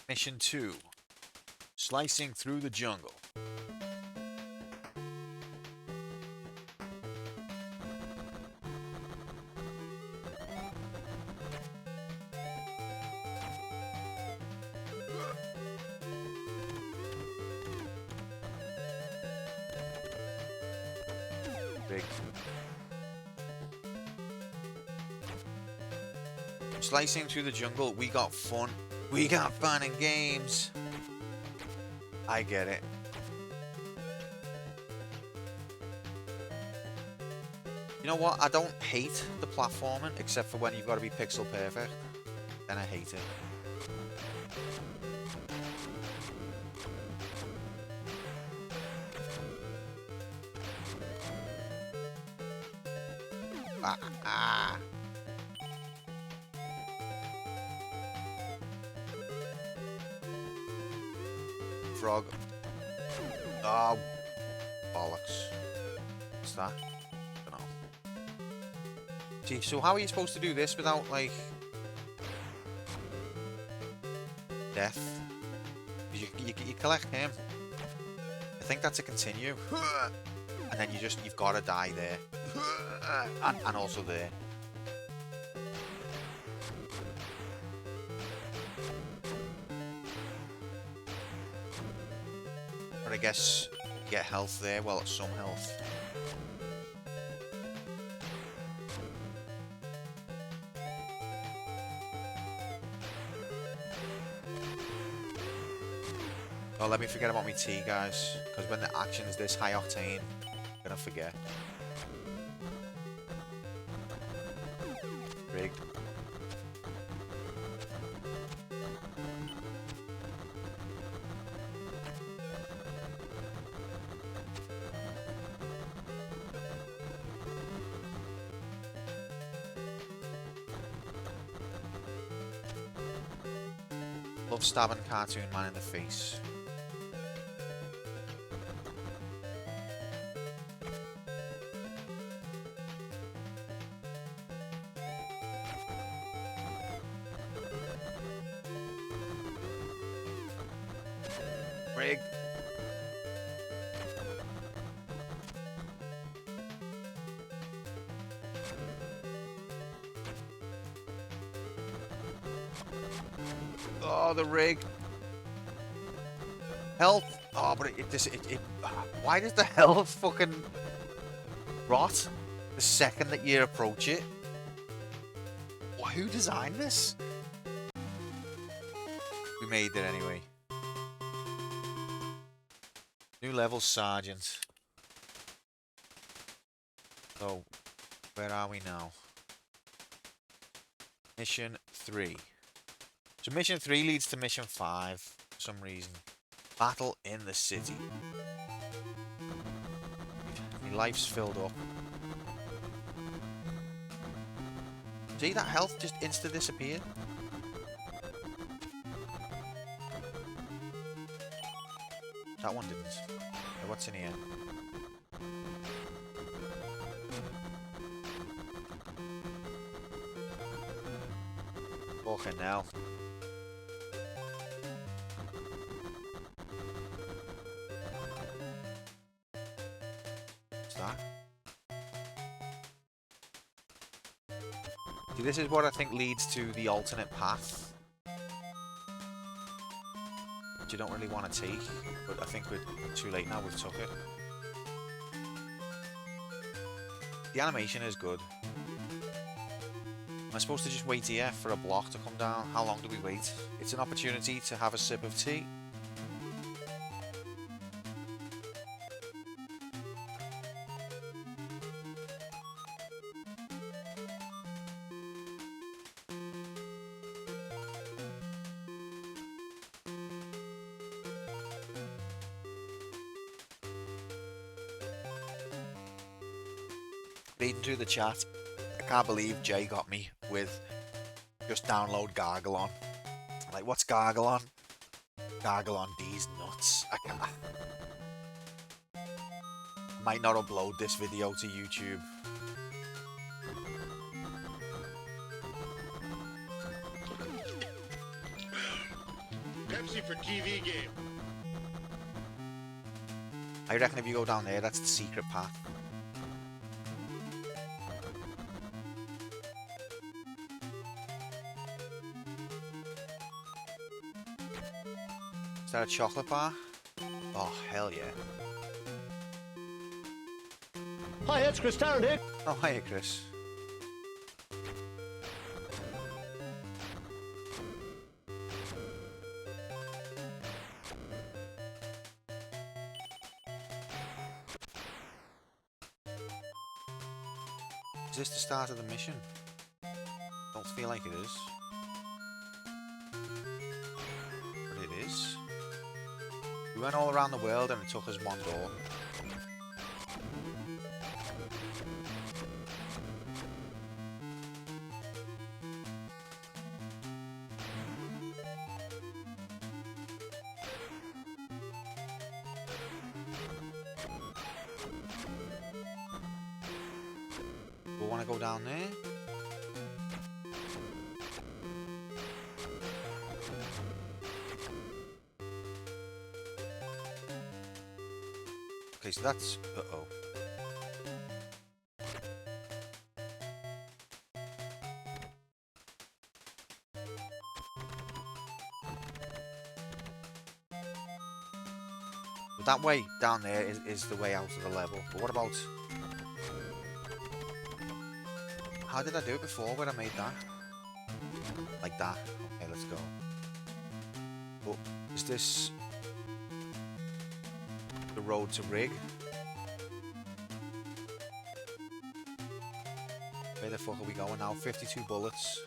Mission 2. Slicing through the jungle. Big. Slicing through the jungle, we got fun. We got fun and games. I get it. You know what? I don't hate the platforming, except for when you've got to be pixel perfect. Then I hate it. Frog. Oh, bollocks. What's that? I don't know. See, so how are you supposed to do this without, like, death? You collect him. I think that's a continue. And then you've got to die there. And also there. But I guess you get health there. Well, it's some health. Oh, let me forget about my tea, guys. Because when the action is this high octane, I'm gonna forget. Rigged. Love stabbing Cartoon Man in the face. Rig. Oh, the rig. Health. Oh, but why does the health fucking rot the second that you approach it? Who designed this? We made it anyway. New level sergeant. So, where are we now? Mission 3. So mission 3 leads to mission 5 for some reason. Battle in the city. My life's filled up. See, that health just insta disappeared. That one didn't. So what's in here? Fucking hell. this is what I think leads to the alternate path. Which you don't really want to take, but I think we're too late now, we've took it. The animation is good. Am I supposed to just wait here for a block to come down? How long do we wait? It's an opportunity to have a sip of tea. Reading through the chat, I can't believe Jay got me with just download Gargle on. Like, what's Gargle on? Gargle on these nuts. I can't. I might not upload this video to YouTube. Pepsi for TV game. I reckon if you go down there, that's the secret path. Is that a chocolate bar? Oh, hell yeah. Hi, it's Chris Tarrant here. Oh, hiya, Chris. Is this the start of the mission? Don't feel like it is. But it is. We went all around the world and it took us one door. We want to go down there. Okay, so that's... Uh-oh. But that way down there is the way out of the level. But what about... How did I do it before when I made that? Like that. Okay, let's go. Oh, is this... the road to Rig? Where the fuck are we going now? 52 bullets.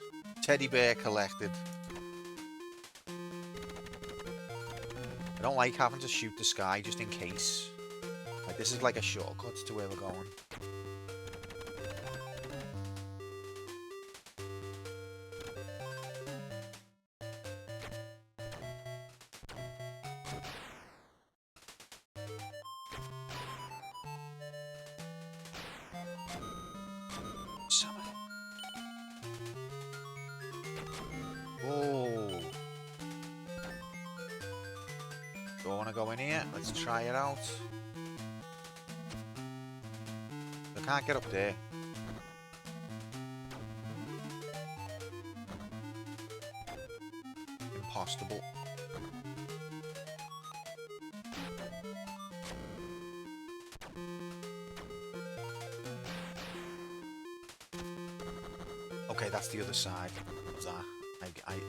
Teddy bear collected. I don't like having to shoot the sky just in case. Like, this is like a shortcut to where we're going. Oh. Don't want to go in here. Let's try it out. I can't get up there. Impossible. Okay, that's the other side of that.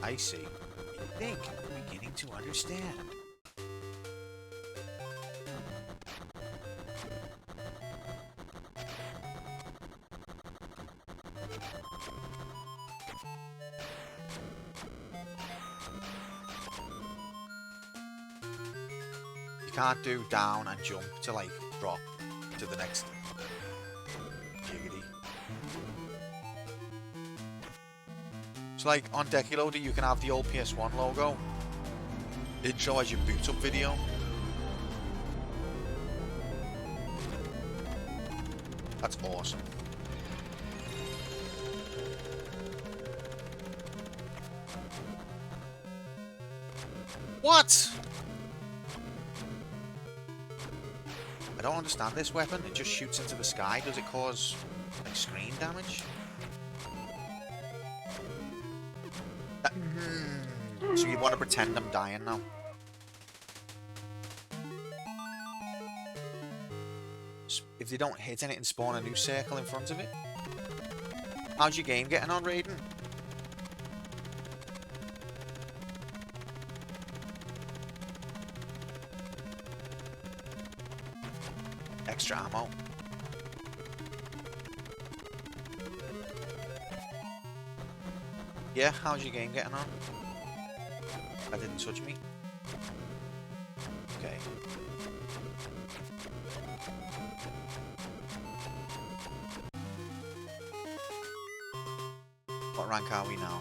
I see. I think I'm beginning to understand. You can't do down and jump to like drop to the next jiggity. So like on Decky Loader you can have the old PS1 logo intro as your boot up video. That's awesome. What? I don't understand this weapon. It just shoots into the sky. Does it cause like screen damage? So you want to pretend I'm dying now? If they don't hit anything, spawn a new circle in front of it. How's your game getting on, Raiden? Extra ammo. Yeah, how's your game getting on? That didn't touch me. Okay. What rank are we now?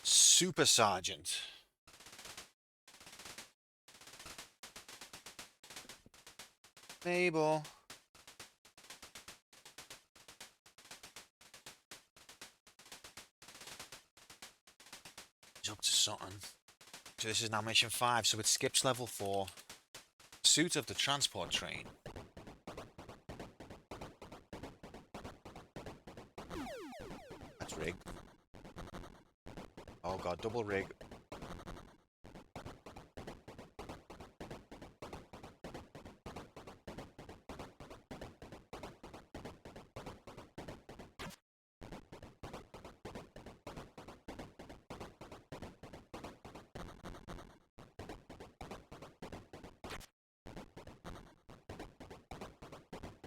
Super Sergeant. Mabel. He's up to something. So this is now mission 5, so it skips level 4. Suit of the transport train. That's rigged. Oh god, double rig.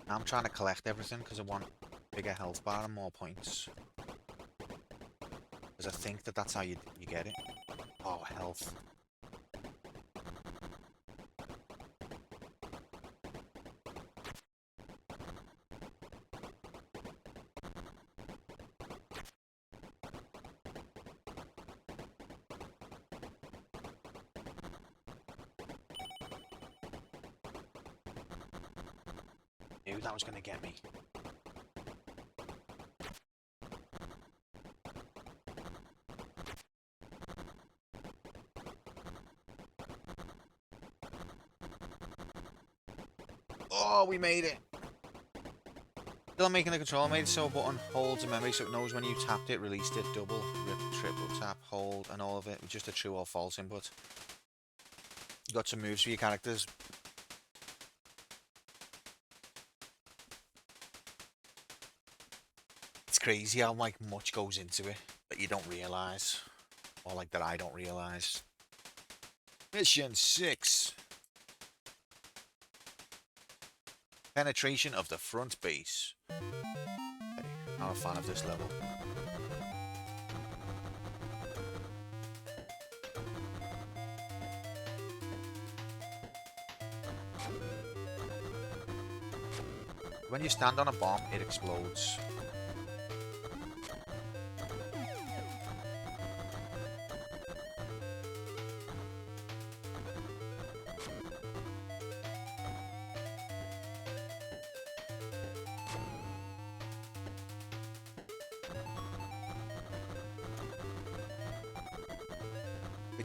I'm trying to collect everything because I want bigger health bar and more points. Because I think that that's how you get it. Oh, health. Knew that was going to get me. Oh, we made it. Still making the controller made it so a button holds a memory so it knows when you tapped it, released it, double, rip, triple tap, hold, and all of it with just a true or false input. You got some moves for your characters. It's crazy how like much goes into it that you don't realize, or like that I don't realize. Mission 6. Penetration of the front base. Okay, I'm a fan of this level. When you stand on a bomb, it explodes.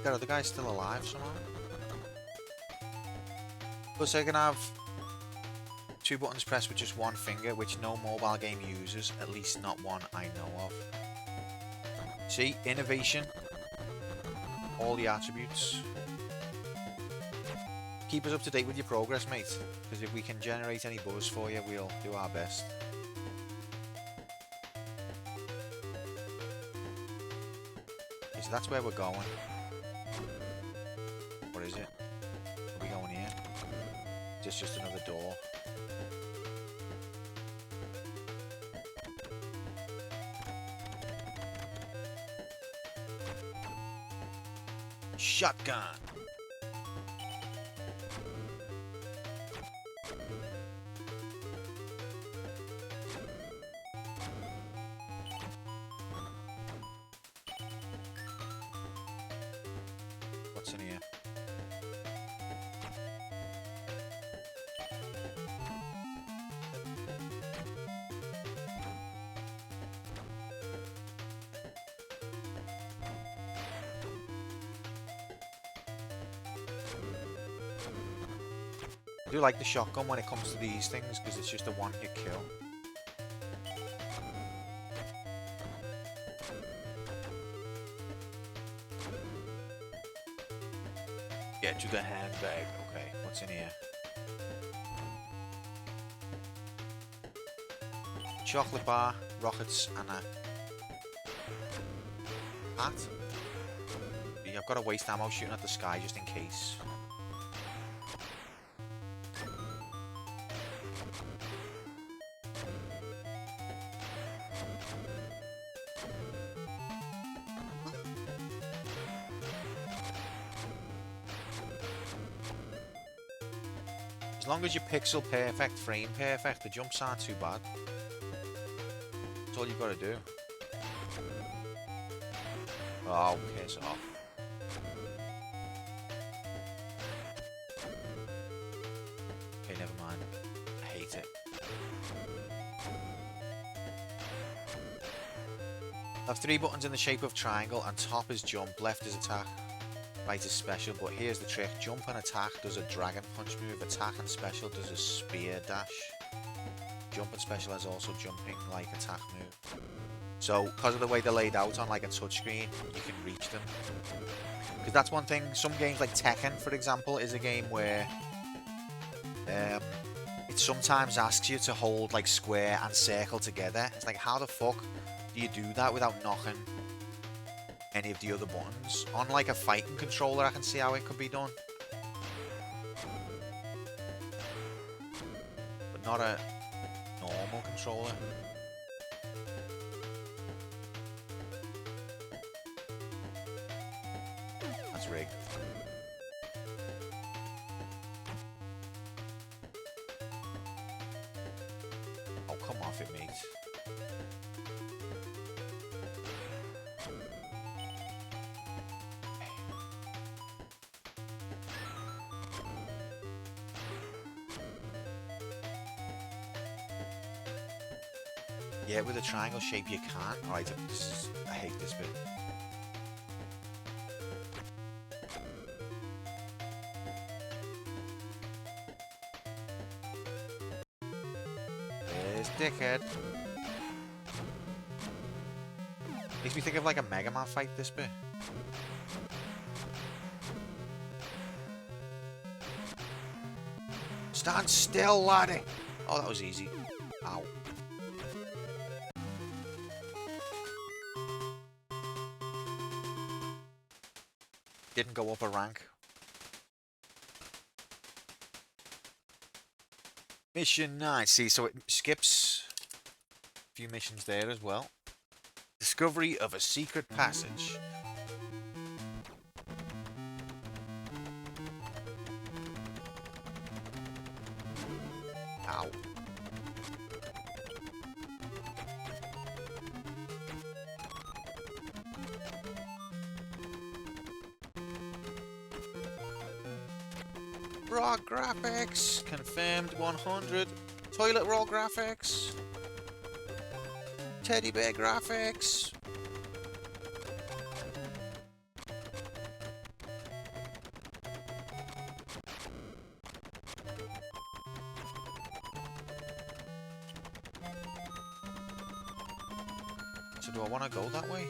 That other guy's still alive somehow. Plus I can have 2 buttons pressed with just 1 finger, which no mobile game uses, at least not one I know of. See, innovation, all the attributes. Keep us up to date with your progress, mate, because if we can generate any buzz for you, we'll do our best. Okay, so that's where we're going. What is it? Are we going here? Just another door. Shotgun. What's in here? I do like the shotgun when it comes to these things because it's just a one-hit kill. Get to the handbag. Okay, what's in here? Chocolate bar, rockets, and a hat. I've got to waste ammo shooting at the sky just in case. As long as you're pixel perfect, frame perfect, the jumps aren't too bad. That's all you've got to do. Oh, piss off. Okay, never mind. I hate it. I have 3 buttons in the shape of triangle, and top is jump, left is attack, right is special, but here's the trick. Jump and attack does a dragon punch move, attack and special does a spear dash. Jump and special has also jumping like attack move. So, because of the way they're laid out on like a touchscreen, you can reach them. Because that's one thing, some games like Tekken, for example, is a game where it sometimes asks you to hold like square and circle together. It's like, how the fuck do you do that without knocking any of the other buttons? On like a fighting controller, I can see how it could be done. But not a normal controller. That's rigged. Oh, come off it, mate. Yeah, with a triangle shape you can't. Alright, I hate this bit. There's dickhead. Makes me think of like a Mega Man fight, this bit. Stand still, laddie! Oh, that was easy. Ow. Didn't go up a rank. Mission 9. See, so it skips a few missions there as well. Discovery of a secret passage. Ow. Raw graphics. Confirmed 100. Toilet roll graphics. Teddy bear graphics. So do I want to go that way?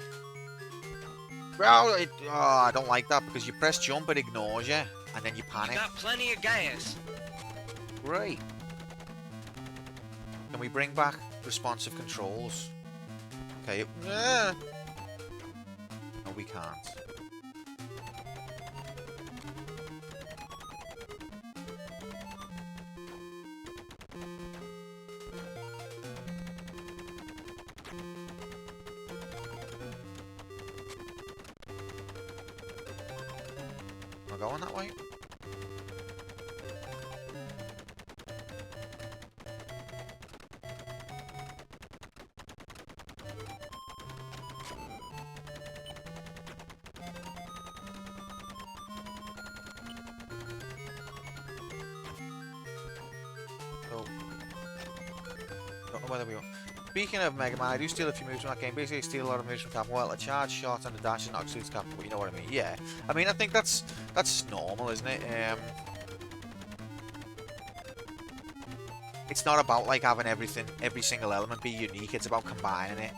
Well, I don't like that because you press jump, it ignores you, and then you panic. Got plenty of gas. Great. Can we bring back responsive controls? Okay. No, we can't. Am I going that way? Whether we Speaking of Mega Man, I do steal a few moves from that game. Basically, I steal a lot of moves from Captain. Well, a charge shot and a dash is not excludes Captain, but you know what I mean. Yeah, I mean, I think that's normal, isn't it? It's not about like having every single element be unique. It's about combining it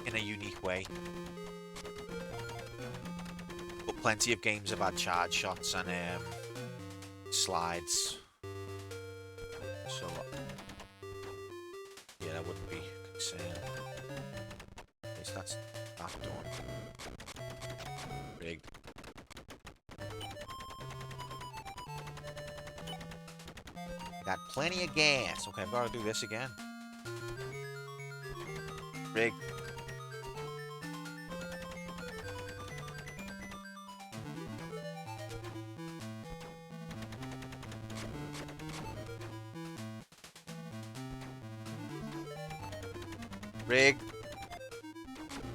in a unique way. But plenty of games have had charge shots and slides. So, yeah, that wouldn't be a concern. At least that's that done. Rigged. Got plenty of gas. Okay, I've got to do this again. Rigged. Rigged.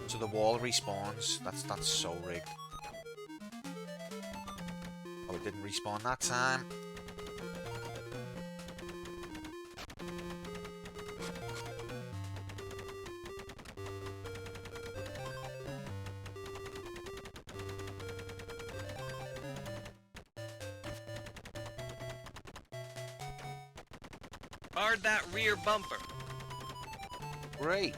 So the wall respawns. That's so rigged. Oh, it didn't respawn that time. Guard that rear bumper. Great.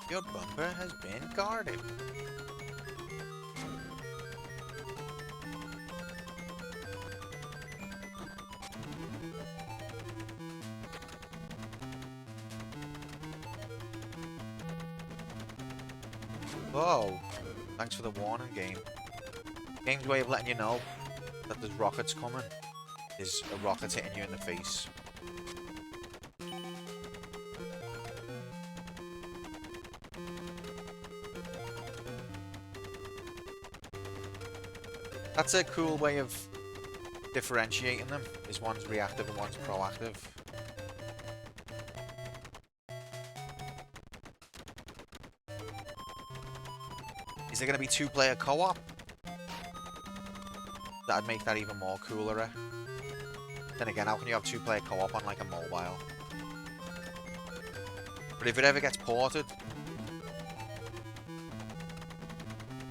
Your bumper has been guarded. Whoa. Thanks for the warning, game. Game's way of letting you know that there's rockets coming is a rocket hitting you in the face. That's a cool way of differentiating them, is one's reactive and one's proactive. Is there going to be two-player co-op? That'd make that even more cooler. Then again, how can you have two-player co-op on like a mobile? But if it ever gets ported...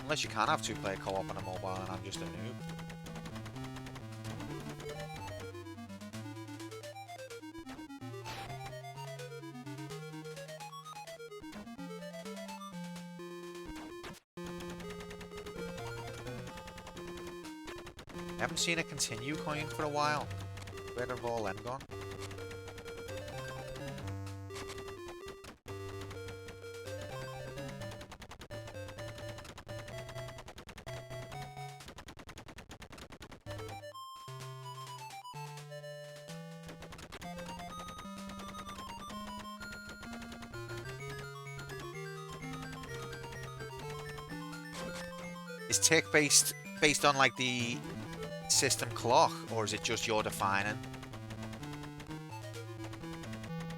Unless you can have two-player co-op on a mobile and I'm just a noob. I haven't seen a continue coin for a while. Where have all them gone? Is tick based on like the system clock, or is it just you're defining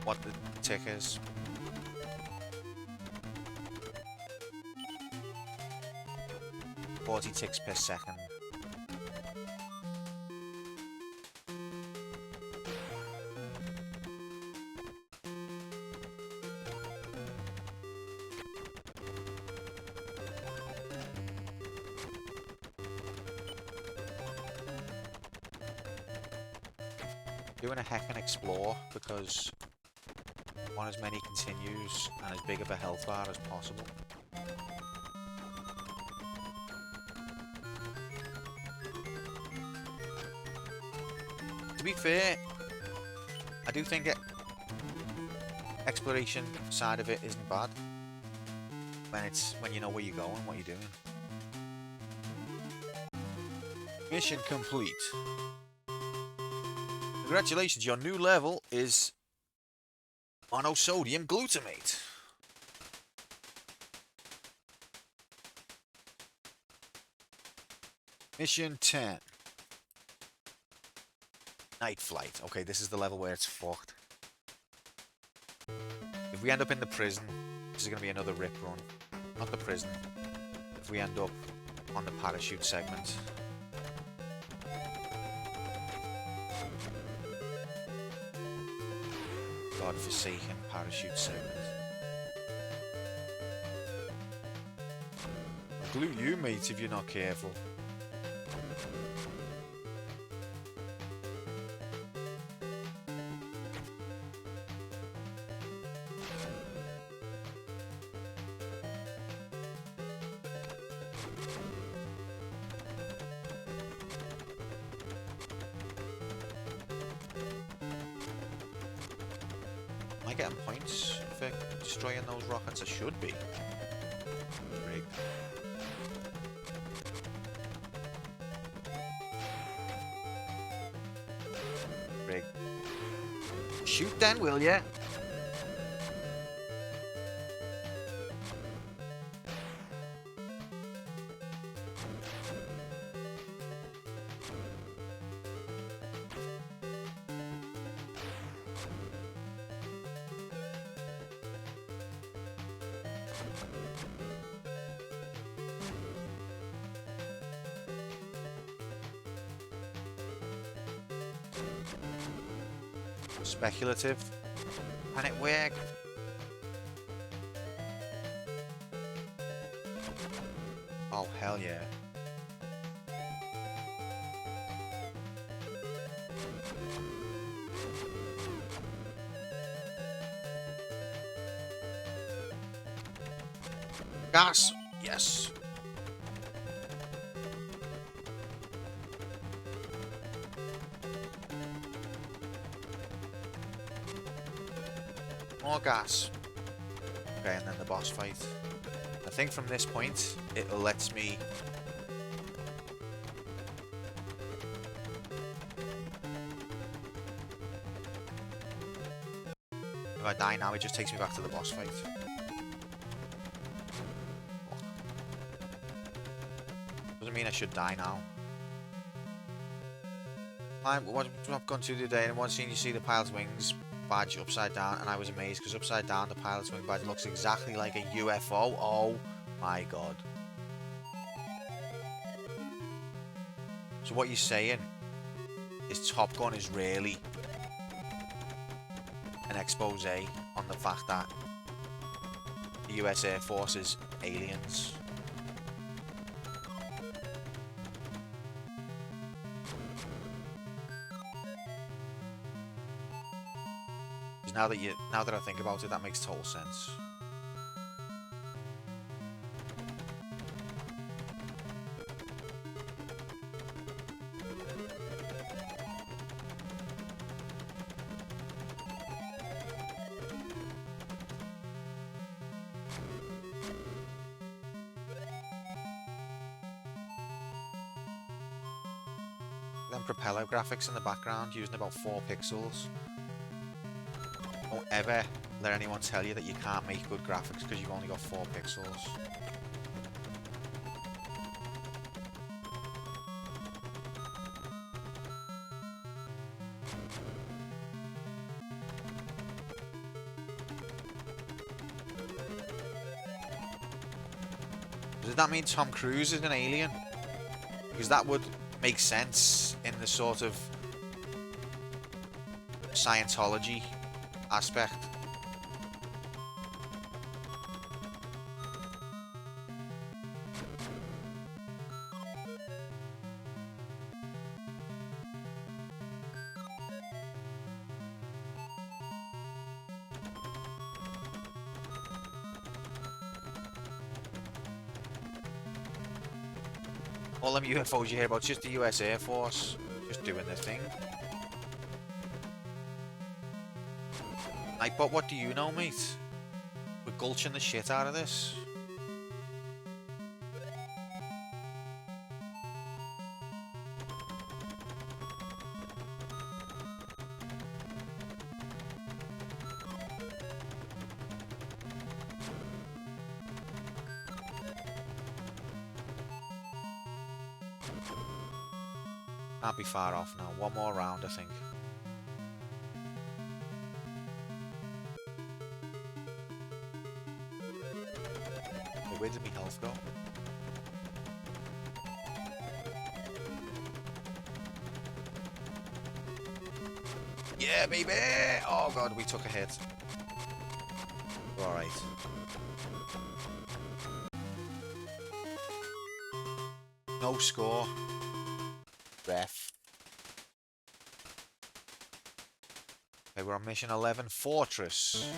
what the tick is? "40 ticks per second." Doing a heck and explore because I want as many continues and as big of a health bar as possible. To be fair, I do think exploration side of it isn't bad when you know where you're going, what you're doing. Mission complete. Congratulations, your new level is monosodium glutamate. Mission 10. Night flight. Okay, this is the level where it's fucked. If we end up in the prison, this is going to be another rip run. Not the prison. If we end up on the parachute segment. God-forsaken parachute segment. I'll glue you, mate, if you're not careful. getting points for destroying those rockets? I should be. Great. Great. Shoot then, will ya? Speculative. Can it work? Oh, hell yeah. Gas! Yes! More gas. Okay, and then the boss fight. I think from this point, it lets me... If I die now, it just takes me back to the boss fight. Doesn't mean I should die now. What I've gone to today, and one scene you see the pilot's wings badge upside down, and I was amazed because upside down the pilot's wing badge looks exactly like a UFO. Oh my god. So what you're saying is Top Gun is really an expose on the fact that the US Air Force is aliens. Now that I think about it, that makes total sense. Then propeller graphics in the background using about 4 pixels. Don't ever let anyone tell you that you can't make good graphics because you've only got 4 pixels. Does that mean Tom Cruise is an alien? Because that would make sense in the sort of Scientology aspect. All them UFOs you hear about, just the US Air Force, just doing their thing. But what do you know, mate? We're gulching the shit out of this. Can't be far off now. One more round, I think. Where did my health go? Yeah, baby! Oh god, we took a hit. Alright. No score. Ref. Okay, we're on mission 11, Fortress.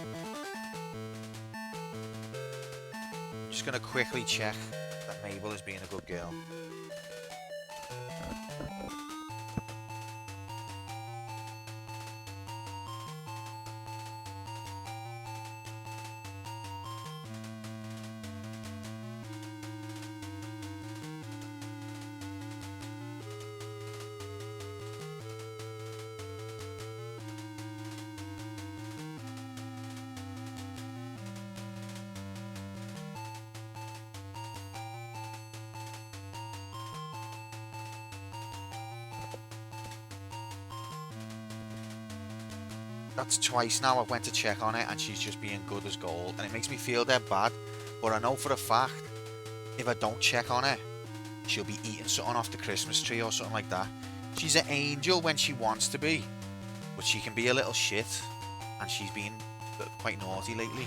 Just gonna quickly check that Mabel is being a good girl. That's twice now I've went to check on it and she's just being good as gold. And it makes me feel dead bad. But I know for a fact, if I don't check on her, she'll be eating something off the Christmas tree or something like that. She's an angel when she wants to be. But she can be a little shit. And she's been quite naughty lately.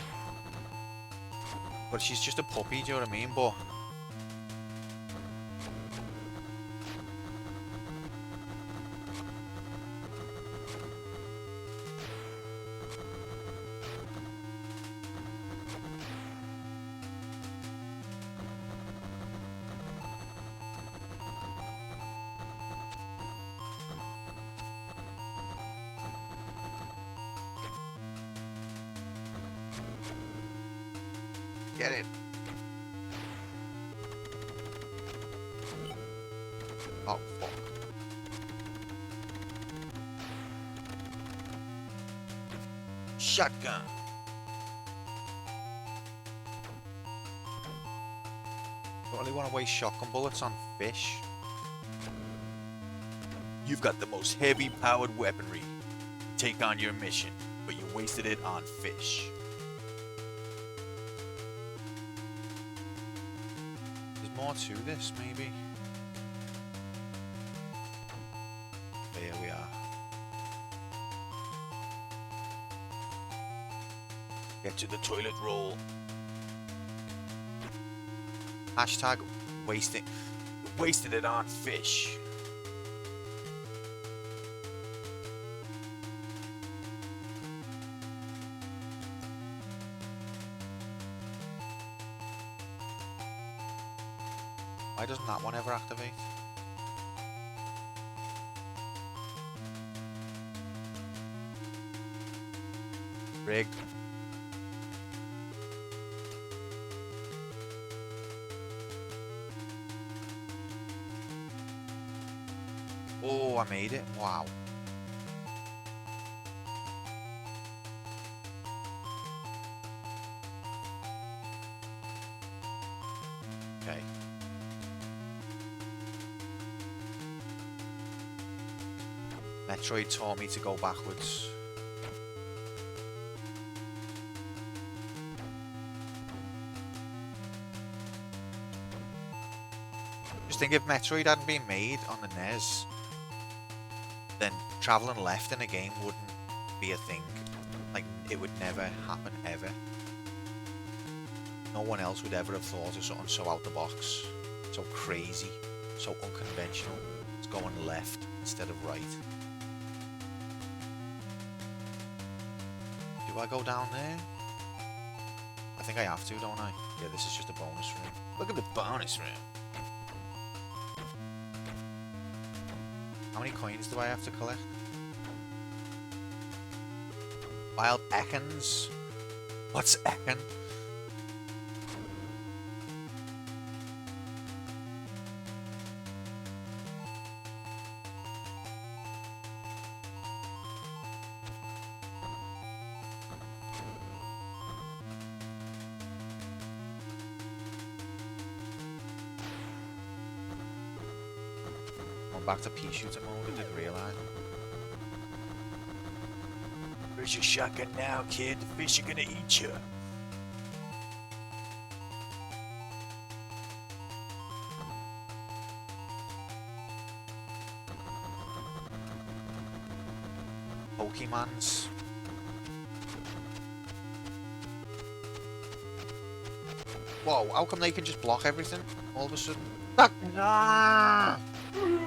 But she's just a puppy, do you know what I mean? But get it. Oh, fuck. Shotgun. Don't really want to waste shotgun bullets on fish. You've got the most heavy-powered weaponry. Take on your mission, but you wasted it on fish. There's more to this, maybe. There we are. Get to the toilet roll. Hashtag wasted it on fish. Why doesn't that one ever activate? Rigged. Oh, I made it. Wow. Okay. Metroid taught me to go backwards. Just think if Metroid hadn't been made on the NES, then traveling left in a game wouldn't be a thing. Like, it would never happen, ever. No one else would ever have thought of something so out the box, so crazy, so unconventional. It's going left instead of right. Do I go down there? I think I have to, don't I? Yeah, this is just a bonus room. Look at the bonus room. How many coins do I have to collect? Wild Ekans? What's Ekan? Back to pea shooter mode, I didn't realise. Where's your shotgun now, kid? The fish are gonna eat you. Pokemons. Whoa, how come they can just block everything all of a sudden? Ah!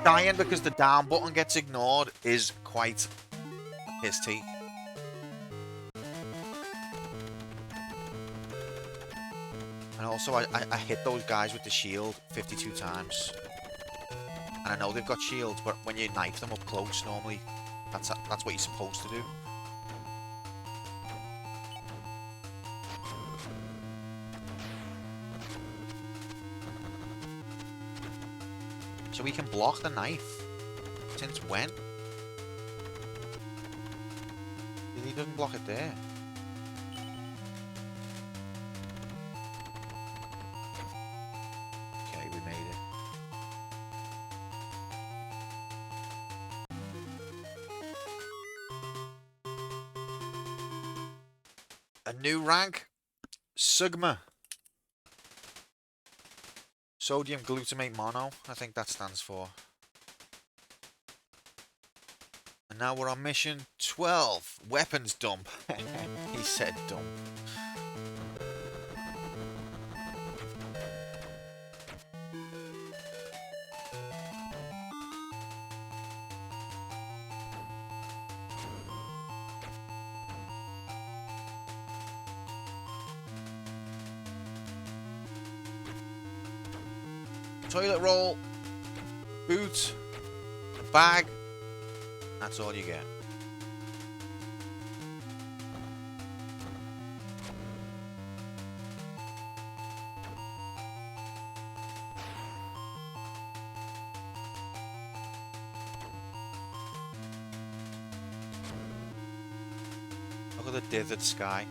Dying because the down button gets ignored is quite his take. And also I hit those guys with the shield 52 times. And I know they've got shields, but when you knife them up close, normally that's what you're supposed to do. So we can block the knife. Since when? He doesn't block it there. Okay, we made it. A new rank. Sigma. Sodium glutamate mono. I think that stands for. And now we're on mission 12. Weapons dump. He said dump. Toilet roll, boot, bag, that's all you get. Look at the dithered sky.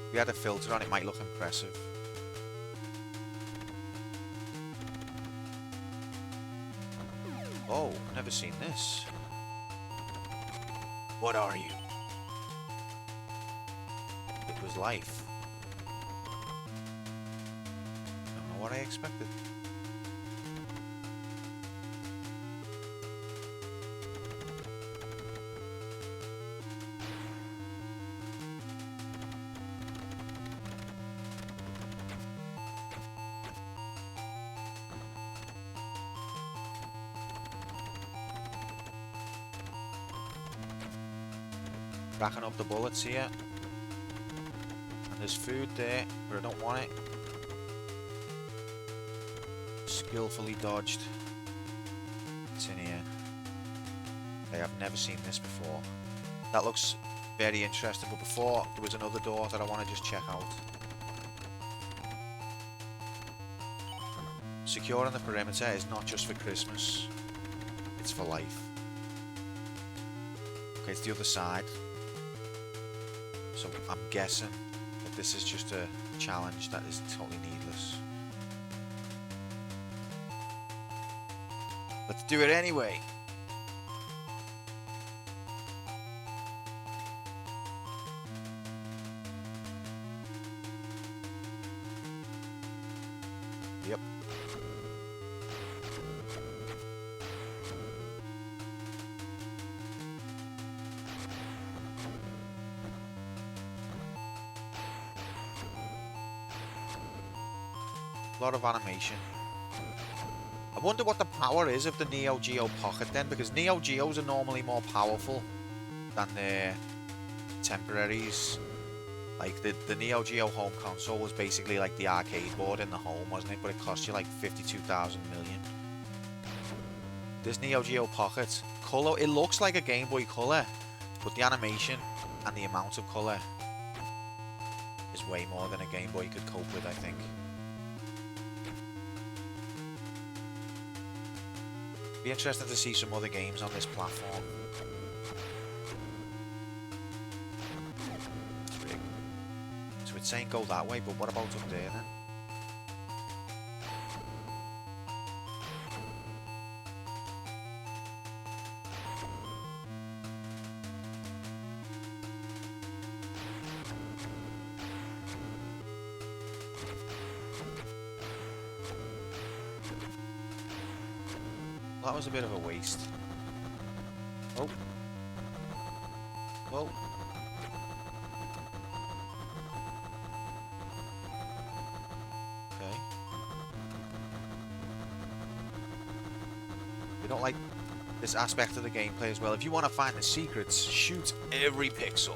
If we had a filter on, it might look impressive. Oh, never seen this. What are you? It was life. Don't know what I expected. Racking up the bullets here. And there's food there, but I don't want it. Skillfully dodged. It's in here. Okay, I've never seen this before. That looks very interesting, but before there was another door that I want to just check out. Securing the perimeter is not just for Christmas, it's for life. Okay, it's the other side. So I'm guessing that this is just a challenge that is totally needless. Let's do it anyway. Yep. A lot of animation. I wonder what the power is of the Neo Geo Pocket then, because Neo Geos are normally more powerful than their contemporaries. Like the Neo Geo home console was basically like the arcade board in the home, wasn't it? But it cost you like 52,000 million. This Neo Geo Pocket color, it looks like a Game Boy Color, but the animation and the amount of color is way more than a Game Boy could cope with, I think. Be interesting to see some other games on this platform. It's big. So it's saying go that way, but what about up there then? That was a bit of a waste. Oh. Whoa. Okay. We don't like this aspect of the gameplay as well. If you want to find the secrets, shoot every pixel.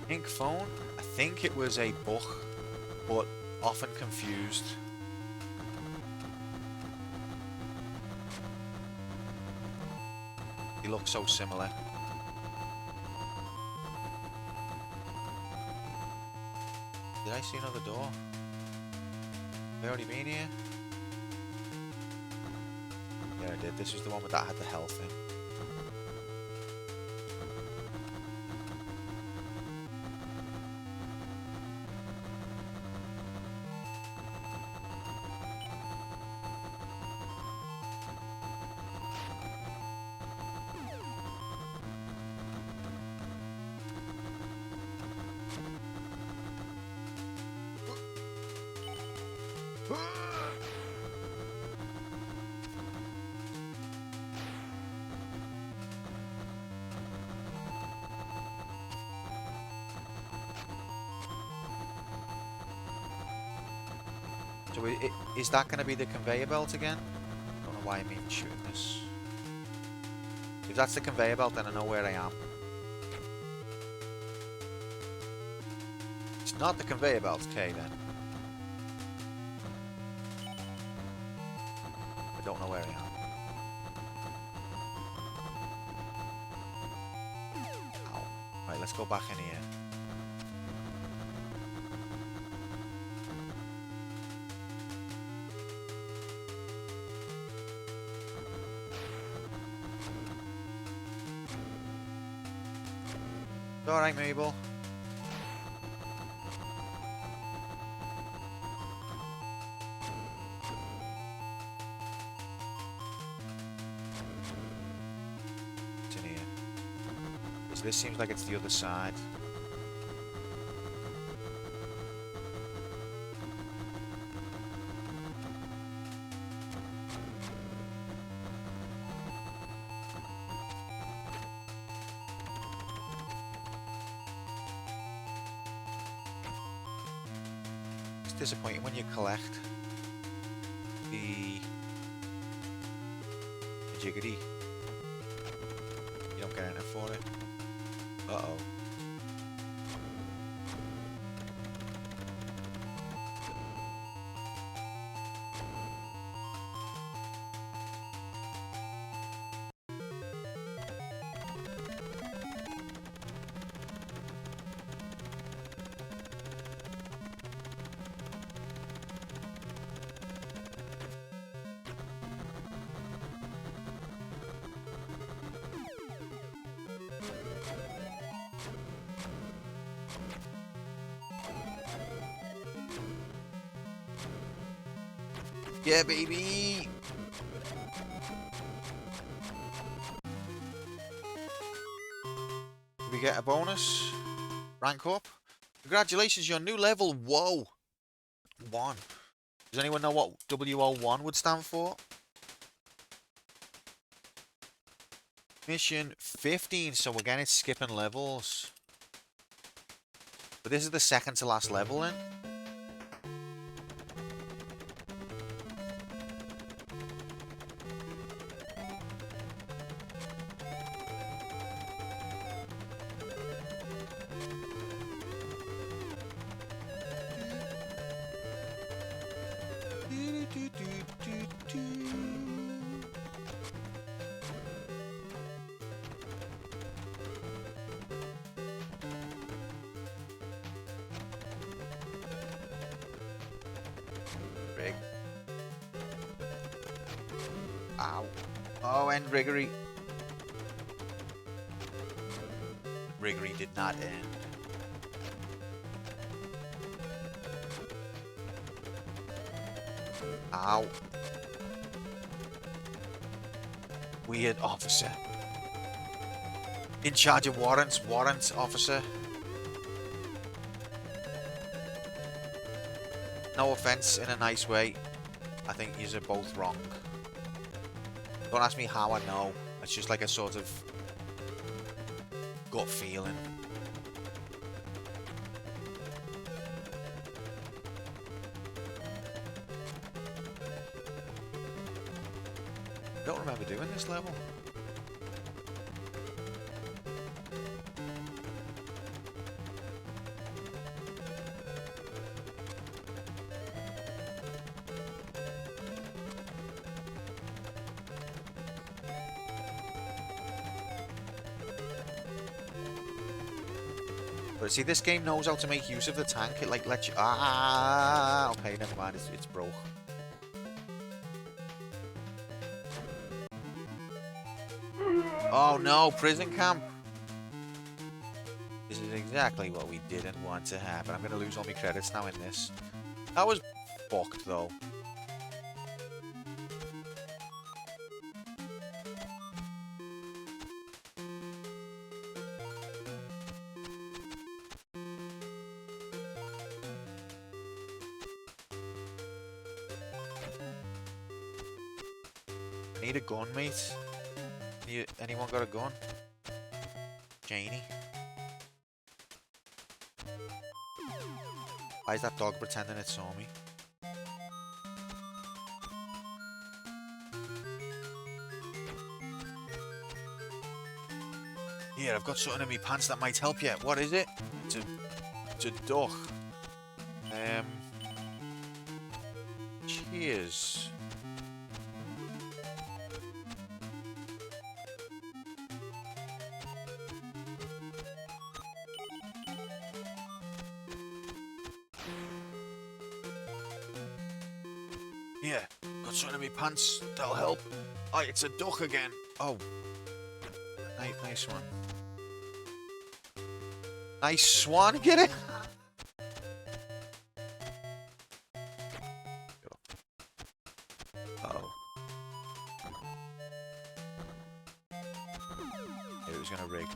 Pink phone? I think it was a book, but often confused. They look so similar. Did I see another door? Have I already been here? Yeah, I did. This was the one with that had the health in. So is that going to be the conveyor belt again? I don't know why I'm even shooting this. If that's the conveyor belt, then I know where I am. It's not the conveyor belt, okay then. I don't know where I am. Ow. Right, let's go back in here. Alright, Mabel. It's in here. So this seems like it's the other side. Disappointing when you collect the jiggity. You don't get anything for it. Uh-oh. Yeah, baby! Did we get a bonus? Rank up? Congratulations, your new level. Whoa! 1. Does anyone know what WO1 would stand for? Mission 15, so again it's skipping levels. But this is the second to last level then. Big. Ow. Oh, and Riggery. Riggery did not end. Ow. Weird officer. In charge of warrants. Warrant officer. No offense, in a nice way. I think yous are both wrong. Don't ask me how I know. It's just like a sort of gut feeling. I don't remember doing this level. But see, this game knows how to make use of the tank. It like lets you... Ah, okay, never mind. It's broke. Oh no, prison camp. This is exactly what we didn't want to happen. I'm going to lose all my credits now in this. That was fucked though. I need a gun, mate. Anyone got a gun? Janie? Why is that dog pretending it saw me? Here, I've got something in my pants that might help you. What is it? It's a duck. Cheers. Yeah, got something in my pants that'll help. Oh, it's a duck again. Oh, nice one. Nice swan, get it? Uh-oh. It was gonna rig.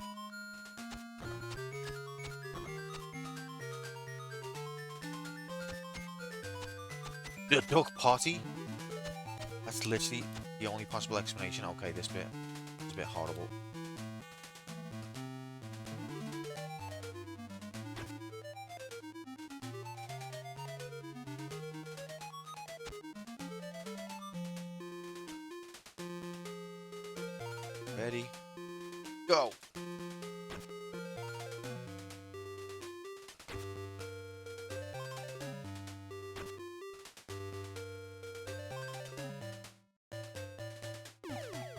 The duck potty? That's literally the only possible explanation. Okay, this bit is a bit horrible. Ready? Go!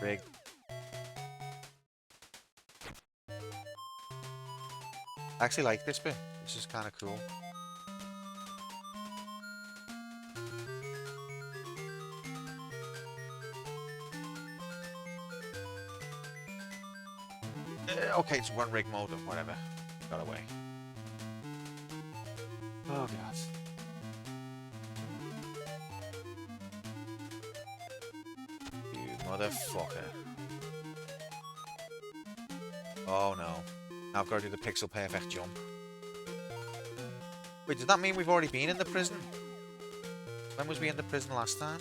Rig. I actually like this bit. This is kind of cool. Okay, it's one rig mode or whatever. Got away. Oh god. You motherfucker. Oh no. Now I've got to do the pixel perfect jump. Wait, does that mean we've already been in the prison? When was we in the prison last time?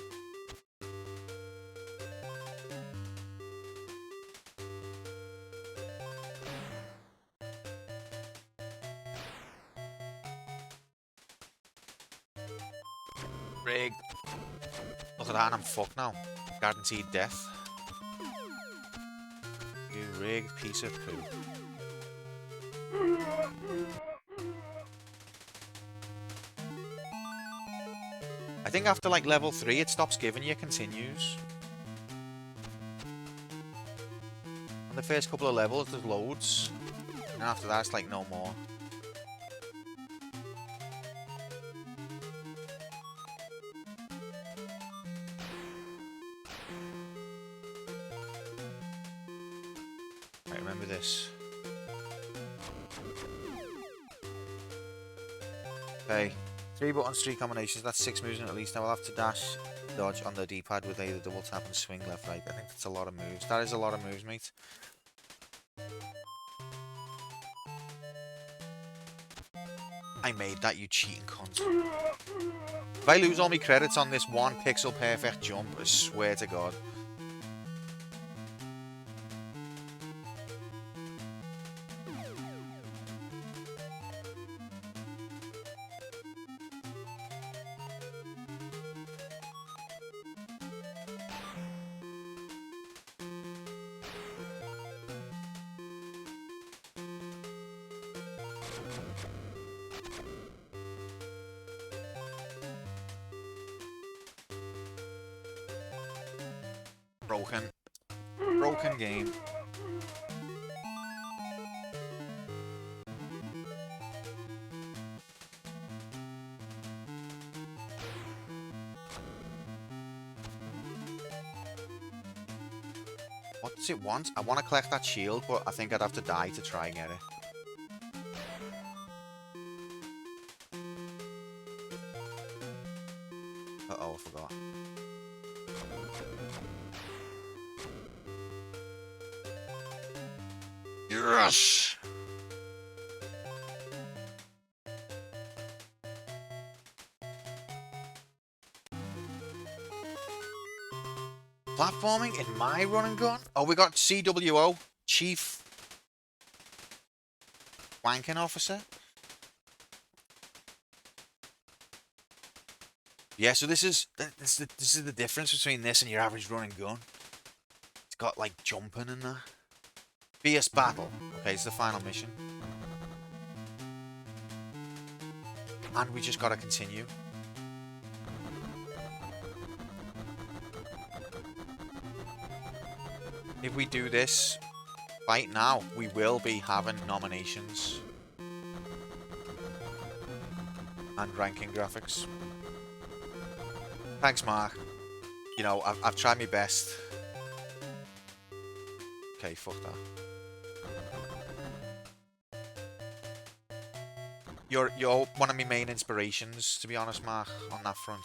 Rigged. Look at that, and I'm fucked now. Guaranteed death. You rigged piece of poo. I think after like level 3 it stops giving you continues. On the first couple of levels there's loads. And after that it's like no more. Right, remember this. Okay. 3 buttons, 3 combinations, that's 6 moves in at least. Now I'll have to dash, dodge on the D-pad with either double tap and swing left, right. I think that's a lot of moves. That is a lot of moves, mate. I made that, you cheating cunt. If I lose all my credits on this one pixel perfect jump, I swear to God. Broken game. What does it want? I want to collect that shield, but I think I'd have to die to try and get it. Uh-oh, I forgot. Yes! Platforming in my run and gun? Oh, we got CWO, Chief Wanking Officer. Yeah, so this is the difference between this and your average run and gun. It's got like jumping in there. Fierce battle. Okay, it's the final mission. And we just gotta continue. If we do this right now, we will be having nominations. And ranking graphics. Thanks, Mark. You know, I've tried my best. Okay, fuck that. You're one of my main inspirations, to be honest, Mark, on that front.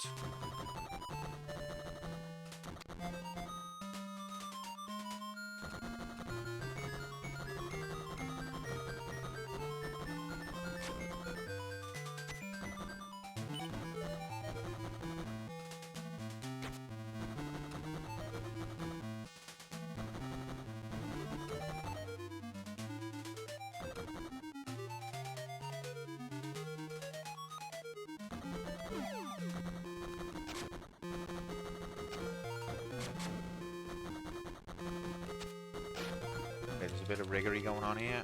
Okay, there's a bit of riggery going on here.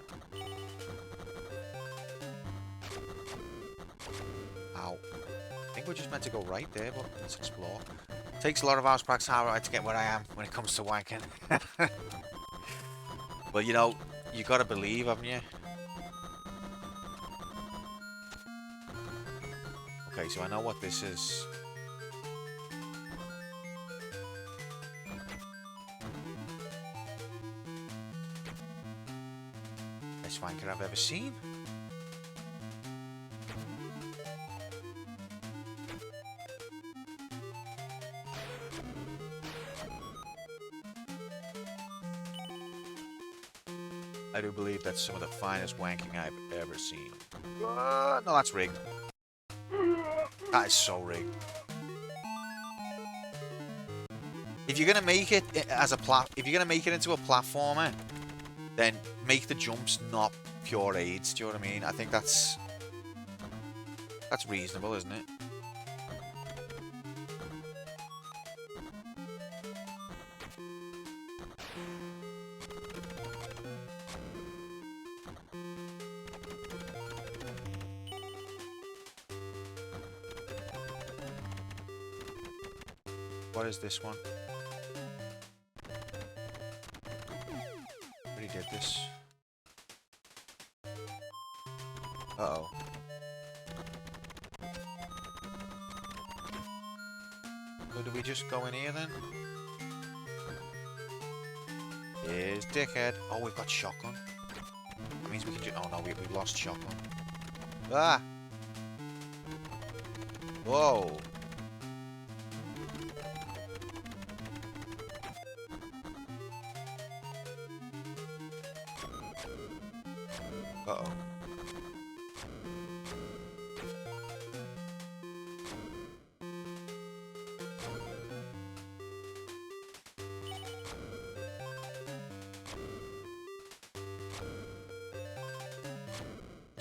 Ow. I think we're just meant to go right there, but let's explore. Takes a lot of hours practice to get where I am when it comes to wanking. Well, you know, you gotta believe, haven't you? Okay, so I know what this is. Best wanker I've ever seen. I do believe that's some of the finest wanking I've ever seen. No, that's rigged. That is so rigged. If you're gonna make it as a if you're gonna make it into a platformer, then make the jumps not pure aids. Do you know what I mean? I think that's reasonable, isn't it? What is this one? Already did this. Uh-oh. So do we just go in here then? Here's dickhead. Oh, we've got shotgun. That means we can just... Oh no, we've lost shotgun. Ah! Whoa! Uh-oh.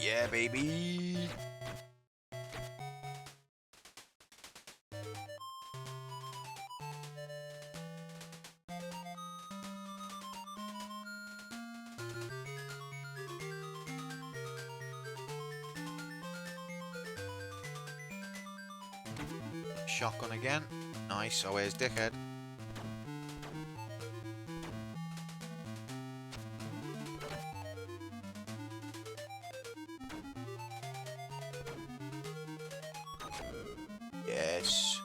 Yeah, baby! Shotgun again. Nice. Oh, where's dickhead? Yes.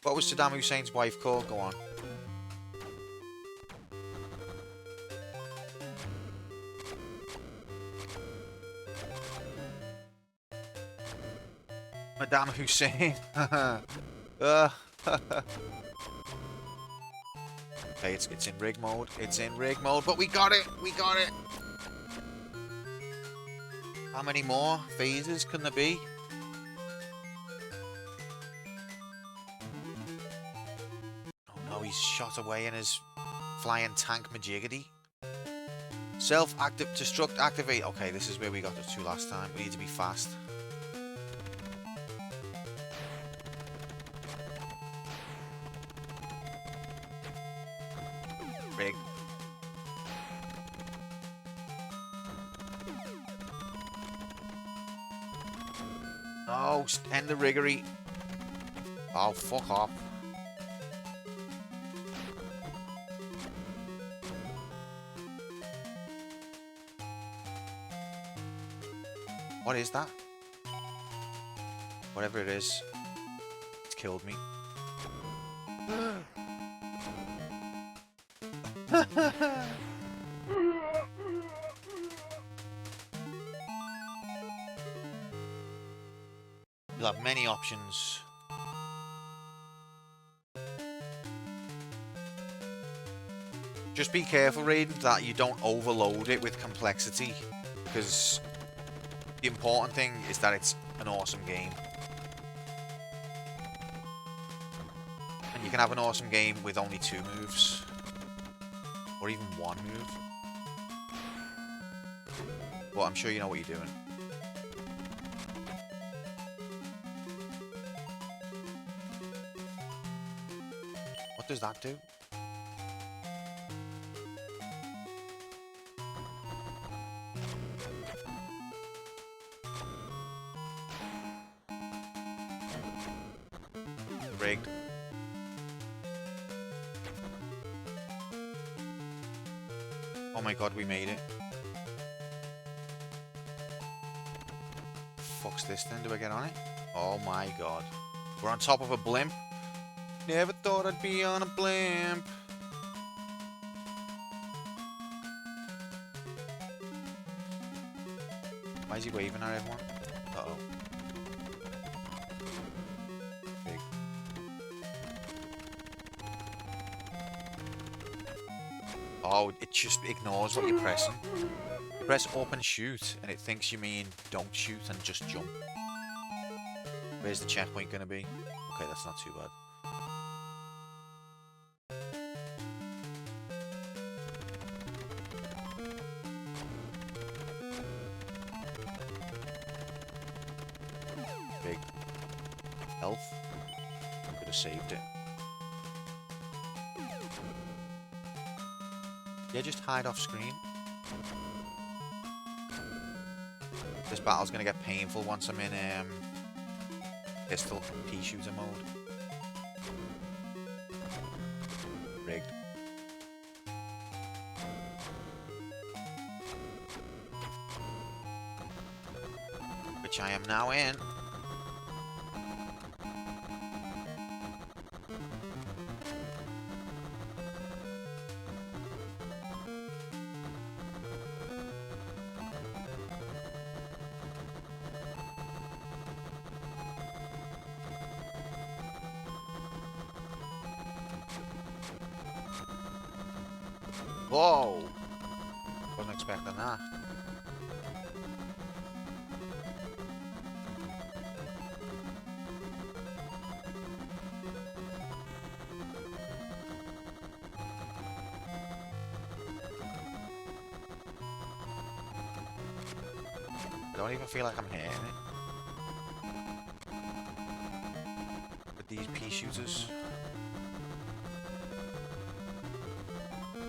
What was Saddam Hussein's wife called? Go on. Madame Hussein. Okay, it's in rig mode. It's in rig mode, but we got it. We got it. How many more phases can there be? Oh no, he's shot away in his flying tank majiggity. Self-active destruct activate. Okay, this is where we got to last time. We need to be fast. Rig. No, end the riggery. Oh, fuck off. What is that? Whatever it is, it's killed me. You'll have many options. Just be careful, Raiden, that you don't overload it with complexity, because the important thing is that it's an awesome game. And you can have an awesome game with only 2 moves. Or even 1 move. But I'm sure you know what you're doing. What does that do? Rigged. Oh my god, we made it. Fuck's this then? Do I get on it? Oh my god. We're on top of a blimp. Never thought I'd be on a blimp. Why is he waving at everyone? Uh-oh. Big. Oh, it just ignores what you're pressing. You press open shoot and it thinks you mean don't shoot and just jump. Where's the checkpoint gonna be? Okay, that's not too bad. Big health. Could have saved it. Yeah, just hide off screen. This battle's gonna get painful once I'm in pistol pea shooter mode. Rigged. Which I am now in. Whoa! Wasn't expecting that. I don't even feel like I'm hitting it. With these pea shooters.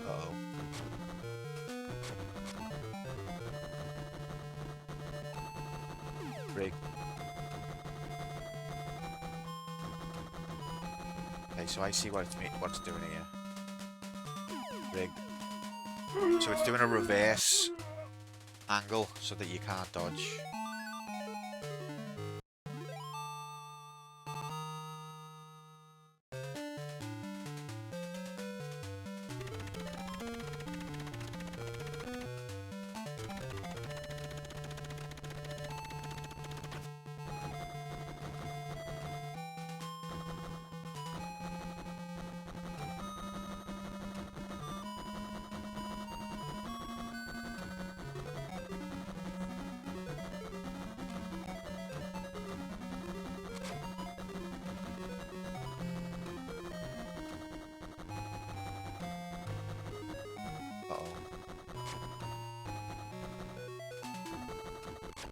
Uh-oh. Rig. Okay, so I see what it's doing here. Rig. So it's doing a reverse angle so that you can't dodge.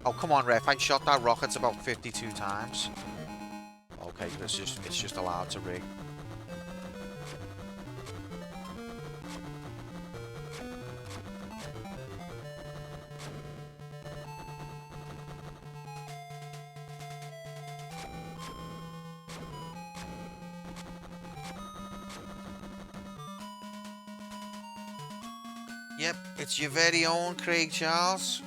Oh, come on, ref. I shot that rocket about 52 times. Okay, it's just allowed to rig. Yep, it's your very own Craig Charles.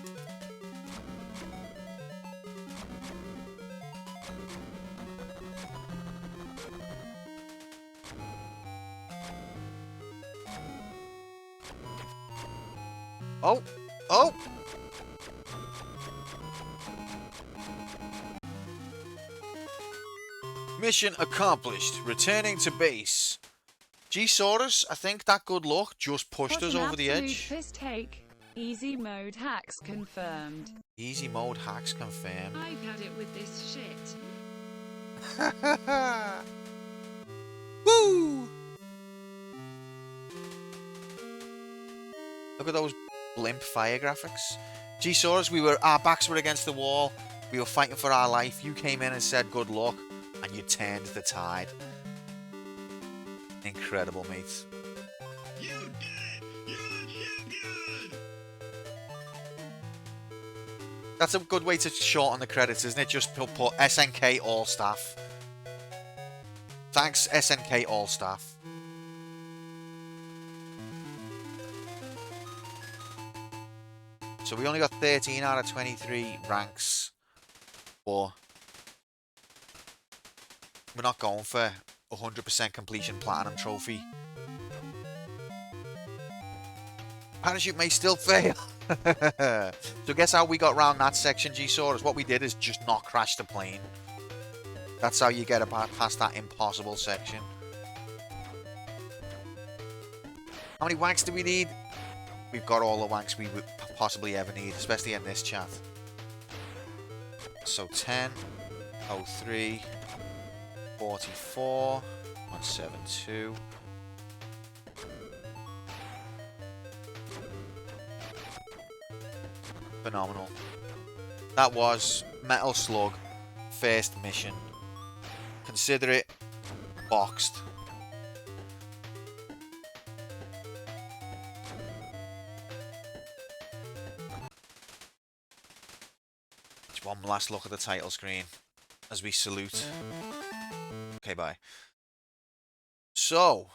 Oh! Oh! Mission accomplished. Returning to base. G-Saurus, I think that good luck just pushed us over the edge. Piss take. Easy mode hacks confirmed. Easy mode hacks confirmed. I've had it with this shit. Woo! Look at those blimp fire graphics. G-Saurus, our backs were against the wall. We were fighting for our life. You came in and said good luck, and you turned the tide. Incredible, mate. You did it! You did good! That's a good way to shorten the credits, isn't it? Just put SNK all staff. Thanks, SNK all staff. So we only got 13 out of 23 ranks. But we're not going for 100% completion platinum trophy. Parachute may still fail. So guess how we got around that section, G-Saurus? What we did is just not crash the plane. That's how you get past that impossible section. How many wanks do we need? We've got all the wanks we would possibly ever need, especially in this chat. So 10, 03, 44, 172. Phenomenal. That was Metal Slug first mission. Consider it boxed. Just one last look at the title screen as we salute. Okay, bye. So,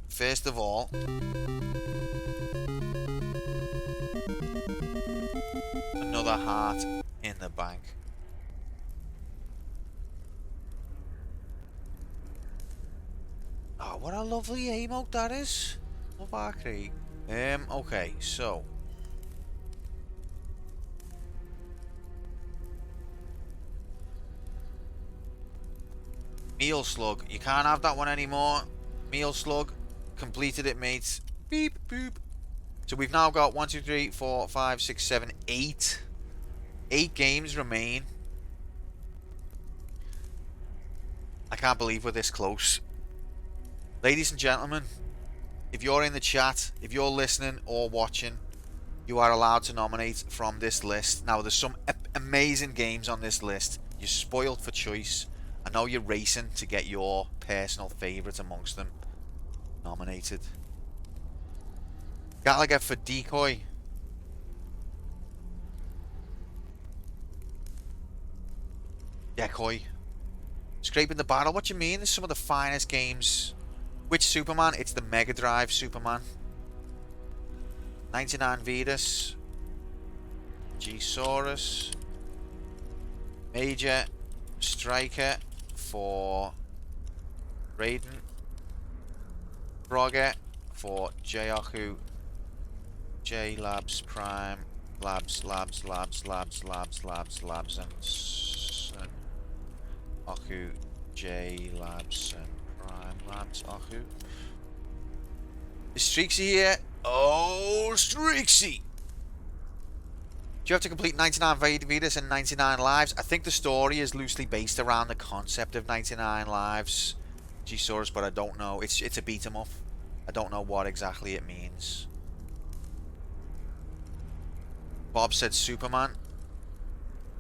first of all, another heart in the bank. Oh, what a lovely emote that is. Love our Craig. Okay, so. Meal Slug. You can't have that one anymore. Meal Slug. Completed it, mates. Beep, boop. So we've now got 1, 2, 3, 4, 5, 6, 7, 8. 8 games remain. I can't believe we're this close. Ladies and gentlemen, if you're in the chat, if you're listening or watching, you are allowed to nominate from this list. Now, there's some amazing games on this list. You're spoiled for choice. I know you're racing to get your personal favourite amongst them nominated. Gallagher for Decoy. Decoy. Scraping the barrel. What do you mean? There's some of the finest games. Which Superman? It's the Mega Drive Superman. 99 Vetus. G-Saurus. Major Striker for Raiden. Frogger for J-Oku. J-Labs Prime. Labs, and Oku. J-Labs and Prime Labs, Oku. Is Streaksy here? Oh, Streaksy! Do you have to complete 99 Vetus and 99 lives? I think the story is loosely based around the concept of 99 lives, G-Saurus, but I don't know. It's a beat 'em up. I don't know what exactly it means. Bob said Superman.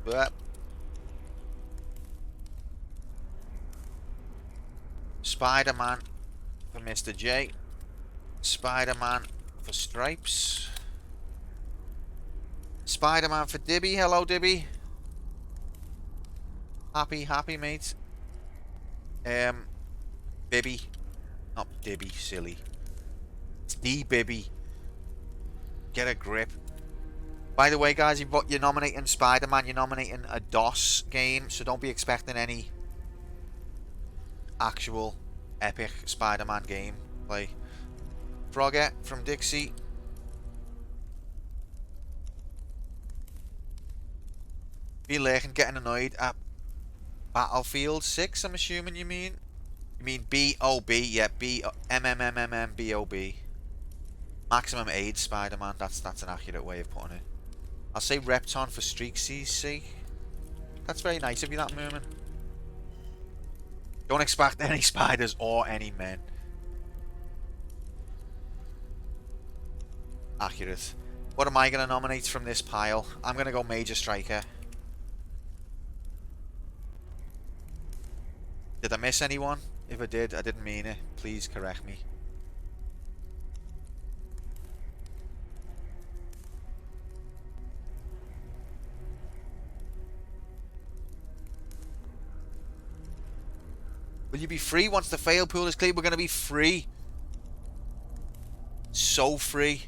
But Spider-Man for Mr. J. Spider-Man for Stripes. Spider-Man for Dibby. Hello, Dibby. Happy, mate. Bibby. Not Dibby, silly. It's D-Bibby. Get a grip. By the way, guys, you're nominating Spider-Man, you're nominating a DOS game, so don't be expecting any actual epic Spider-Man game play. Frogget from Dixie. Be lurking, getting annoyed at Battlefield 6, I'm assuming you mean. You mean B-O-B, yeah, B-M-M-M-M-B-O-B. Maximum age Spider-Man, that's an accurate way of putting it. I'll say Repton for Streak CC. That's very nice of you, that Merman. Don't expect any spiders or any men. Accurate. What am I going to nominate from this pile? I'm going to go Major Striker. Did I miss anyone? If I did, I didn't mean it. Please correct me. Will you be free once the fail pool is cleared? We're going to be free. So free.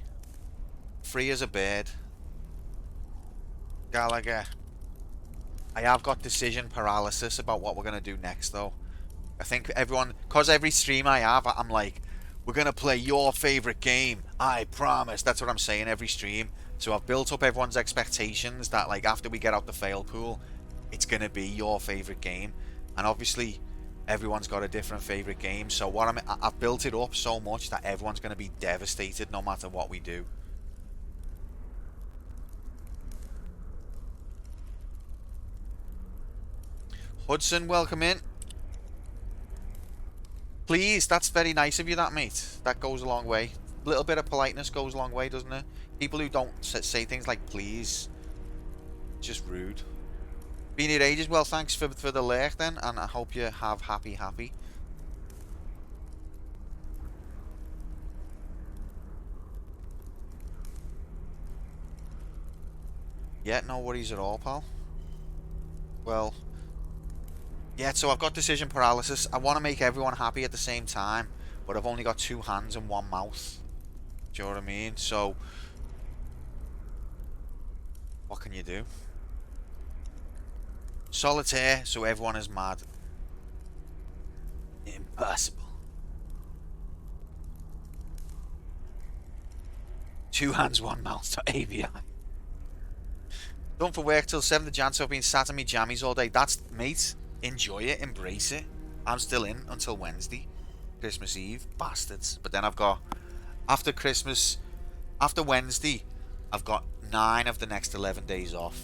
Free as a bird. Gallagher. I have got decision paralysis about what we're going to do next, though. I think everyone... Because every stream I have, I'm like, we're going to play your favourite game. I promise. That's what I'm saying every stream. So I've built up everyone's expectations that, like, after we get out the fail pool, it's going to be your favourite game. And obviously... everyone's got a different favourite game, so I've built it up so much that everyone's going to be devastated no matter what we do. Hudson, welcome in. Please, that's very nice of you, that, mate. That goes a long way. A little bit of politeness goes a long way, doesn't it? People who don't say things like please, it's just rude. Been here ages. Well, thanks for the lurk then, and I hope you have happy. Yeah, no worries at all, pal. Well, yeah, so I've got decision paralysis. I want to make everyone happy at the same time, but I've only got 2 hands and 1 mouth. Do you know what I mean? So, what can you do? Solitaire, so everyone is mad. Impossible. 2 hands, 1 mouth to ABI. Done for work till 7th of Jan, so I've been sat in me jammies all day. That's, mate, enjoy it, embrace it. I'm still in until Wednesday, Christmas Eve, bastards. But then I've got, after Christmas, after Wednesday, I've got 9 of the next 11 days off.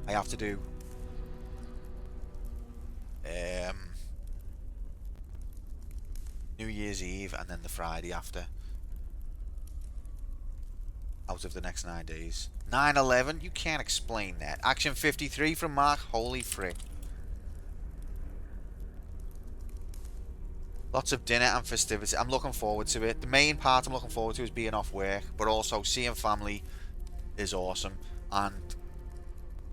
I have to do New Year's Eve and then the Friday after. Out of the next 9 days. 9/11, you can't explain that. Action 53 from Mark, holy frick. Lots of dinner and festivity. I'm looking forward to it. The main part I'm looking forward to is being off work, but also seeing family is awesome. And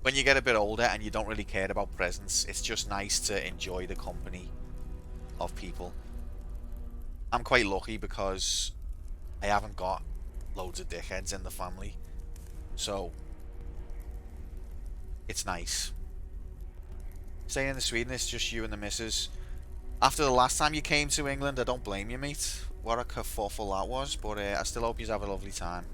when you get a bit older and you don't really care about presents, it's just nice to enjoy the company of people. I'm quite lucky because I haven't got loads of dickheads in the family, so it's nice. Staying in Sweden, it's just you and the missus. After the last time you came to England, I don't blame you, mate. What a kerfuffle that was, but I still hope you have a lovely time.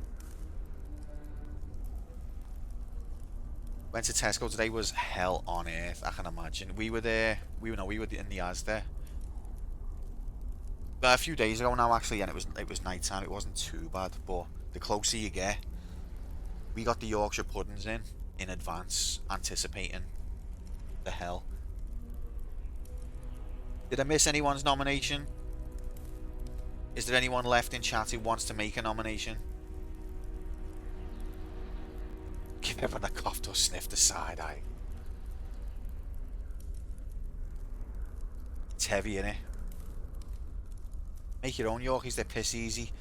Went to Tesco today, was hell on earth, I can imagine. We were there, we were in the Asda. But a few days ago now, actually, and it was night time. It wasn't too bad, but the closer you get, we got the Yorkshire puddings in advance, anticipating the hell. Did I miss anyone's nomination? Is there anyone left in chat who wants to make a nomination? I've ever coughed or sniffed a side eye. It's heavy, innit? Make your own Yorkies, they're piss easy.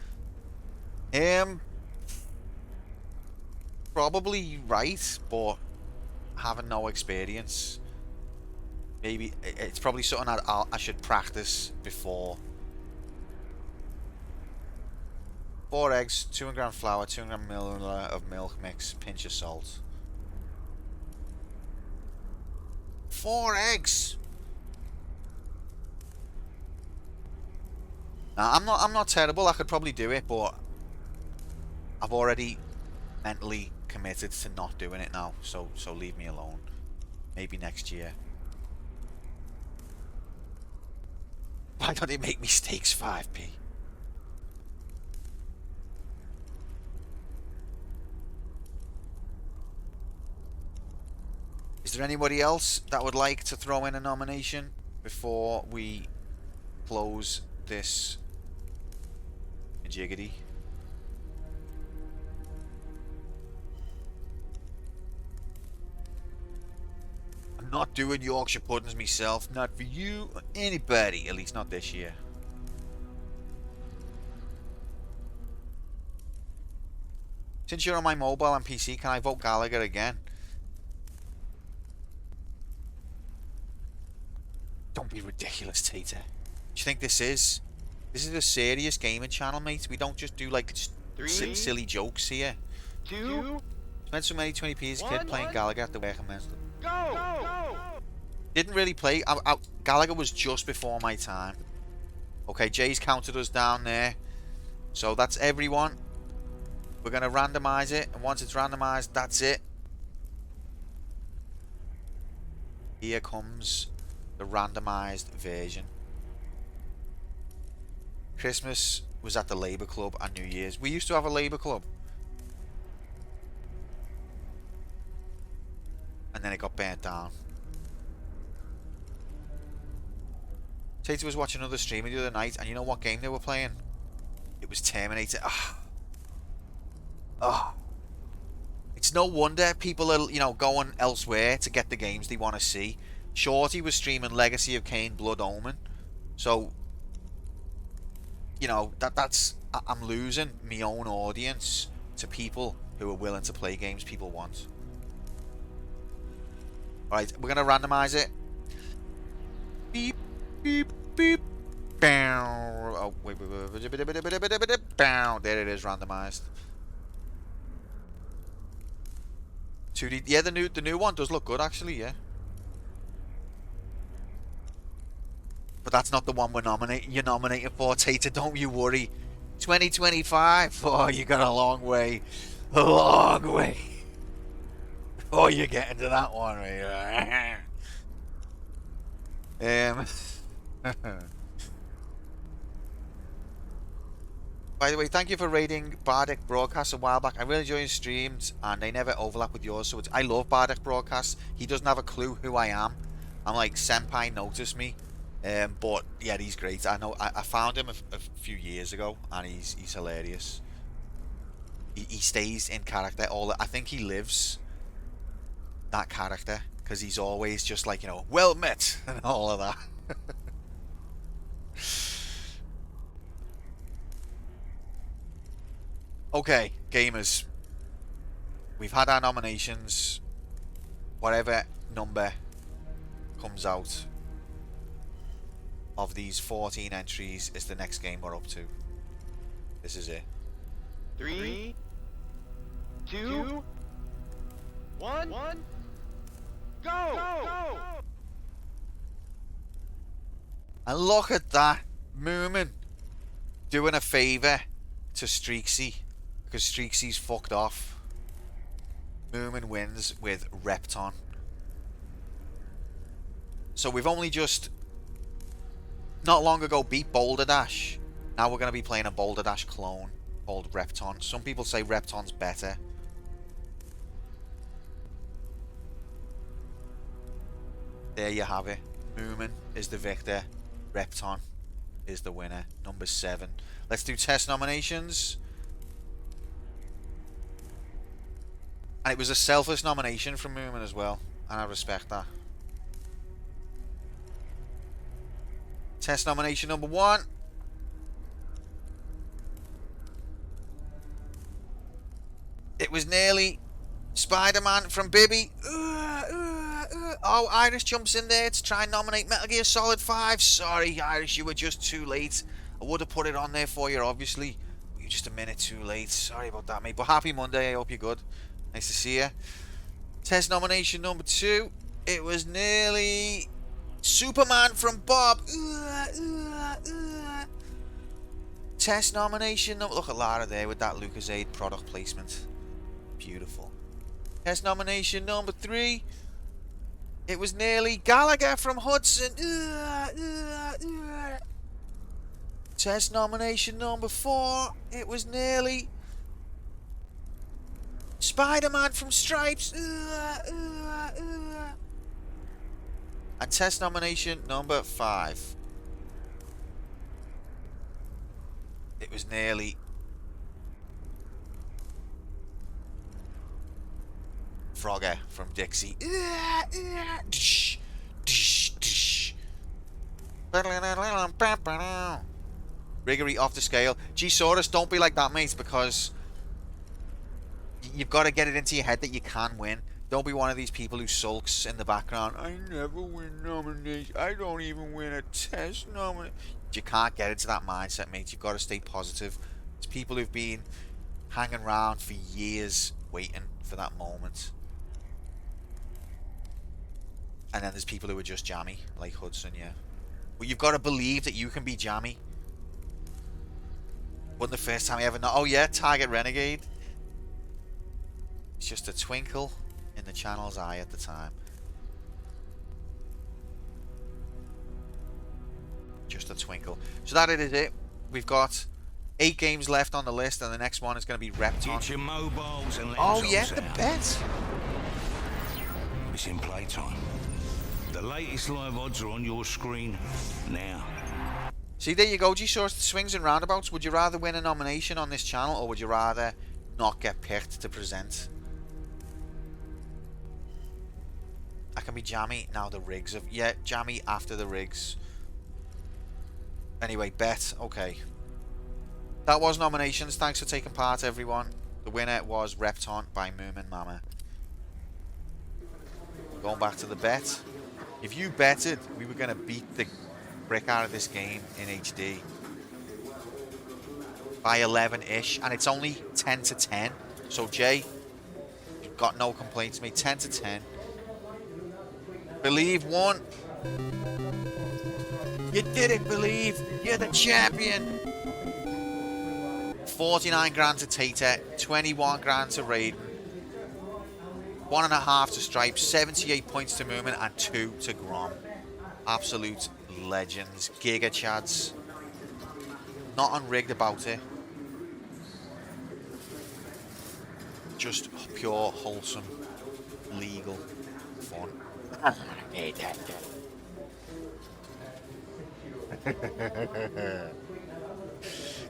Probably right, but having no experience. Maybe it's probably something I should practice before. 4 eggs, 200 gram flour, 200 milliliter of milk mix, pinch of salt. 4 eggs. Now, I'm not terrible. I could probably do it, but I've already mentally committed to not doing it now. So leave me alone. Maybe next year. Why don't they make me steaks 5p? Is there anybody else that would like to throw in a nomination before we close this jiggity? I'm not doing Yorkshire puddings myself. Not for you or anybody. At least not this year. Since you're on my mobile and PC, can I vote Gallagher again? Don't be ridiculous, Tater. Do you think this is? This is a serious gaming channel, mate. We don't just do like silly jokes here. 2, Spent so many 20p as a kid playing Gallagher at the work and men's. go! Didn't really play. Gallagher was just before my time. Okay, Jay's counted us down there. So that's everyone. We're going to randomize it. And once it's randomized, that's it. Here comes the randomized version. Christmas was at the Labour Club and New Year's. We used to have a Labour Club. And then it got burnt down. Tater was watching another streamer the other night, and you know what game they were playing? It was Terminator. It's no wonder people are, you know, going elsewhere to get the games they want to see. Shorty was streaming Legacy of Kain Blood Omen. So, you know, I'm losing my own audience to people who are willing to play games people want. Alright, we're going to randomize it. Beep, beep, beep. Bow. Oh, wait. Bow. There it is, randomized. 2D. Yeah, the new one does look good, actually, yeah. But that's not the one you're nominating for, Tater, don't you worry. 2025. Oh, you got a long way. A long way. Oh, you're getting to that one, right? By the way, thank you for rating Bardic Broadcast a while back. I really enjoy his streams, and they never overlap with yours. So I love Bardic Broadcast. He doesn't have a clue who I am. I'm like, Senpai noticed me. But yeah, he's great. I know. I found him a few years ago, and he's hilarious. He stays in character. I think he lives that character because he's always just like, you know, well met and all of that. Okay, gamers. We've had our nominations. Whatever number comes out of these 14 entries is the next game we're up to. This is it. 3, 2, 1, go! And look at that. Moomin doing a favour to Streaksy because Streaksy's fucked off. Moomin wins with Repton. So we've only just not long ago beat Boulder Dash. Now we're going to be playing a Boulder Dash clone called Repton. Some people say Repton's better. There you have it. Moomin is the victor. Repton is the winner. Number 7. Let's do test nominations. And it was a selfless nomination from Moomin as well. And I respect that. Test nomination number 1. It was nearly Spider-Man from Bibby. Oh, Irish jumps in there to try and nominate Metal Gear Solid 5. Sorry, Irish, you were just too late. I would have put it on there for you, obviously. But you're just a minute too late. Sorry about that, mate. But happy Monday. I hope you're good. Nice to see you. Test nomination number 2. It was nearly Superman from Bob. Test nomination. Look at Lara there with that Lucasade product placement. Beautiful. Test nomination number 3. It was nearly Gallagher from Hudson. Test nomination number 4. It was nearly Spider-Man from Stripes. And test nomination number 5. It was nearly Frogger from Dixie. Riggery off the scale. G-Saurus, don't be like that, mate, because you've got to get it into your head that you can win. Don't be one of these people who sulks in the background. I never win nominations. I don't even win a test nomination. You can't get into that mindset, mate. You've got to stay positive. There's people who've been hanging around for years waiting for that moment. And then there's people who are just jammy, like Hudson, yeah. But you've got to believe that you can be jammy. Wasn't the first time I ever know. Oh yeah, Target Renegade. It's just a twinkle in the channel's eye at the time. Just a twinkle. So that is it. We've got 8 games left on the list, and the next one is going to be Repton. Get your mobiles and Oh yeah, the bet. It's in playtime. The latest live odds are on your screen now. See, there you go, G-Source, swings and roundabouts. Would you rather win a nomination on this channel, or would you rather not get picked to present? I can be jammy now. The rigs of jammy after the rigs. Anyway, bet. Okay, that was nominations. Thanks for taking part, everyone. The winner was Repton by Moomin Mama. Going back to the bet. If you betted we were going to beat the brick out of this game in HD by 11-ish, and it's only 10-10. So Jay, you've got no complaints, mate. 10-10. Believe won. You did it, Believe. You're the champion. 49 grand to Tater, 21 grand to Raiden, 1.5 to Stripes, 78 points to Moomin, and 2 to Grom. Absolute legends. Giga Chads. Not unrigged about it. Just pure, wholesome, legal fun.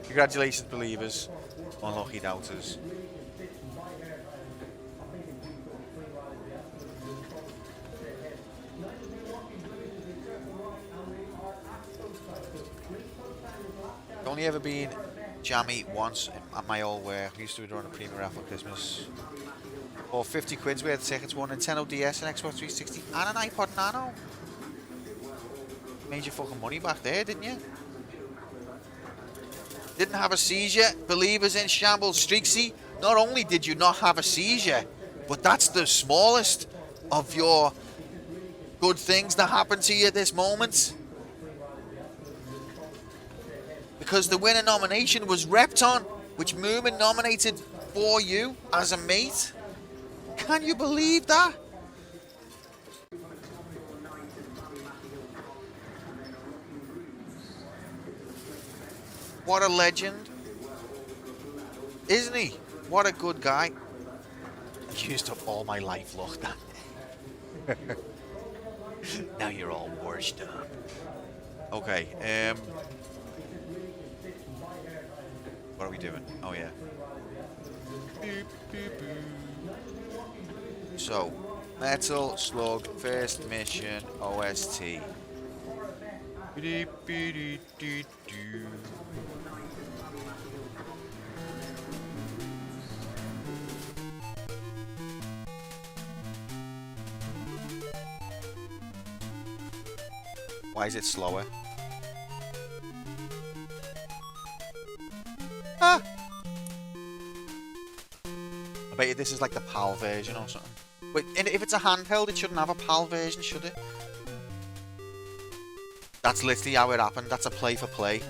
Congratulations, believers. Unlucky doubters. Only ever been jammy once at my old work. I used to run a premium raffle for Christmas. Or 50 quid's worth of tickets, won a Nintendo DS, an Xbox 360, and an iPod Nano. Made your fucking money back there, didn't you? Didn't have a seizure. Believers in shambles. Streaksy, not only did you not have a seizure, but that's the smallest of your good things that happened to you at this moment. Because the winner nomination was Repton, which Moomin nominated for you as a mate. Can you believe that? What a legend. Isn't he? What a good guy. I used up all my life, look. Now you're all washed up. Okay, what are we doing? Oh yeah. Beep, beep, beep. So, Metal Slug first mission OST. Why is it slower? Ah! I bet you this is like the PAL version or something. But if it's a handheld, it shouldn't have a PAL version, should it? That's literally how it happened. That's a play for play.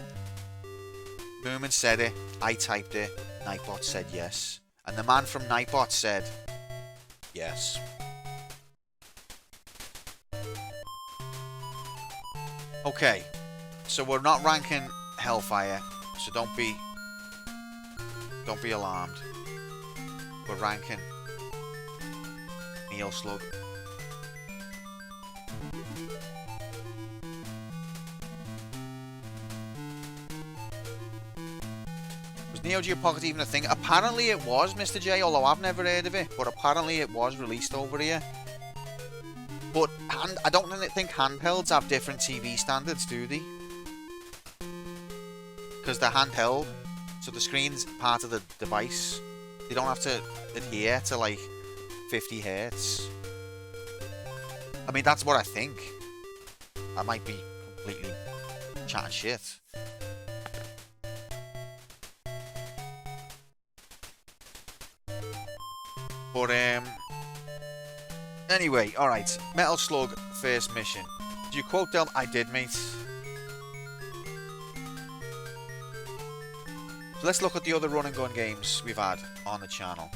Moomin said it. I typed it. Nightbot said yes. And the man from Nightbot said yes. Okay. So we're not ranking Hellfire. So don't be alarmed. We're ranking Neo Slug. Was Neo Geo Pocket even a thing? Apparently it was, Mr. J, although I've never heard of it. But apparently it was released over here. But I don't think handhelds have different TV standards, do they? Because they're handheld, so the screen's part of the device. They don't have to adhere to like 50 Hertz. I mean, that's what I think. I might be completely chatting shit. But anyway, alright. Metal Slug first mission. Did you quote them? I did, mate. So let's look at the other run and gun games we've had on the channel.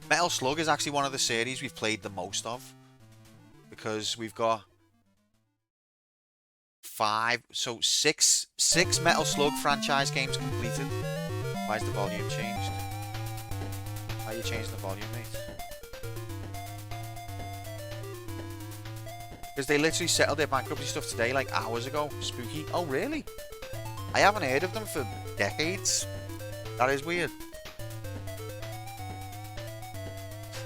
Metal Slug is actually one of the series we've played the most of. Because we've got six Metal Slug franchise games completed. Why is the volume changed? Why are you changing the volume, mate? Because they literally settled their bankruptcy stuff today, like hours ago. Spooky. Oh, really? I haven't heard of them for decades. That is weird.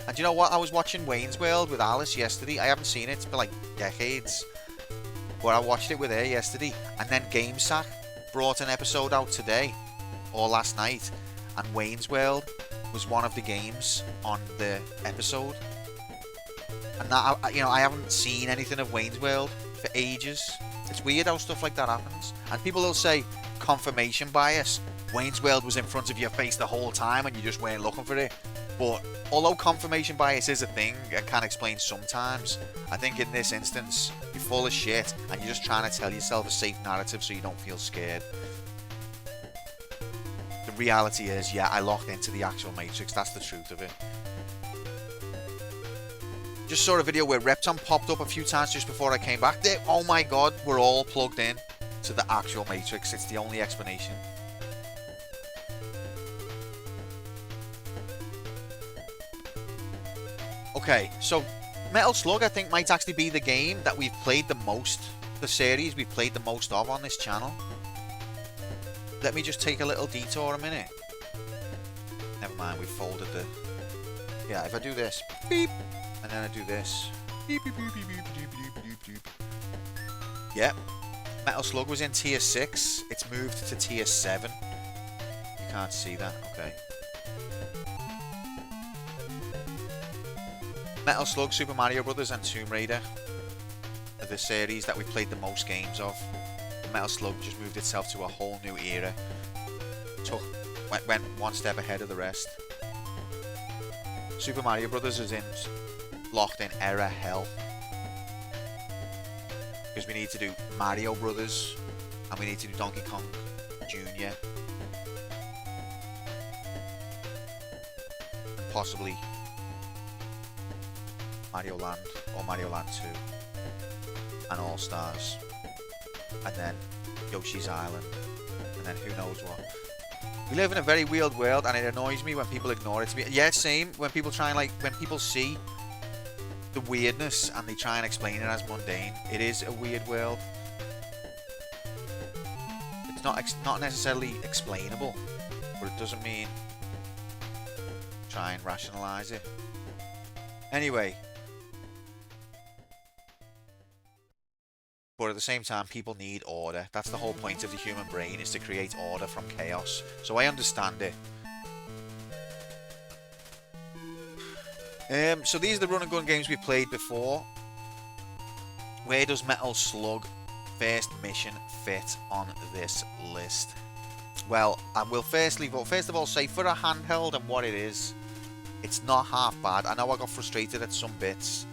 And you know what? I was watching Wayne's World with Alice yesterday. I haven't seen it for like decades. But I watched it with her yesterday. And then GameSack brought an episode out today. Or last night. And Wayne's World was one of the games on the episode. And that, I haven't seen anything of Wayne's World for ages. It's weird how stuff like that happens. And people will say, confirmation bias. Wayne's World was in front of your face the whole time and you just weren't looking for it. But although confirmation bias is a thing and can explain sometimes, I think in this instance, you're full of shit and you're just trying to tell yourself a safe narrative so you don't feel scared. The reality is, yeah, I locked into the actual Matrix. That's the truth of it. Just saw a video where Repton popped up a few times just before I came back there. Oh my god, we're all plugged in to the actual Matrix. It's the only explanation. Okay, so Metal Slug I think might actually be the game that we've played the most, the series we've played the most of on this channel. Let me just take a little detour a minute. Never mind, we've folded the... Yeah, if I do this, beep, and then I do this, beep, beep, beep, beep, beep, beep, beep, beep, beep. Yep, Metal Slug was in tier 6, it's moved to tier 7. You can't see that, okay. Metal Slug, Super Mario Brothers and Tomb Raider are the series that we played the most games of. Metal Slug just moved itself to a whole new era. Went one step ahead of the rest. Super Mario Brothers is locked in error hell. Because we need to do Mario Brothers and we need to do Donkey Kong Jr. And possibly Mario Land or Mario Land 2 and All Stars, and then Yoshi's Island, and then who knows what. We live in a very weird world and it annoys me when people ignore it. Yeah, same. When people try and when people see the weirdness and they try and explain it as mundane. It is a weird world. It's not necessarily explainable. but it doesn't mean try and rationalize it. Anyway. But at the same time, people need order. That's the whole point of the human brain, is to create order from chaos. So I understand it. So these are the run and gun games we've played before. Where does Metal Slug first mission fit on this list? Well, I will first of all say, for a handheld and what it is, it's not half bad. I know I got frustrated at some bits,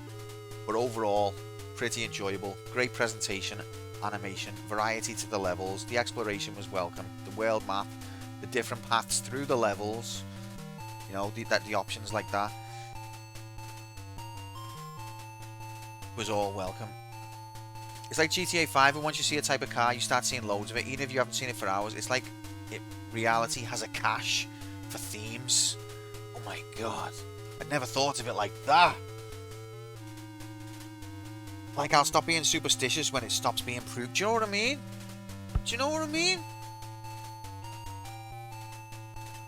but overall, pretty enjoyable. Great presentation, animation, variety to the levels. The exploration was welcome. The world map, the different paths through the levels, you know, the options like that was all welcome. It's like GTA 5, and once you see a type of car, you start seeing loads of it, even if you haven't seen it for hours. It's like reality has a cache for themes. Oh my god, I'd never thought of it like that. Like, I'll stop being superstitious when it stops being proved. Do you know what I mean? Do you know what I mean?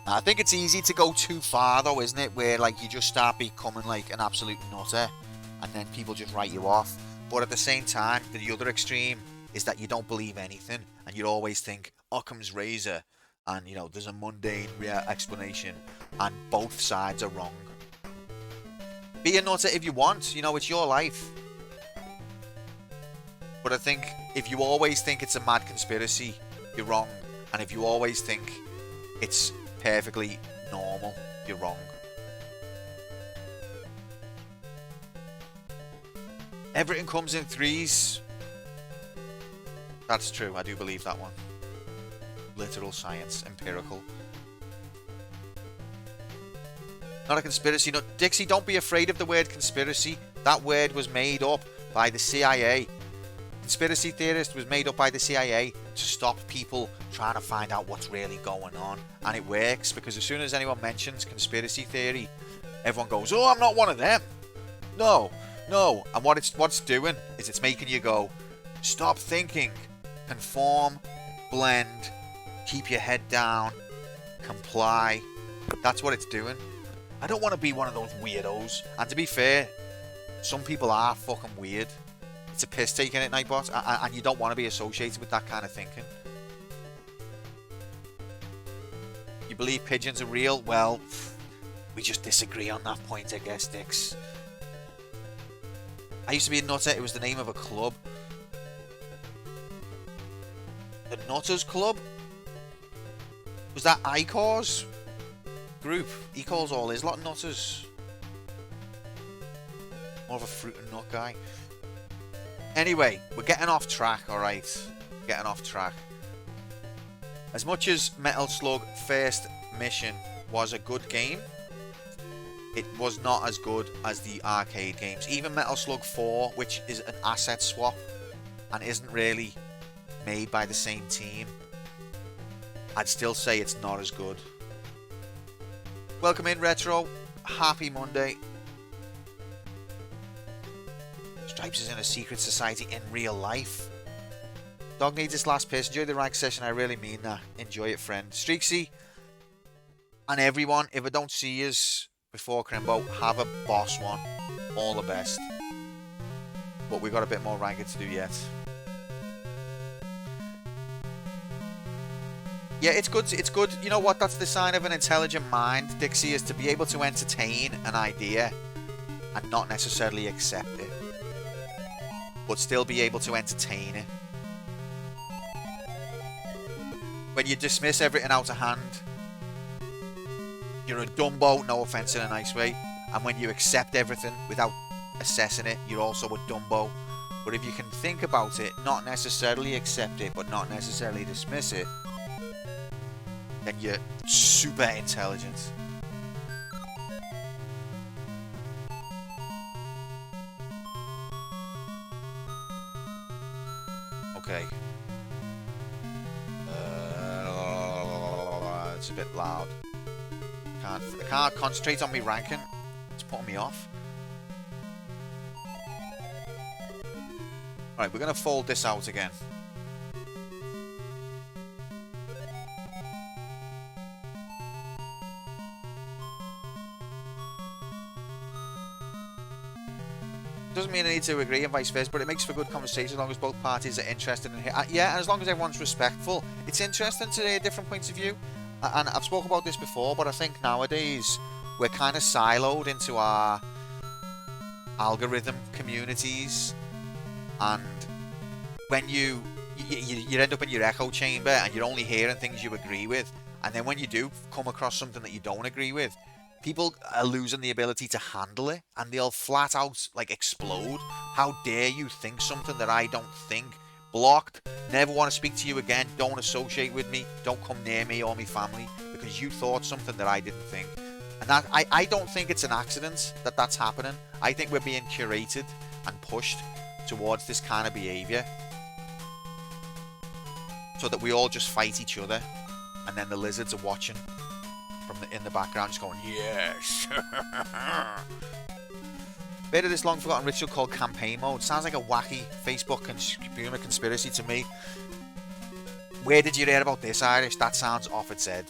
I think it's easy to go too far, though, isn't it? Where, like, you just start becoming, like, an absolute nutter, and then people just write you off. But at the same time, the other extreme is that you don't believe anything, and you always think, Occam's razor, and, you know, there's a mundane explanation, and both sides are wrong. Be a nutter if you want, you know, it's your life. But I think if you always think it's a mad conspiracy, you're wrong. And if you always think it's perfectly normal, you're wrong. Everything comes in threes. That's true, I do believe that one. Literal science, empirical. Not a conspiracy. No, Dixie, don't be afraid of the word conspiracy. That word was made up by the CIA. Conspiracy theorist was made up by the CIA to stop people trying to find out what's really going on. And it works, because as soon as anyone mentions conspiracy theory, everyone goes, oh, I'm not one of them. No. And what it's doing is it's making you go, stop thinking, conform, blend, keep your head down, comply. That's what it's doing. I don't want to be one of those weirdos. And to be fair, some people are fucking weird. It's a piss taking it, Nightbot, and you don't want to be associated with that kind of thinking. You believe pigeons are real? Well, we just disagree on that point, I guess, Dix. I used to be a nutter. It was the name of a club. The Nutters Club? Was that Icor's group? He calls all his lot nutters. More of a fruit and nut guy. Anyway, we're getting off track, alright? Getting off track. As much as Metal Slug First Mission was a good game, it was not as good as the arcade games. Even Metal Slug 4, which is an asset swap and isn't really made by the same team, I'd still say it's not as good. Welcome in, Retro. Happy Monday. Stripes is in a secret society in real life. Dog needs its last piss. Enjoy the rank session. I really mean that. Enjoy it, friend. Streaksy and everyone, if I don't see yous before Crimbo, have a boss one. All the best. But we've got a bit more ranking to do yet. Yeah, it's good. It's good. You know what? That's the sign of an intelligent mind, Dixie, is to be able to entertain an idea and not necessarily accept it, but still be able to entertain it. When you dismiss everything out of hand, you're a dumbo, no offense in a nice way. And when you accept everything without assessing it, you're also a dumbo. But if you can think about it, not necessarily accept it, but not necessarily dismiss it, then you're super intelligent. Okay. It's a bit loud. I can't concentrate on me ranking. It's putting me off. Alright, we're going to fold this out again. doesn't mean I need to agree and vice versa, but it makes for good conversation as long as both parties are interested in it. Yeah, and as long as everyone's respectful. It's interesting to hear different points of view. And I've spoken about this before, but I think nowadays we're kind of siloed into our algorithm communities, and when you end up in your echo chamber and you're only hearing things you agree with, and then when you do come across something that you don't agree with, people are losing the ability to handle it, and they'll flat out like explode. How dare you think something that I don't think? Blocked. Never want to speak to you again. Don't associate with me. Don't come near me or my family because you thought something that I didn't think. And that I don't think it's an accident that that's happening. I think we're being curated and pushed towards this kind of behavior so that we all just fight each other, and then the lizards are watching from in the background just going, yes. Bit of this long forgotten ritual called campaign mode. Sounds like a wacky Facebook consumer conspiracy to me. Where did you hear about this, Irish? That sounds off its head.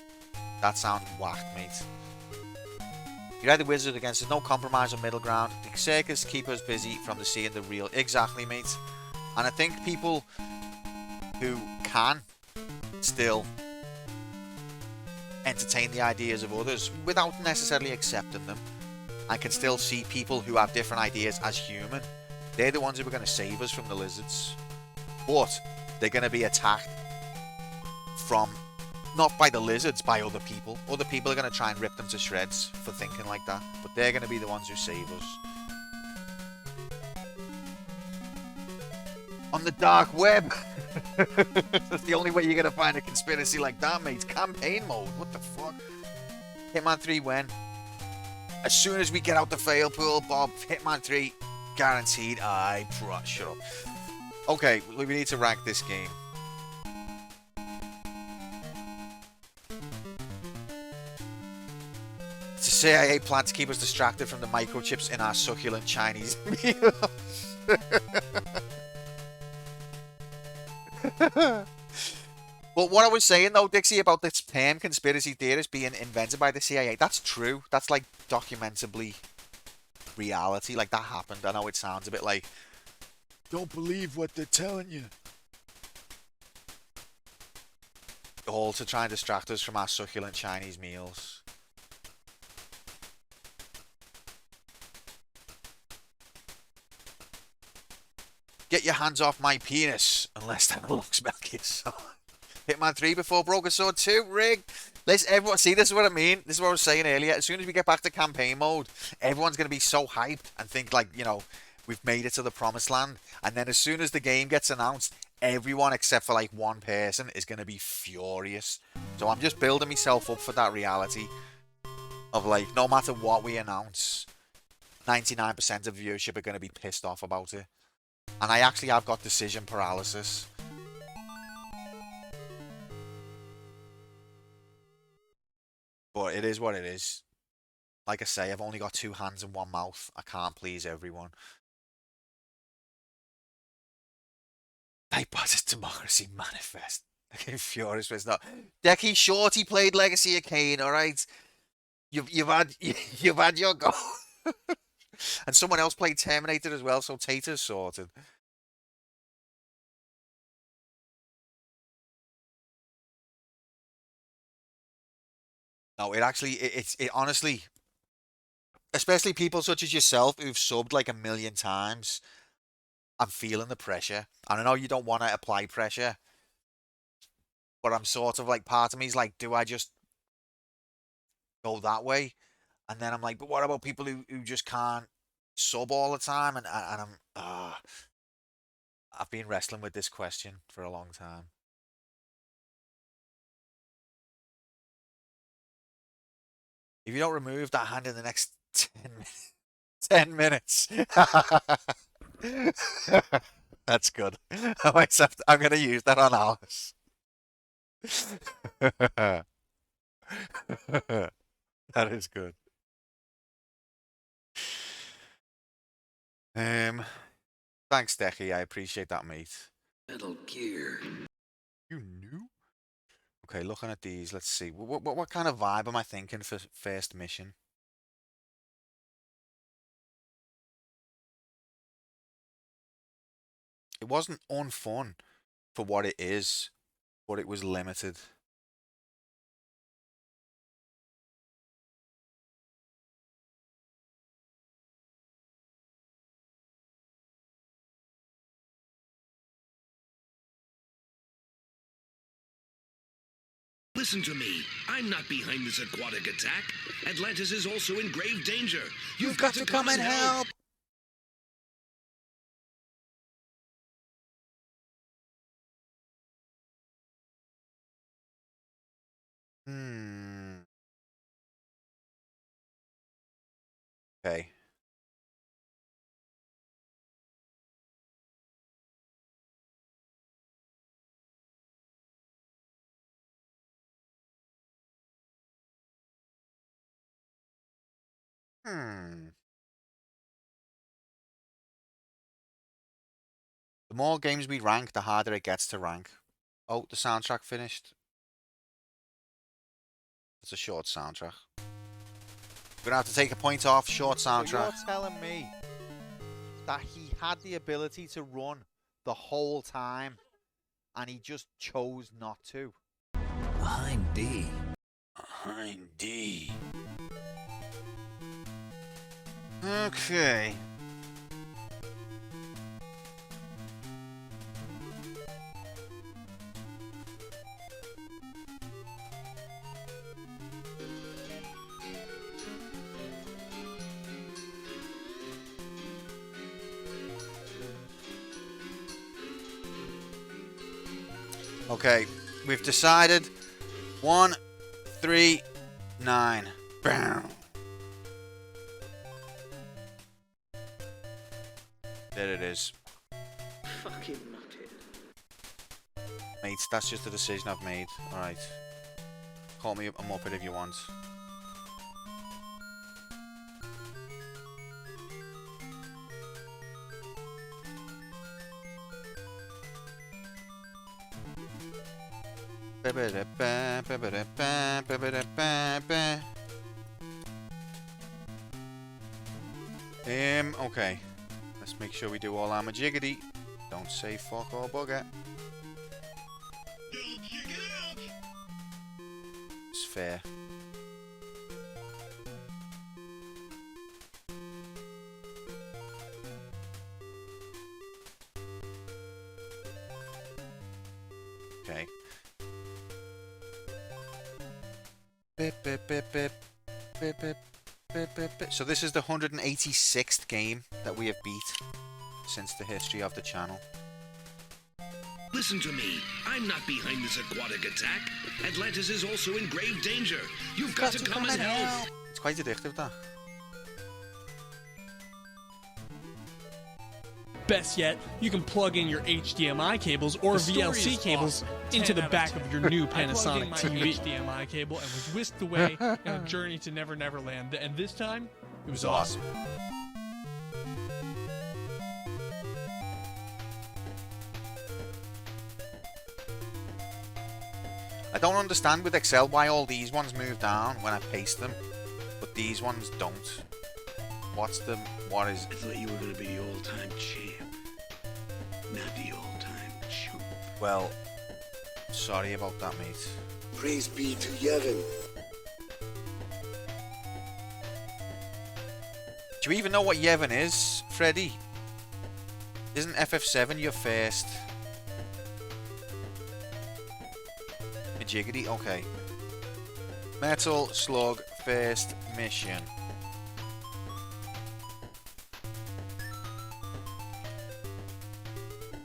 That sounds whacked, mate. You're either wizard against, there's no compromise or middle ground. The circus keep us busy from the seeing the real. Exactly, mate. And I think people who can still entertain the ideas of others without necessarily accepting them, and can still see people who have different ideas as human, they're the ones who are going to save us from the lizards. But they're going to be attacked from, not by the lizards, by other people. Other people are going to try and rip them to shreds for thinking like that, but they're going to be the ones who save us. On the dark web. That's the only way you're going to find a conspiracy like that, mate. Campaign mode. What the fuck? Hitman 3 when? As soon as we get out the fail pool, Bob. Hitman 3 guaranteed. Shut up. Okay, we need to rank this game. It's a CIA plan to keep us distracted from the microchips in our succulent Chinese meals. But what I was saying though, Dixie, about this term conspiracy theorist being invented by the CIA, that's true. That's like documentably reality. Like that happened. I know it sounds a bit like, don't believe what they're telling you. All to try and distract us from our succulent Chinese meals. Get your hands off my penis, unless that looks back your sword. Hitman 3 before Broken Sword 2, rig. Let's everyone see, this is what I mean. This is what I was saying earlier. As soon as we get back to campaign mode, everyone's going to be so hyped and think like, you know, we've made it to the promised land. And then as soon as the game gets announced, everyone except for like one person is going to be furious. So I'm just building myself up for that reality of like, no matter what we announce, 99% of viewership are going to be pissed off about it. And I actually have got decision paralysis. But it is what it is. Like I say, I've only got 2 hands and 1 mouth. I can't please everyone. Type's Democracy Manifest. Okay, furious, but it's not. Decky Shorty played Legacy of Kain, alright? You've had your go. And someone else played Terminator as well, so Tater's sorted. No, it actually, it honestly, especially people such as yourself who've subbed like 1,000,000 times, I'm feeling the pressure. And I know you don't want to apply pressure, but I'm sort of like, part of me is like, do I just go that way? And then I'm like, but what about people who just can't sub all the time? And I've been wrestling with this question for a long time. If you don't remove that hand in the next 10 minutes. That's good. I'm going to use that on Alice. That is good. Thanks, Decky. I appreciate that, mate. Metal Gear. You knew? Okay, looking at these, let's see. What kind of vibe am I thinking for first mission? wasn't unfun for what it is, but it was limited. Listen to me. I'm not behind this aquatic attack. Atlantis is also in grave danger. You've got to come and help. Okay. The more games we rank, the harder it gets to rank. Oh, the soundtrack finished. It's a short soundtrack. We're gonna have to take a point off. Short soundtrack. So you're telling me that he had the ability to run the whole time, and he just chose not to? Behind D. Behind D. Okay. Okay, we've decided 1, 3, 9. Bam. There it is. Fucking nutted. Mates, that's just the decision I've made. Alright. Call me a muppet if you want. Okay. Let's make sure we do all our majiggity. Don't say fuck or bugger. It's fair. Okay. Bip, bip, bip, bip. Bip, bip, bip, bip, bip. So this is the 186th game that we have beat since the history of the channel. Listen to me. I'm not behind this aquatic attack. Atlantis is also in grave danger. You've got to come and help. It's quite addictive, that. Best yet, you can plug in your HDMI cables or VLC cables into the back of your new Panasonic TV. HDMI cable and was whisked away on a journey to Never Never Land, and this time it was awesome. I don't understand with Excel why all these ones move down when I paste them, but these ones don't. What is... I thought you were going to be the all-time champ, not the all-time chump. Well, sorry about that, mate. Praise be to Yevon. Do you even know what Yevon is, Freddy? Isn't FF7 your first? Majiggity? Okay. Metal Slug first mission.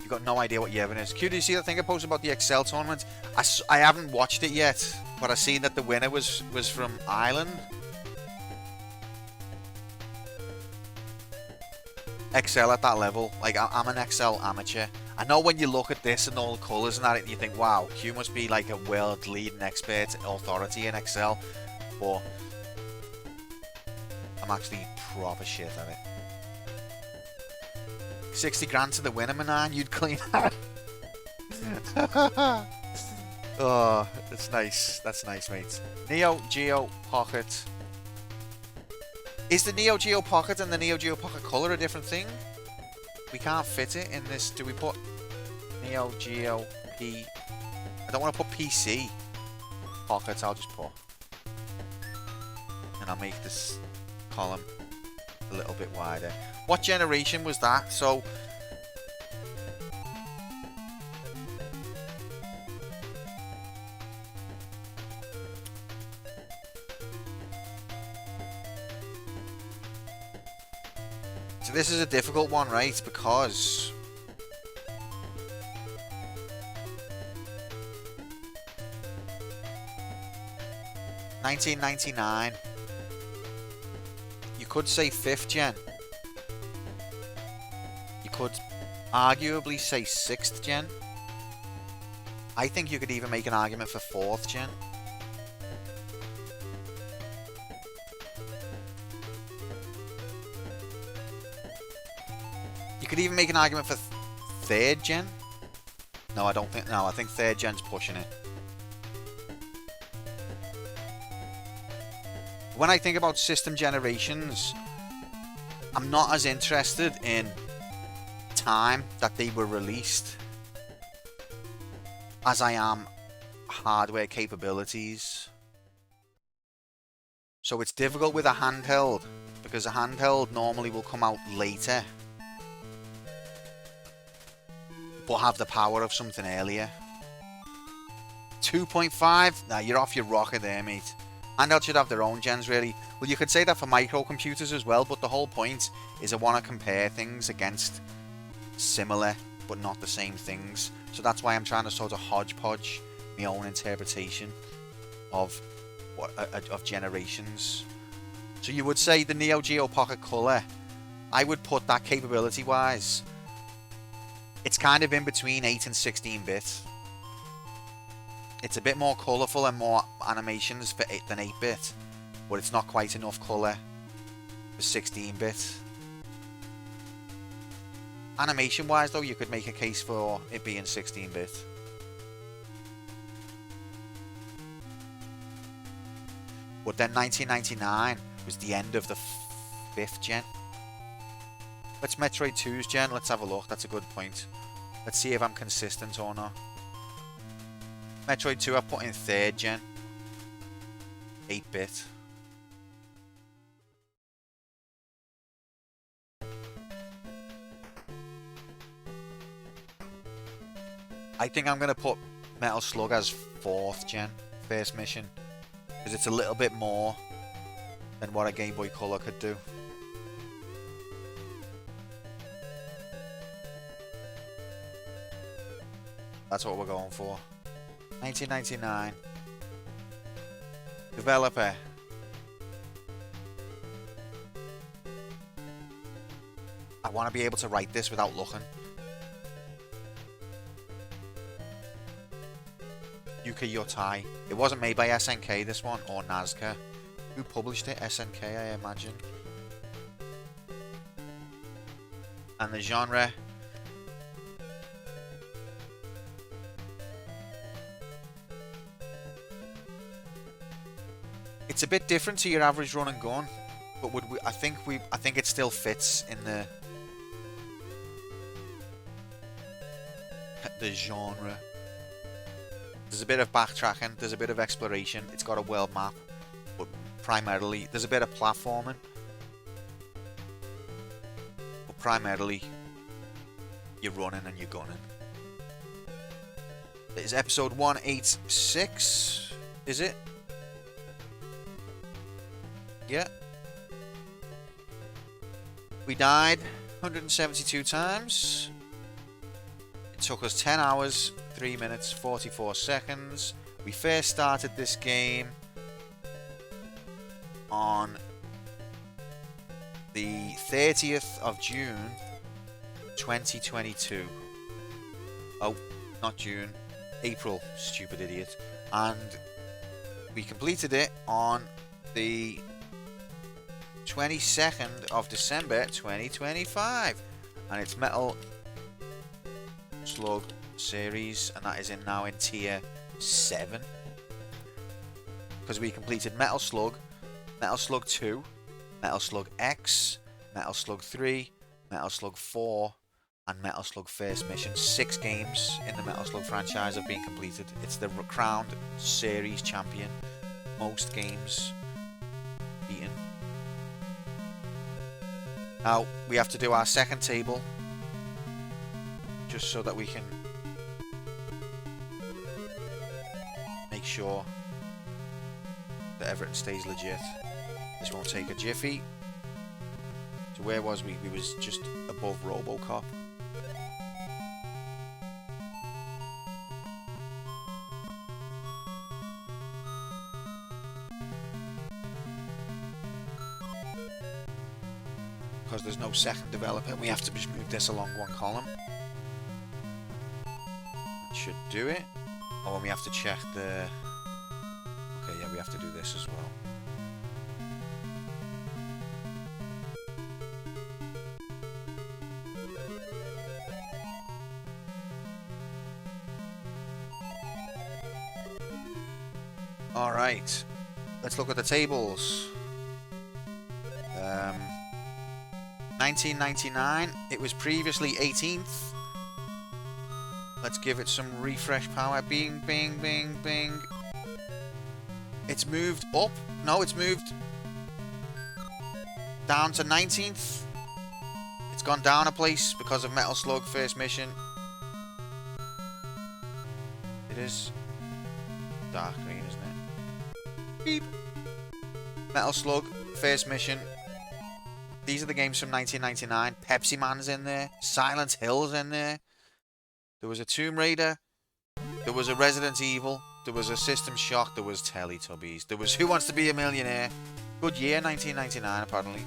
You got no idea what Yevon is. Q, did you see that thing I posted about the Excel tournament? I haven't watched it yet, but I seen that the winner was from Ireland. Excel at that level. Like, I'm an Excel amateur. I know when you look at this and all the colours and that, and you think, wow, Q must be like a world leading expert, authority in Excel. But I'm actually proper shit at it. 60 grand to the winner, man. You'd clean that. Oh, that's nice. That's nice, mate. Neo Geo Pocket. Is the Neo Geo Pocket and the Neo Geo Pocket Color a different thing? We can't fit it in this. Do we put Neo Geo P. I don't want to put PC. Pockets, I'll just put. And I'll make this column a little bit wider. What generation was that? So this is a difficult one, right? Because $1999. You could say 5th gen. You could arguably say 6th gen. I think you could even make an argument for 4th gen. You could even make an argument for 3rd gen. No, I don't think. No, I think 3rd gen's pushing it. When I think about system generations, I'm not as interested in time that they were released as I am hardware capabilities. So it's difficult with a handheld, because a handheld normally will come out later but have the power of something earlier. 2.5? Nah, you're off your rocker there, mate. Handhelds should have their own gens, really. Well, you could say that for microcomputers as well, but the whole point is I want to compare things against similar but not the same things. So that's why I'm trying to sort of hodgepodge my own interpretation of generations. So you would say the Neo Geo Pocket Color, I would put that capability-wise, it's kind of in between 8 and 16-bit. It's a bit more colourful and more animations for 8 than 8-bit, but it's not quite enough colour for 16-bit. Animation-wise, though, you could make a case for it being 16-bit. But then 1999 was the end of the 5th gen. What's Metroid 2's gen? Let's have a look. That's a good point. Let's see if I'm consistent or not. Metroid 2 I put in 3rd gen. 8-bit. I think I'm going to put Metal Slug as 4th gen. First mission. Because it's a little bit more than what a Game Boy Color could do. That's what we're going for. 1999. Developer. I want to be able to write this without looking. Ukiyotei. It wasn't made by SNK, this one, or Nazca. Who published it? SNK, I imagine. And the genre. It's a bit different to your average run and gun, but I think it still fits in the genre. There's a bit of backtracking, there's a bit of exploration, it's got a world map, but primarily there's a bit of platforming. But primarily you're running and you're gunning. It's episode 186, is it? Yeah. We died 172 times. It took us 10 hours, 3 minutes, 44 seconds. We first started this game on the 30th of June 2022. Oh, not June. April, stupid idiot. And we completed it on the 22nd of December 2025, and it's Metal Slug series, and that is now in tier 7, because we completed Metal Slug, Metal Slug 2, Metal Slug X, Metal Slug 3, Metal Slug 4, and Metal Slug First Mission. 6 games in the Metal Slug franchise have been completed. It's the crowned series champion. Most games beaten. Now, we have to do our second table, just so that we can make sure that everything stays legit. This won't take a jiffy. So where was we? We was just above RoboCop. Because there's no second developer, we have to just move this along one column. That should do it. Oh, and we have to check the... Okay, yeah, we have to do this as well. Alright, let's look at the tables. 1999, it was previously 18th. Let's give it some refresh power. Bing, bing, bing, bing. It's moved up. No, it's moved down to 19th. It's gone down a place because of Metal Slug First Mission. It is dark green, isn't it? Beep. Metal Slug First Mission. These are the games from 1999. Pepsi Man's in there. Silent Hill's in there. There was a Tomb Raider. There was a Resident Evil. There was a System Shock. There was Teletubbies. There was Who Wants to Be a Millionaire. Good year, 1999, apparently.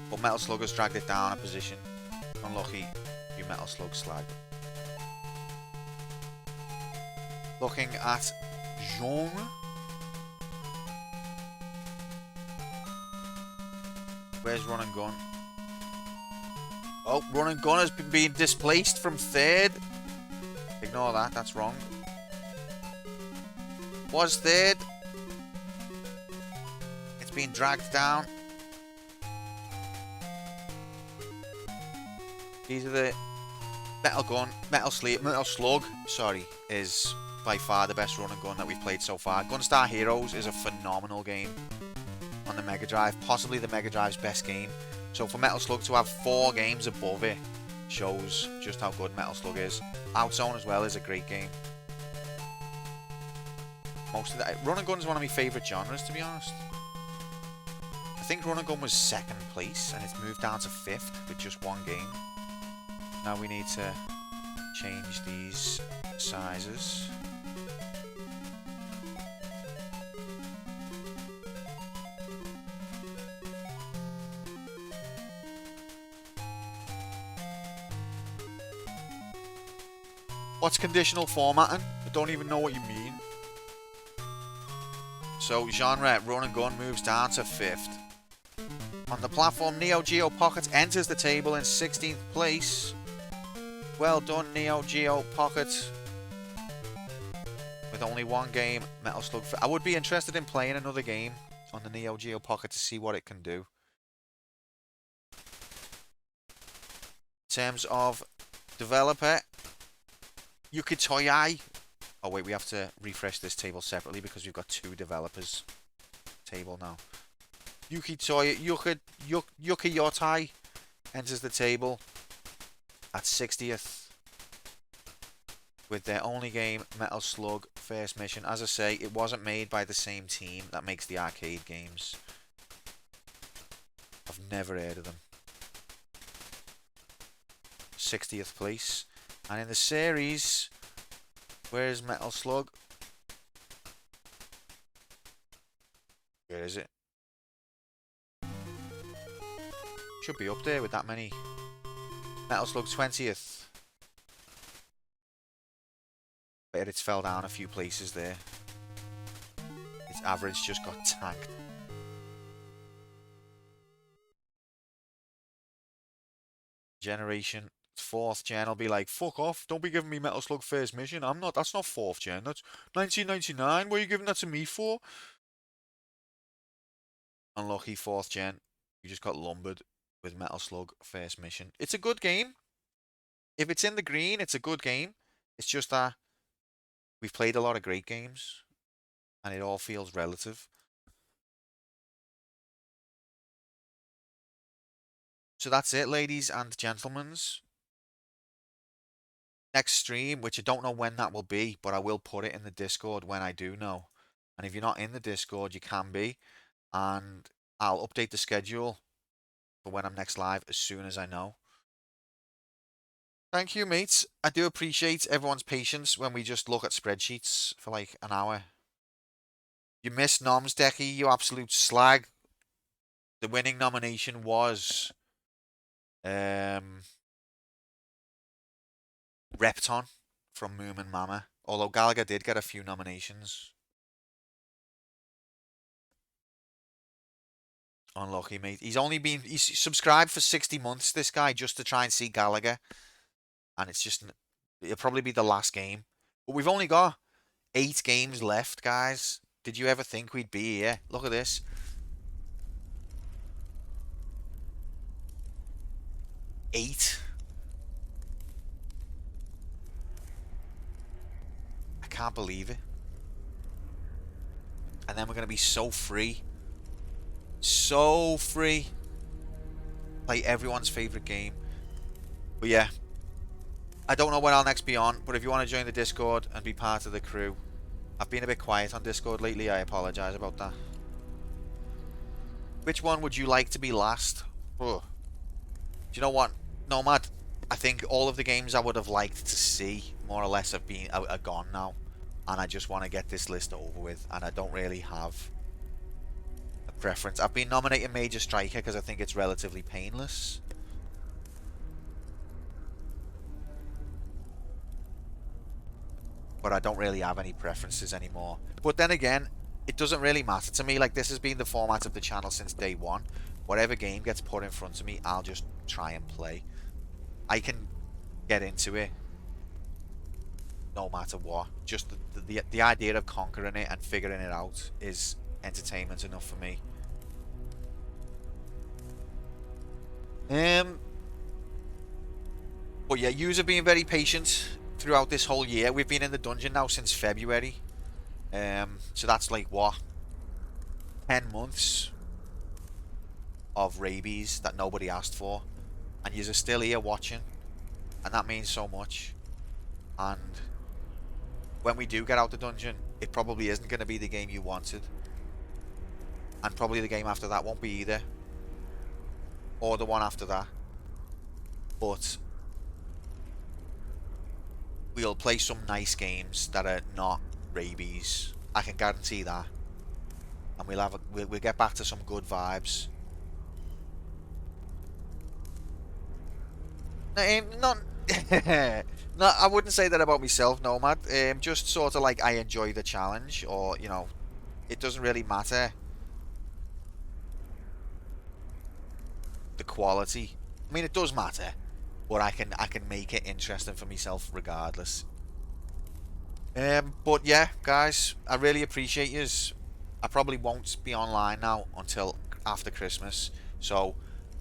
But Metal Slug has dragged it down a position. Unlucky, you Metal Slug slag. Looking at genre. Where's Run and Gun? Oh, Run and Gun has been displaced from 3rd. Ignore that, that's wrong. Was 3rd. It's been dragged down. These are the Metal Slug, sorry, is by far the best Run and Gun that we've played so far. Gunstar Heroes is a phenomenal game on the Mega Drive, possibly the Mega Drive's best game. So for Metal Slug to have 4 games above it shows just how good Metal Slug is. Outzone as well is a great game. Most of that Run and Gun is one of my favourite genres, to be honest. I think Run and Gun was 2nd place and it's moved down to 5th with just 1 game. Now we need to change these sizes. What's conditional formatting? I don't even know what you mean. So, genre, Run and Gun moves down to 5th. On the platform, Neo Geo Pocket enters the table in 16th place. Well done, Neo Geo Pocket. With only 1 game, Metal Slug. I would be interested in playing another game on the Neo Geo Pocket to see what it can do. In terms of developer, Ukiyotei. Oh wait, we have to refresh this table separately because we've got 2 developers table now. Ukiyotei enters the table at 60th with their only game, Metal Slug First Mission. As I say, it wasn't made by the same team that makes the arcade games. I've never heard of them. 60th place. And in the series, where is Metal Slug? Where is it? Should be up there with that many. Metal Slug 20th. Bet it's fell down a few places there. Its average just got tanked. Generation 4th gen will be like, fuck off, don't be giving me Metal Slug First Mission. That's not 4th gen, that's 1999, what are you giving that to me for? Unlucky 4th gen, you just got lumbered. with Metal Slug first mission. It's a good game. If it's in the green, it's a good game. It's just that we've played a lot of great games, and it all feels relative. So that's it, ladies and gentlemen. Next stream, which I don't know when that will be, but I will put it in the Discord when I do know. And if you're not in the Discord, you can be. And I'll update the schedule for when I'm next live as soon as I know. Thank you, mates. I do appreciate everyone's patience when we just look at spreadsheets for like an hour. You missed Noms, Decky, you absolute slag. The winning nomination was Repton from Moom and Mama. Although Gallagher did get a few nominations. Unlucky, mate. He's subscribed for 60 months, this guy, just to try and see Gallagher. And it'll probably be the last game. But we've only got 8 games left, guys. Did you ever think we'd be here? Look at this. 8. I can't believe it. And then we're going to be so free. So free. Play everyone's favourite game. But yeah. I don't know when I'll next be on, but if you want to join the Discord and be part of the crew. I've been a bit quiet on Discord lately, I apologise about that. Which one would you like to be last? Oh. Do you know what, Nomad? I think all of the games I would have liked to see, more or less, are gone now. And I just want to get this list over with, and I don't really have a preference. I've been nominating Major Striker because I think it's relatively painless. But I don't really have any preferences anymore. But then again, it doesn't really matter to me. Like, this has been the format of the channel since day one. Whatever game gets put in front of me, I'll just try and play. I can get into it no matter what. Just the idea of conquering it and figuring it out is entertainment enough for me. But yeah, yous have been very patient throughout this whole year. We've been in the dungeon now since February. So that's like what? 10 months of rabies that nobody asked for. And yous are still here watching. And that means so much. And when we do get out the dungeon, it probably isn't going to be the game you wanted. And probably the game after that won't be either. Or the one after that. But we'll play some nice games that are not rabies. I can guarantee that. And we'll get back to some good vibes. Not no, I wouldn't say that about myself, Nomad. Just sort of like I enjoy the challenge, or you know, it doesn't really matter the quality. I mean, it does matter, but I can make it interesting for myself regardless. But yeah, guys, I really appreciate yous. I probably won't be online now until after Christmas, so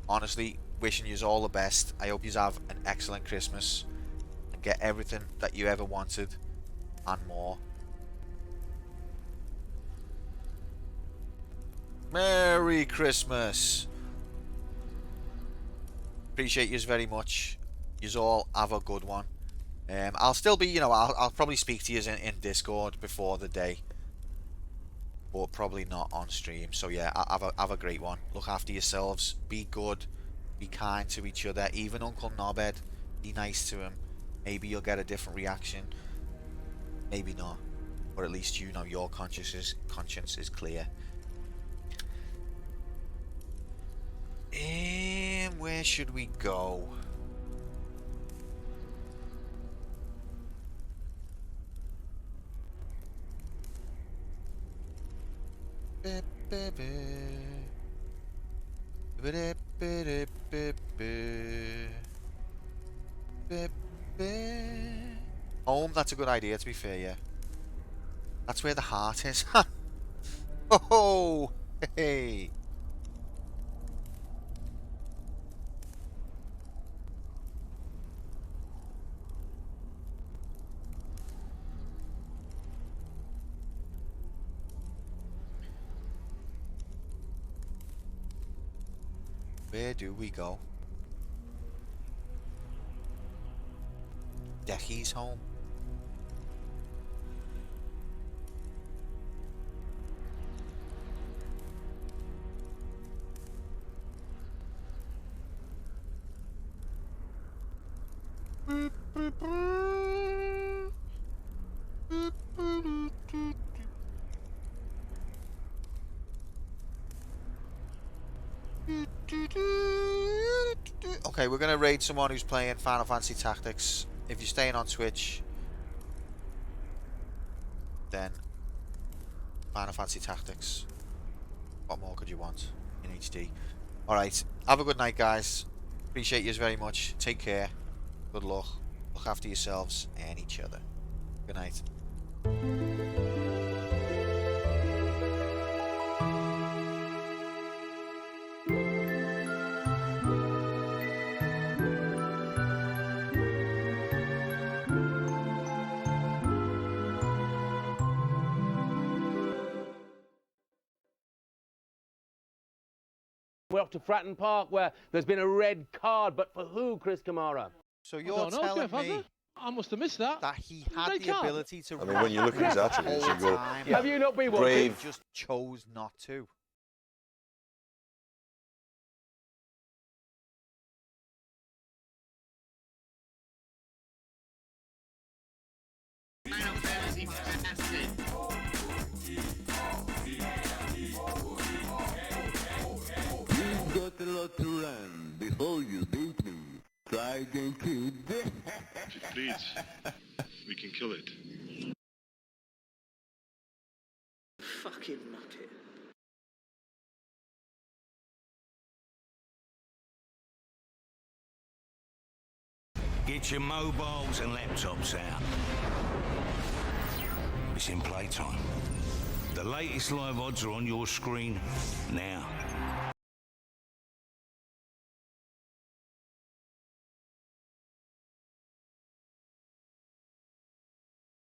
honestly, wishing yous all the best. I hope yous have an excellent Christmas and get everything that you ever wanted and more. Merry Christmas. Appreciate yous very much. Yous all have a good one. I'll still be, you know, I'll probably speak to yous in Discord before the day, but probably not on stream. So yeah, have a great one. Look after yourselves. Be good. Be kind to each other. Even Uncle Knobhead, be nice to him. Maybe you'll get a different reaction. Maybe not. But at least you know your conscience is clear. Where should we go? Home, that's a good idea, to be fair, yeah. That's where the heart is. Oh, hey. Where do we go? Decky's home. Okay, we're gonna raid someone who's playing Final Fantasy Tactics. If you're staying on Twitch, then Final Fantasy Tactics. What more could you want in HD? Alright, have a good night, guys. Appreciate you very much. Take care. Good luck. Look after yourselves and each other. Good night. We're off to Fratton Park, where there's been a red card, but for who, Chris Kamara? So you're telling me I must have missed that. that he had the ability to... I mean, when you look at his attributes, you go, Have you not been watching? brave, Just chose not to. You've got a lot to learn before you beat me. Try again, kid. If it bleeds, we can kill it. Fucking muppet. Get your mobiles and laptops out. It's in playtime. The latest live odds are on your screen now.